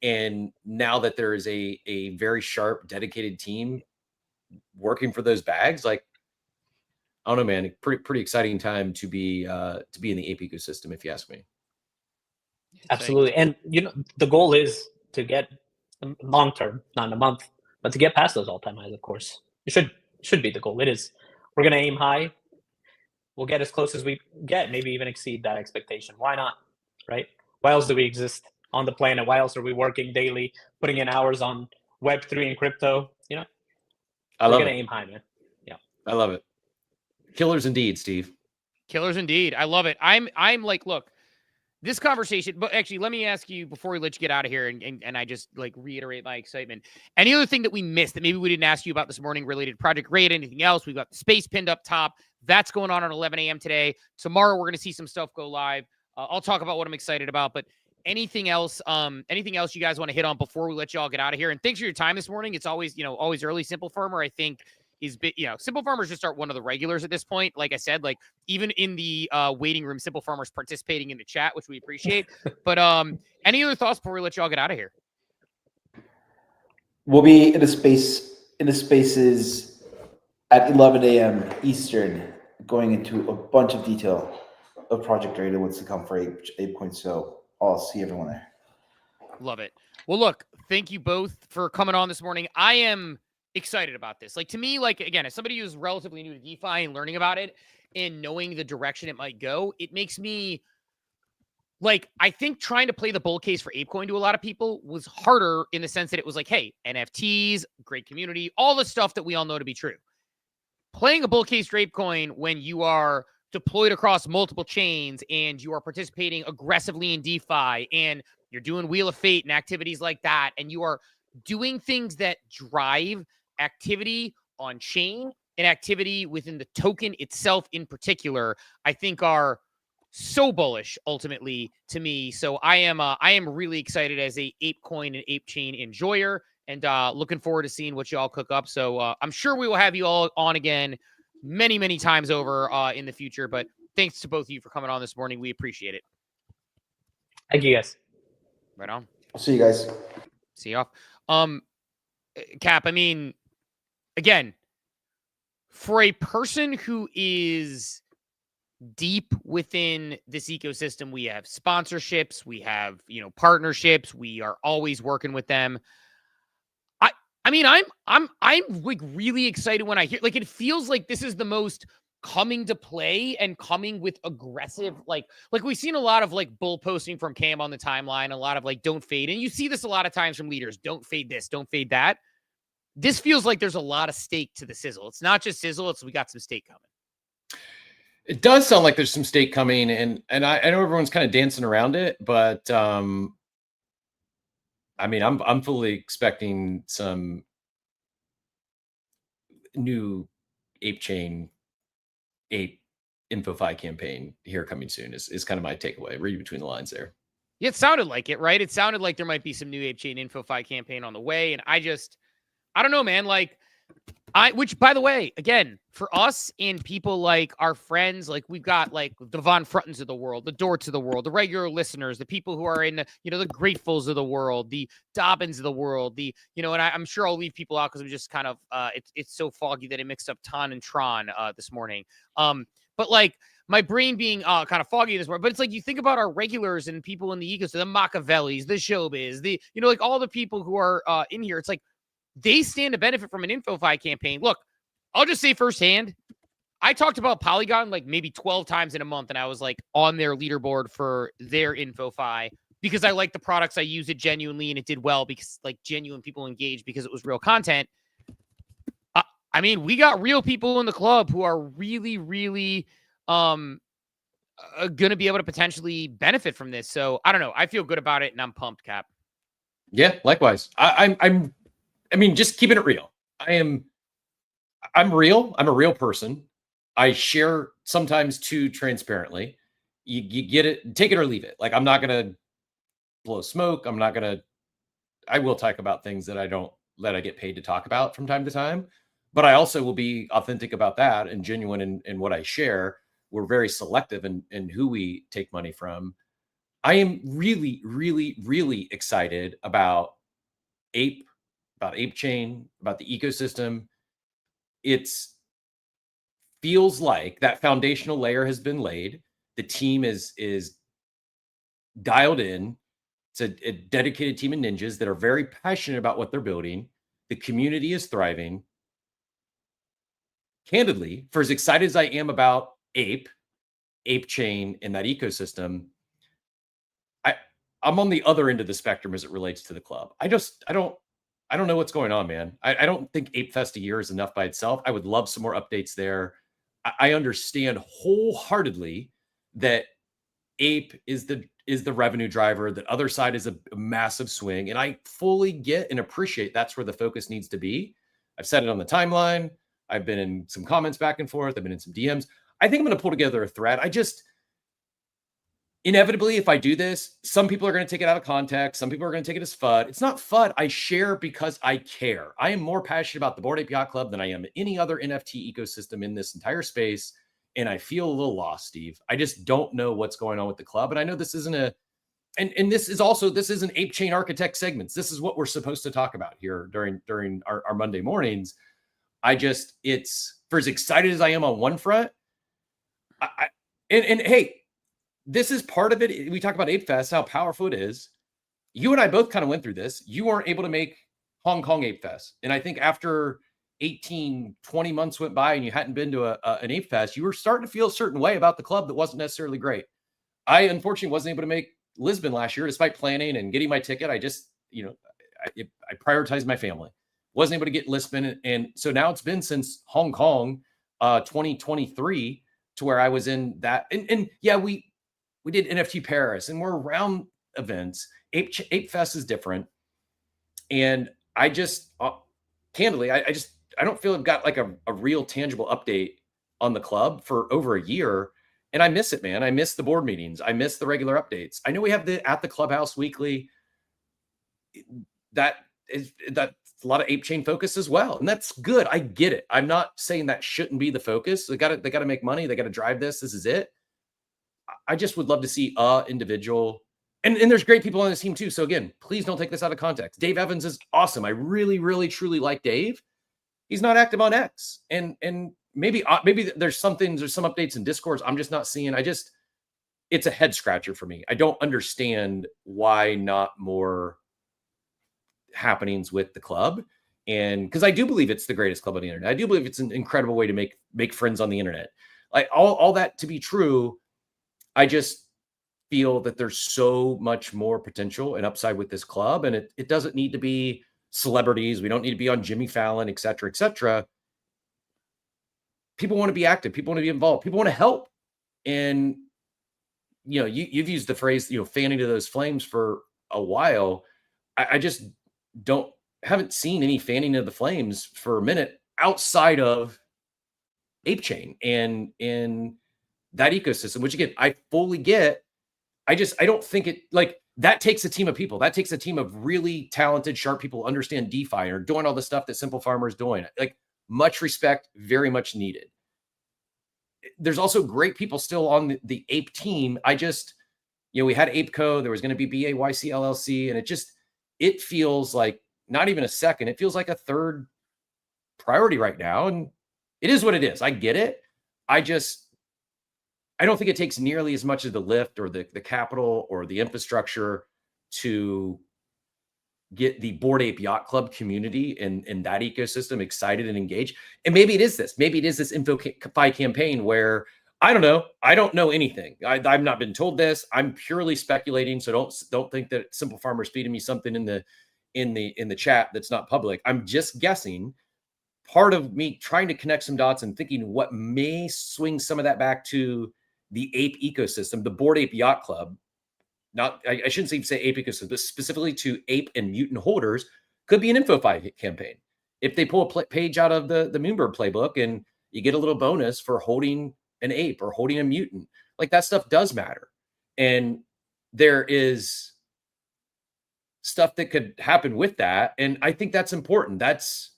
and now that there is a very sharp, dedicated team working for those bags, like, I don't know, man, pretty exciting time to be in the Ape ecosystem, if you ask me. Absolutely. And the goal is to get long term, not in a month, but to get past those all-time highs, of course. It should be the goal. It is. We're going to aim high. We'll get as close as we get, maybe even exceed that expectation. Why not, right? Why else do we exist on the planet? Why else are we working daily, putting in hours on Web3 and crypto? We're going to aim high, man. Yeah. I love it. Killers indeed, Steve. Killers indeed. I love it. I'm like, look, this conversation, but actually, let me ask you before we let you get out of here, and I just like reiterate my excitement. Any other thing that we missed that maybe we didn't ask you about this morning related to Project Raid, anything else? We've got the space pinned up top. That's going on at 11 a.m. today. Tomorrow, we're going to see some stuff go live. I'll talk about what I'm excited about, but anything else you guys want to hit on before we let you all get out of here? And thanks for your time this morning. It's always early. SimpleFarmer, I think, SimpleFarmer's just one of the regulars at this point. Like I said, like, even in the waiting room, SimpleFarmer's participating in the chat, which we appreciate. But any other thoughts before we let you all get out of here? We'll be in the spaces at 11 a.m. Eastern, going into a bunch of detail of Project Raider what's to come for ApeCoin. So I'll see everyone there. Love it. Well, look, thank you both for coming on this morning. I am excited about this. Like, to me, like, again, as somebody who's relatively new to DeFi and learning about it and knowing the direction it might go, it makes me like, I think trying to play the bull case for ApeCoin to a lot of people was harder in the sense that it was like, hey, NFTs, great community, all the stuff that we all know to be true. Playing a bull case for ApeCoin when you are deployed across multiple chains and you are participating aggressively in DeFi and you're doing Wheel of Fate and activities like that, and you are doing things that drive activity on chain and activity within the token itself in particular, I think are so bullish ultimately to me. So I am really excited as a ApeCoin and Ape Chain enjoyer, and looking forward to seeing what you all cook up. So I'm sure we will have you all on again many, many times over in the future. But thanks to both of you for coming on this morning. We appreciate it. Thank you, guys. Right on. I'll see you guys. See you off. Cap, I mean, again, for a person who is deep within this ecosystem, we have sponsorships, we have, partnerships, we are always working with them. I mean, I'm like really excited when I hear, like, it feels like this is the most coming to play and coming with aggressive, like we've seen a lot of like bull posting from Cam on the timeline, a lot of like, don't fade. And you see this a lot of times from leaders, don't fade this, don't fade that. This feels like there's a lot of stake to the sizzle. It's not just sizzle, it's we got some stake coming. It does sound like there's some stake coming, and I know everyone's kind of dancing around it, but I mean, I'm fully expecting some new Ape Chain, Ape InfoFi campaign here coming soon is kind of my takeaway. Read between the lines there. Yeah, it sounded like it, right? It sounded like there might be some new Ape Chain InfoFi campaign on the way, and I don't know, man. Like, which, by the way, again, for us and people like our friends, like we've got like the Von Fruttens of the world, the Dorts of the world, the regular listeners, the people who are in the, the Gratefuls of the world, the Dobbins of the world, and I'm sure I'll leave people out because I'm just kind of, it's so foggy that I mixed up Ton and Tron this morning. But like my brain being kind of foggy this morning, but it's like you think about our regulars and people in the ecosystem, the Machiavellis, the Showbiz, the, like all the people who are in here. It's like, they stand to benefit from an InfoFi campaign. Look, I'll just say firsthand, I talked about Polygon like maybe 12 times in a month, and I was like on their leaderboard for their InfoFi because I like the products. I use it genuinely, and it did well because like genuine people engaged because it was real content. I mean, we got real people in the club who are really, really going to be able to potentially benefit from this. So I don't know. I feel good about it, and I'm pumped, Cap. Yeah, likewise. I mean, just keeping it real. I'm real. I'm a real person. I share sometimes too transparently. You get it, take it or leave it. Like, I'm not going to blow smoke. I will talk about things that I get paid to talk about from time to time, but I also will be authentic about that and genuine in what I share. We're very selective in who we take money from. I am really, really, really excited about Ape Chain, about the ecosystem. It's feels like that foundational layer has been laid. The team is dialed in. It's a dedicated team of ninjas that are very passionate about what they're building. The community is thriving. Candidly, for as excited as I am about Ape Chain, and that ecosystem, I'm on the other end of the spectrum as it relates to the club. I don't know what's going on, man. I don't think Ape Fest a year is enough by itself. I would love some more updates there. I understand wholeheartedly that Ape is the revenue driver, that other side is a massive swing. And I fully get and appreciate that's where the focus needs to be. I've said it on the timeline. I've been in some comments back and forth. I've been in some DMs. I think I'm going to pull together a thread. Inevitably, if I do this, some people are going to take it out of context. Some people are going to take it as FUD. It's not FUD. I share because I care. I am more passionate about the Bored Ape Yacht Club than I am any other NFT ecosystem in this entire space. And I feel a little lost, Steve. I just don't know what's going on with the club. And I know this isn't this is an Ape Chain Architect segments. This is what we're supposed to talk about here during our Monday mornings. It's for as excited as I am on one front. And hey, this is part of it. We talk about Ape Fest, how powerful it is. You and I both kind of went through this. You weren't able to make Hong Kong Ape Fest. And I think after 18, 20 months went by and you hadn't been to an Ape Fest, you were starting to feel a certain way about the club that wasn't necessarily great. I unfortunately wasn't able to make Lisbon last year, despite planning and getting my ticket. I just, I prioritized my family. Wasn't able to get Lisbon. And so now it's been since Hong Kong 2023 to where I was in that. And yeah, we did NFT Paris and we're around events. Ape Fest is different. And I just, candidly, I don't feel I've got like a real tangible update on the club for over a year. And I miss it, man. I miss the board meetings. I miss the regular updates. I know we have the at the clubhouse weekly. That's a lot of ape chain focus as well. And that's good. I get it. I'm not saying that shouldn't be the focus. They got to make money. They got to drive this. This is it. I just would love to see individual. And there's great people on this team too. So again, please don't take this out of context. Dave Evans is awesome. I really, really, truly like Dave. He's not active on X. And maybe there's some updates in Discords I'm just not seeing. It's a head scratcher for me. I don't understand why not more happenings with the club. And because I do believe it's the greatest club on the internet. I do believe it's an incredible way to make friends on the internet. Like all that to be true, I just feel that there's so much more potential and upside with this club. And it doesn't need to be celebrities. We don't need to be on Jimmy Fallon, et cetera, et cetera. People want to be active. People want to be involved. People want to help. And, you've used the phrase, fanning to those flames for a while. I just haven't seen any fanning of the flames for a minute outside of Ape Chain and that ecosystem, which again, I fully get. I don't think it like that takes a team of people. That takes a team of really talented, sharp people who understand DeFi and are doing all the stuff that SimpleFarmer is doing. Like much respect, very much needed. There's also great people still on the Ape team. We had ApeCo, there was going to be BAYC LLC, and it feels like not even a second. It feels like a third priority right now. And it is what it is. I get it. I don't think it takes nearly as much of the lift or the capital or the infrastructure to get the Bored Ape Yacht Club community and that ecosystem excited and engaged. And maybe it is this InfoFi campaign where I don't know. I don't know anything. I've not been told this. I'm purely speculating. So don't think that SimpleFarmer is feeding me something in the chat that's not public. I'm just guessing. Part of me trying to connect some dots and thinking what may swing some of that back to the ape ecosystem, the Bored Ape Yacht Club. I shouldn't even say ape ecosystem, but specifically to ape and mutant holders could be an InfoFi campaign. If they pull a page out of the Moonbird playbook and you get a little bonus for holding an ape or holding a mutant, like that stuff does matter. And there is stuff that could happen with that. And I think that's important. That's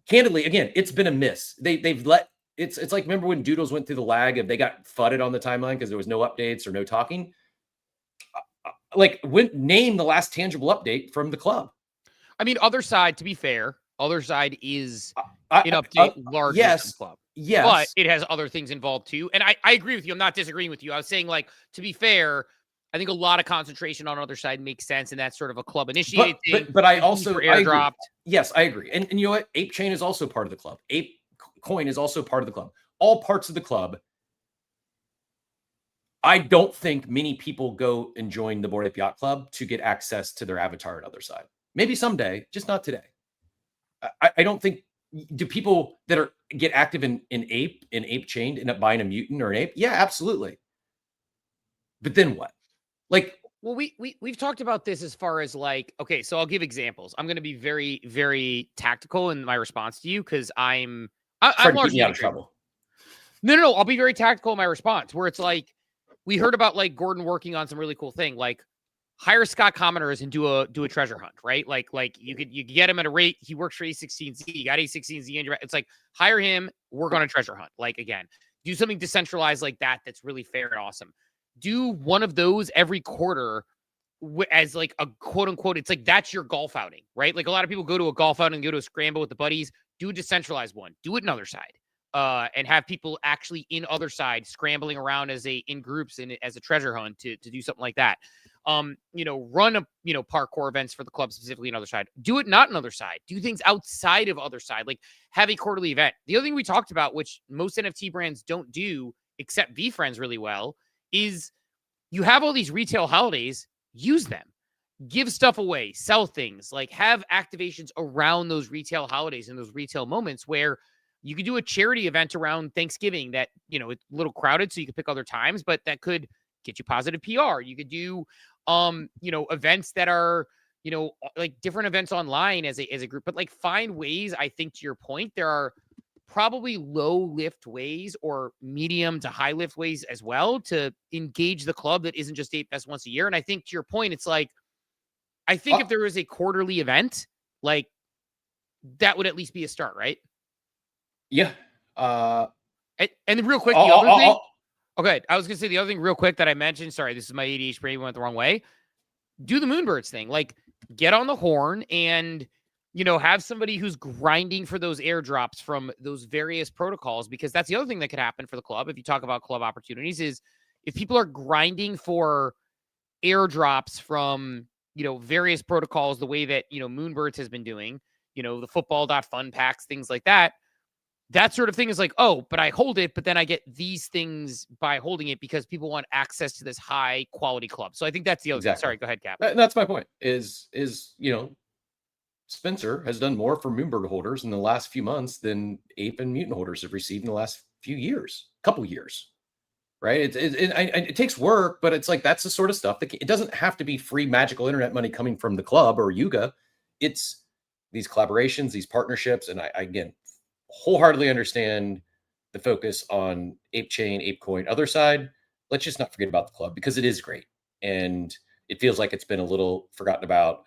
candidly, again, it's been a miss. They've let it's like, remember when Doodles went through the lag of they got fudded on the timeline because there was no updates or no talking? Name the last tangible update from the club. I mean, other side, to be fair, other side is an update larger than the club. Yes. But it has other things involved too. And I agree with you. I'm not disagreeing with you. I was saying, to be fair, I think a lot of concentration on other side makes sense. And that's sort of a club initiated thing. But I also airdropped. Yes, I agree. And you know what? Ape Chain is also part of the club. ApeCoin is also part of the club. All parts of the club. I don't think many people go and join the Bored Ape Yacht Club to get access to their avatar on the other side. Maybe someday, just not today. I don't think, do people that get active in Ape Chain end up buying a mutant or an ape? Yeah, absolutely. But then what? Well, we've talked about this as far as okay, so I'll give examples. I'm going to be very, very tactical in my response to you because I'm largely out of trouble. No. I'll be very tactical in my response where it's we heard about Gordon working on some really cool thing, hire Scott commenters and do a treasure hunt, right? You could get him at a rate. He works for A16Z. You got A16Z in your. It's hire him. Work on a treasure hunt. Again, do something decentralized like that. That's really fair and awesome. Do one of those every quarter as a quote unquote. It's that's your golf outing, right? A lot of people go to a golf outing and go to a scramble with the buddies. Do a decentralized one. Do it another side. and have people actually in other side scrambling around in groups and as a treasure hunt to do something like that. Run parkour events for the club, specifically in other side. Do it not in other side. Do things outside of other side, like have a quarterly event. The other thing we talked about, which most NFT brands don't do, except VeeFriends really well, is you have all these retail holidays, use them. Give stuff away, sell things, like have activations around those retail holidays and those retail moments where you could do a charity event around Thanksgiving that, it's a little crowded, so you could pick other times, but that could get you positive PR. You could do, events that are, like different events online as a group, but like find ways. I think to your point, there are probably low lift ways or medium to high lift ways as well to engage the club that isn't just Ape Fest once a year. And I think to your point, it's like, I think if there was a quarterly event, like that would at least be a start, right? Yeah. And real quick, the other thing. Okay, I was gonna say the other thing real quick that I mentioned. Sorry, this is my ADHD brain went the wrong way. Do the Moonbirds thing, like get on the horn and have somebody who's grinding for those airdrops from those various protocols, because that's the other thing that could happen for the club. If you talk about club opportunities, is if people are grinding for airdrops from various protocols, the way that, Moonbirds has been doing, the football.fun packs, things like that. That sort of thing is like, oh, but I hold it, but then I get these things by holding it because people want access to this high quality club. So I think that's the other thing. Sorry, go ahead, Cap. That's my point is, Spencer has done more for Moonbird holders in the last few months than Ape and Mutant holders have received in the last couple years. Right. It takes work, but it's like, that's the sort of stuff that it doesn't have to be free magical internet money coming from the club or Yuga. It's these collaborations, these partnerships. And I again, wholeheartedly understand the focus on ApeChain, ApeCoin, other side. Let's just not forget about the club because it is great. And it feels like it's been a little forgotten about.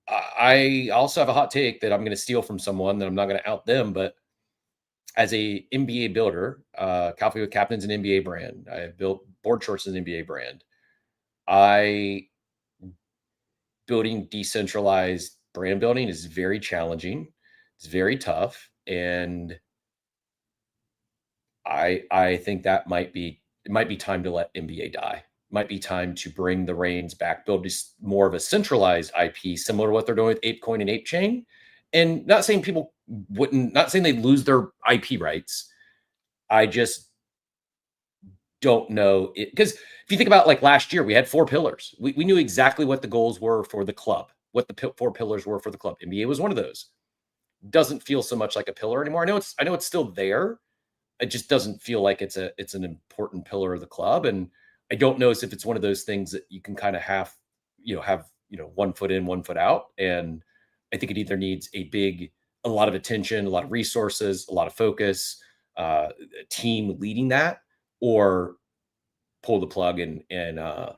I also have a hot take that I'm going to steal from someone that I'm not going to out them, but as a NBA builder, Coffee with Captain's an NBA brand. I have built Board Shorts as an NBA brand. Building decentralized brand building is very challenging. It's very tough. And I think that it might be time to let NBA die. It might be time to bring the reins back, build just more of a centralized IP, similar to what they're doing with ApeCoin and ApeChain. And not saying not saying they'd lose their IP rights. I just don't know it, because if you think about like last year, we had 4 pillars. We knew exactly what the goals were for the club, what the 4 pillars were for the club. NBA was one of those. Doesn't feel so much like a pillar anymore. I know it's still there. It just doesn't feel like it's an important pillar of the club. And I don't know if it's one of those things that you can kind of have 1 foot in, 1 foot out. And I think it either needs a lot of attention, a lot of resources, a lot of focus, a team leading that, or pull the plug and go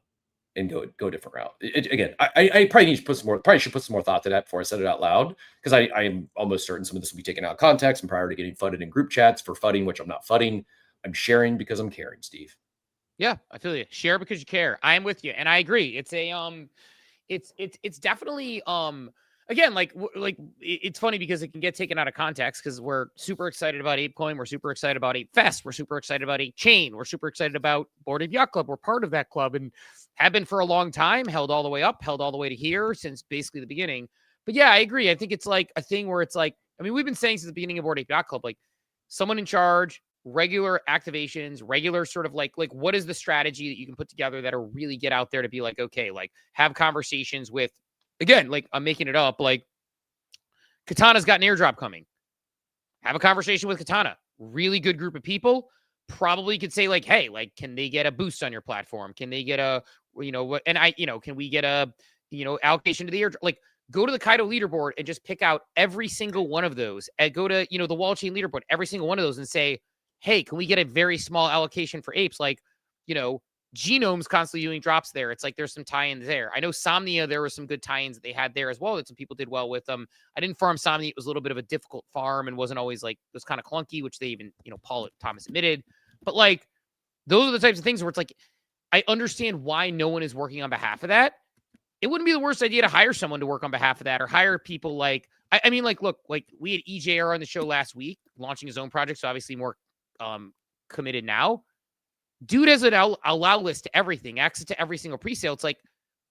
a different route. Again, I probably need to should put some more thought to that before I said it out loud, because I am almost certain some of this will be taken out of context and prior to getting fudded in group chats for fudding, which I'm not fudding. I'm sharing because I'm caring, Steve. Yeah, I feel you. Share because you care. I am with you, and I agree. It's it's definitely again, it's funny because it can get taken out of context because we're super excited about ApeCoin. We're super excited about Ape Fest. We're super excited about ApeChain. We're super excited about Bored Ape Yacht Club. We're part of that club and have been for a long time, held all the way up, held all the way to here since basically the beginning. But yeah, I agree. I think it's like a thing where it's like, I mean, we've been saying since the beginning of Bored Ape Yacht Club, like someone in charge, regular activations, regular sort of like what is the strategy that you can put together that'll really get out there to be like, okay, like have conversations with, again, like I'm making it up, like Katana's got an airdrop coming. Have a conversation with Katana. Really good group of people. Probably could say like, hey, like, can they get a boost on your platform? Can they get can we get a, allocation to the airdrop? Like, go to the Kaido leaderboard and just pick out every single one of those and go to, the wall chain leaderboard, every single one of those and say, hey, can we get a very small allocation for apes? Like, Genome's constantly doing drops there. It's like there's some tie-ins there. I know Somnia, there were some good tie-ins that they had there as well that some people did well with them. I didn't farm Somnia. It was a little bit of a difficult farm and wasn't always like, it was kind of clunky, which they even, Paul Thomas admitted. But like, those are the types of things where it's like, I understand why no one is working on behalf of that. It wouldn't be the worst idea to hire someone to work on behalf of that or hire people like, I mean, like, look, like we had EJR on the show last week, launching his own project. So obviously more committed now. Dude has an allow list to everything, access to every single presale. It's like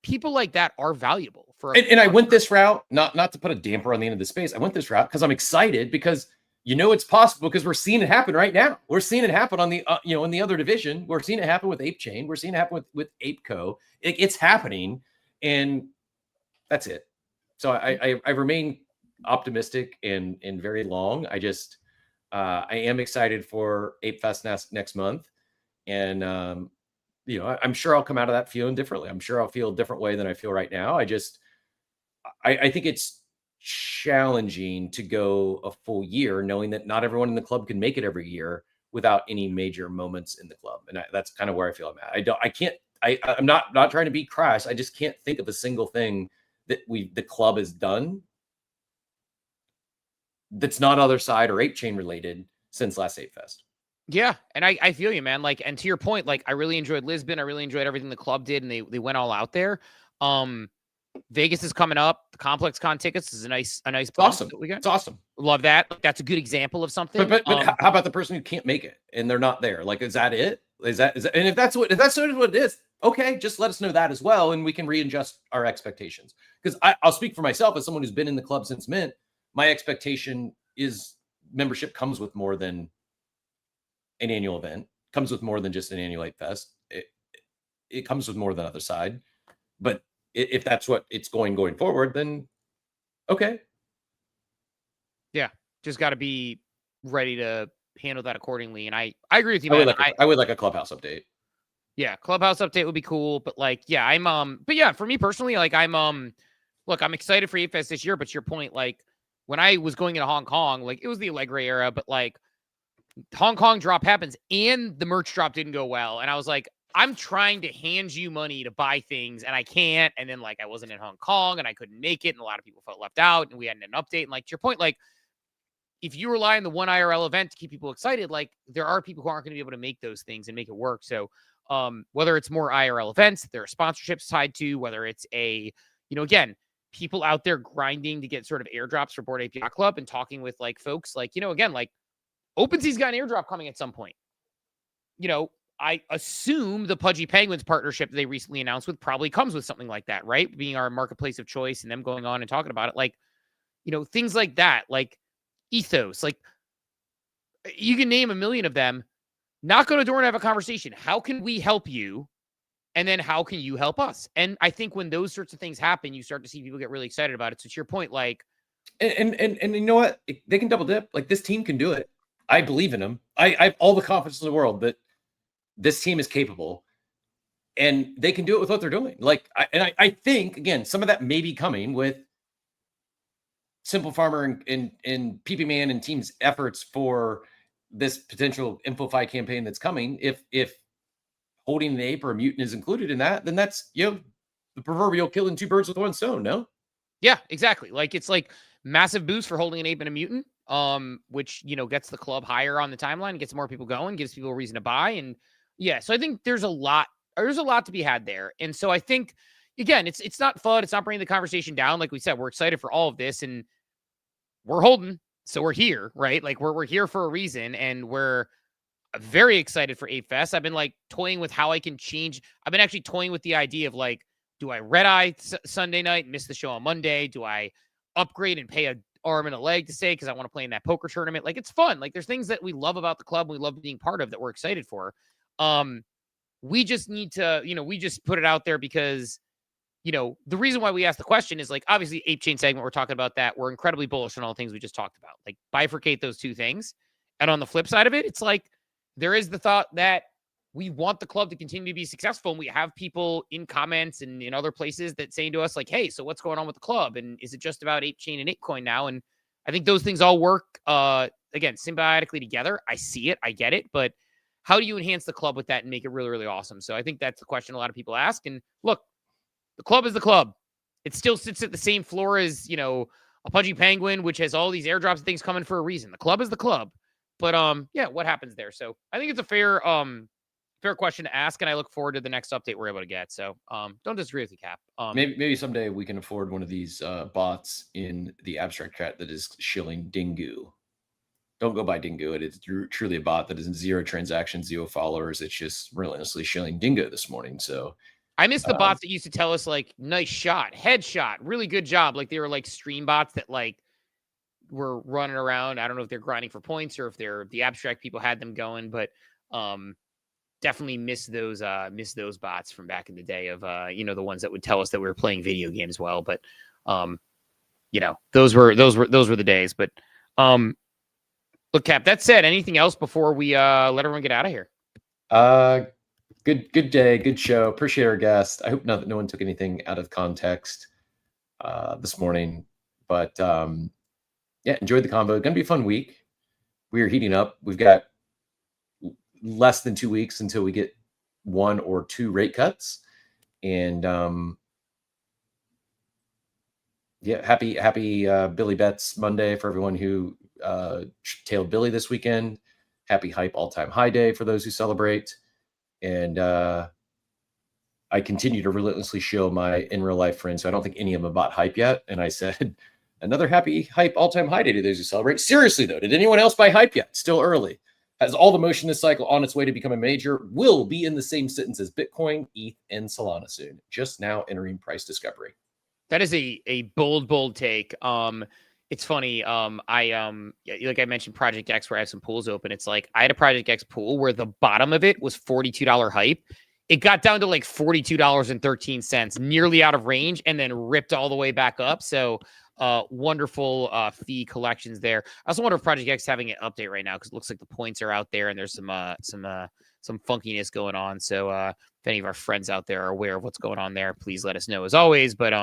people like that are valuable for. And I went this route, not to put a damper on the end of the space. I went this route because I'm excited because it's possible because we're seeing it happen right now. We're seeing it happen on the in the other division. We're seeing it happen with Ape Chain. We're seeing it happen with ApeCo. It's happening, and that's it. So I remain optimistic and very long. I just I am excited for Ape Fest next month, and I'm sure I'll come out of that feeling differently. I'm sure I'll feel a different way than I feel right now. I think it's challenging to go a full year knowing that not everyone in the club can make it every year without any major moments in the club. And that's kind of where I feel I'm at. I'm not trying to be crass. I just can't think of a single thing that the club has done that's not other side or Ape Chain related since last Ape Fest. Yeah, and I feel you, man. Like, and to your point, like I really enjoyed Lisbon. I really enjoyed everything the club did, and they went all out there. Vegas is coming up. The Complex Con tickets is a nice bump. Awesome. That we got. It's awesome. Love that. That's a good example of something. But how about the person who can't make it and they're not there? Like, is that it? Is that and if that's what it is, okay, just let us know that as well, and we can readjust our expectations. Because I'll speak for myself as someone who's been in the club since Mint. My expectation is membership comes with more than an annual event, comes with more than just an annual Ape Fest. It comes with more than other side. But if that's what it's going forward, then okay. Yeah, just got to be ready to handle that accordingly. And I agree with you, man. I would like a clubhouse update. Yeah, clubhouse update would be cool. But like, yeah, but yeah, for me personally, like look, I'm excited for Ape Fest this year. But to your point, like when I was going into Hong Kong, like it was the Allegre era, but like Hong Kong drop happens and the merch drop didn't go well. And I was like, I'm trying to hand you money to buy things and I can't. And then like, I wasn't in Hong Kong and I couldn't make it. And a lot of people felt left out and we hadn't an update. And like, to your point, like if you rely on the one IRL event to keep people excited, like there are people who aren't going to be able to make those things and make it work. So whether it's more IRL events, there are sponsorships tied to, whether it's again, people out there grinding to get sort of airdrops for Bored Ape Yacht Club and talking with like folks like, again, like OpenSea's got an airdrop coming at some point. I assume the Pudgy Penguins partnership they recently announced with probably comes with something like that, right? Being our marketplace of choice and them going on and talking about it. Like, things like that, like Ethos, like you can name a million of them. Knock on a door and have a conversation. How can we help you? And then how can you help us? And I think when those sorts of things happen, you start to see people get really excited about it. So to your point, like, and you know what? They can double dip. Like this team can do it. I believe in them. I have all the confidence in the world that this team is capable and they can do it with what they're doing. Like, I think again, some of that may be coming with SimpleFarmer and PPman and team's efforts for this potential InfoFi campaign that's coming. If holding an ape or a mutant is included in that, then that's, the proverbial killing two birds with one stone. No? Yeah, exactly. Like it's like massive boost for holding an ape and a mutant, which, gets the club higher on the timeline, gets more people going, gives people a reason to buy. And yeah, so I think there's a lot to be had there. And so I think, again, it's not fun. It's not bringing the conversation down. Like we said, we're excited for all of this and we're holding. So we're here, right? Like we're here for a reason and we're very excited for Ape Fest. I've been like toying with how I can change. I've been actually toying with the idea of like, do I red eye Sunday night, miss the show on Monday? Do I upgrade and pay an arm and a leg to say, because I want to play in that poker tournament? Like it's fun. Like there's things that we love about the club. We love being part of that we're excited for. We just need to, we just put it out there because, the reason why we asked the question is like, obviously Ape Chain segment, we're talking about that. We're incredibly bullish on all the things we just talked about, like bifurcate those two things. And on the flip side of it, it's like, there is the thought that we want the club to continue to be successful. And we have people in comments and in other places that saying to us like, hey, so what's going on with the club? And is it just about Ape Chain and ApeCoin now? And I think those things all work, again, symbiotically together. I see it. I get it. But how do you enhance the club with that and make it really, really awesome? So I think that's the question a lot of people ask. And look, the club is the club. It still sits at the same floor as, a Pudgy Penguin, which has all these airdrops and things coming for a reason. The club is the club. But yeah, what happens there? So I think it's a fair question to ask, and I look forward to the next update we're able to get. So don't disagree with you, Cap. Maybe someday we can afford one of these bots in the abstract chat that is shilling Dingu. don't go by Dingo. It is truly a bot that is 0 transactions, 0 followers. It's just relentlessly shilling Dingo this morning. So I miss the bots that used to tell us like, nice shot, headshot, really good job. Like they were like stream bots that like were running around. I don't know if they're grinding for points or if they're the abstract people had them going, but definitely miss those bots from back in the day of the ones that would tell us that we were playing video games well. But those were the days. But look, Cap, that said, anything else before we let everyone get out of here? Good day, good show. Appreciate our guest. I hope no one took anything out of context this morning. But enjoyed the convo. Gonna be a fun week. We are heating up. We've got less than 2 weeks until we get 1 or 2 rate cuts. And happy Billy Betts Monday for everyone who tailed Billy this weekend. Happy hype all-time high day for those who celebrate. And I continue to relentlessly show my in real life friends. So I don't think any of them bought hype yet. And I said, another happy hype all-time high day to those who celebrate. Seriously though, did anyone else buy hype yet? Still early. Has all the motion this cycle on its way to become a major. Will be in the same sentence as Bitcoin, ETH, and Solana soon. Just now entering price discovery. That is a bold take. It's funny. Like I mentioned, Project X, where I have some pools open. It's like I had a Project X pool where the bottom of it was $42 hype. It got down to like $42.13, nearly out of range, and then ripped all the way back up. So wonderful fee collections there. I also wonder if Project X is having an update right now because it looks like the points are out there and there's some funkiness going on. So if any of our friends out there are aware of what's going on there, please let us know as always. But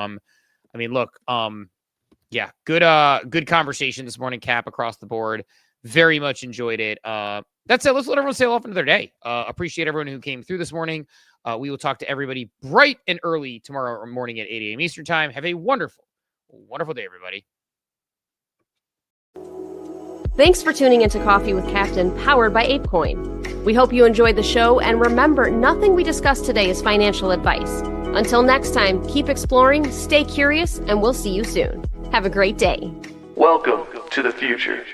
good conversation this morning, Cap, across the board. Very much enjoyed it. That's it. Let's let everyone sail off into their day. Appreciate everyone who came through this morning. We will talk to everybody bright and early tomorrow morning at 8 a.m. Eastern time. Have a wonderful day, everybody. Thanks for tuning into Coffee with Captain, powered by ApeCoin. We hope you enjoyed the show, and remember, nothing we discussed today is financial advice. Until next time, keep exploring, stay curious, and we'll see you soon. Have a great day. Welcome to the future.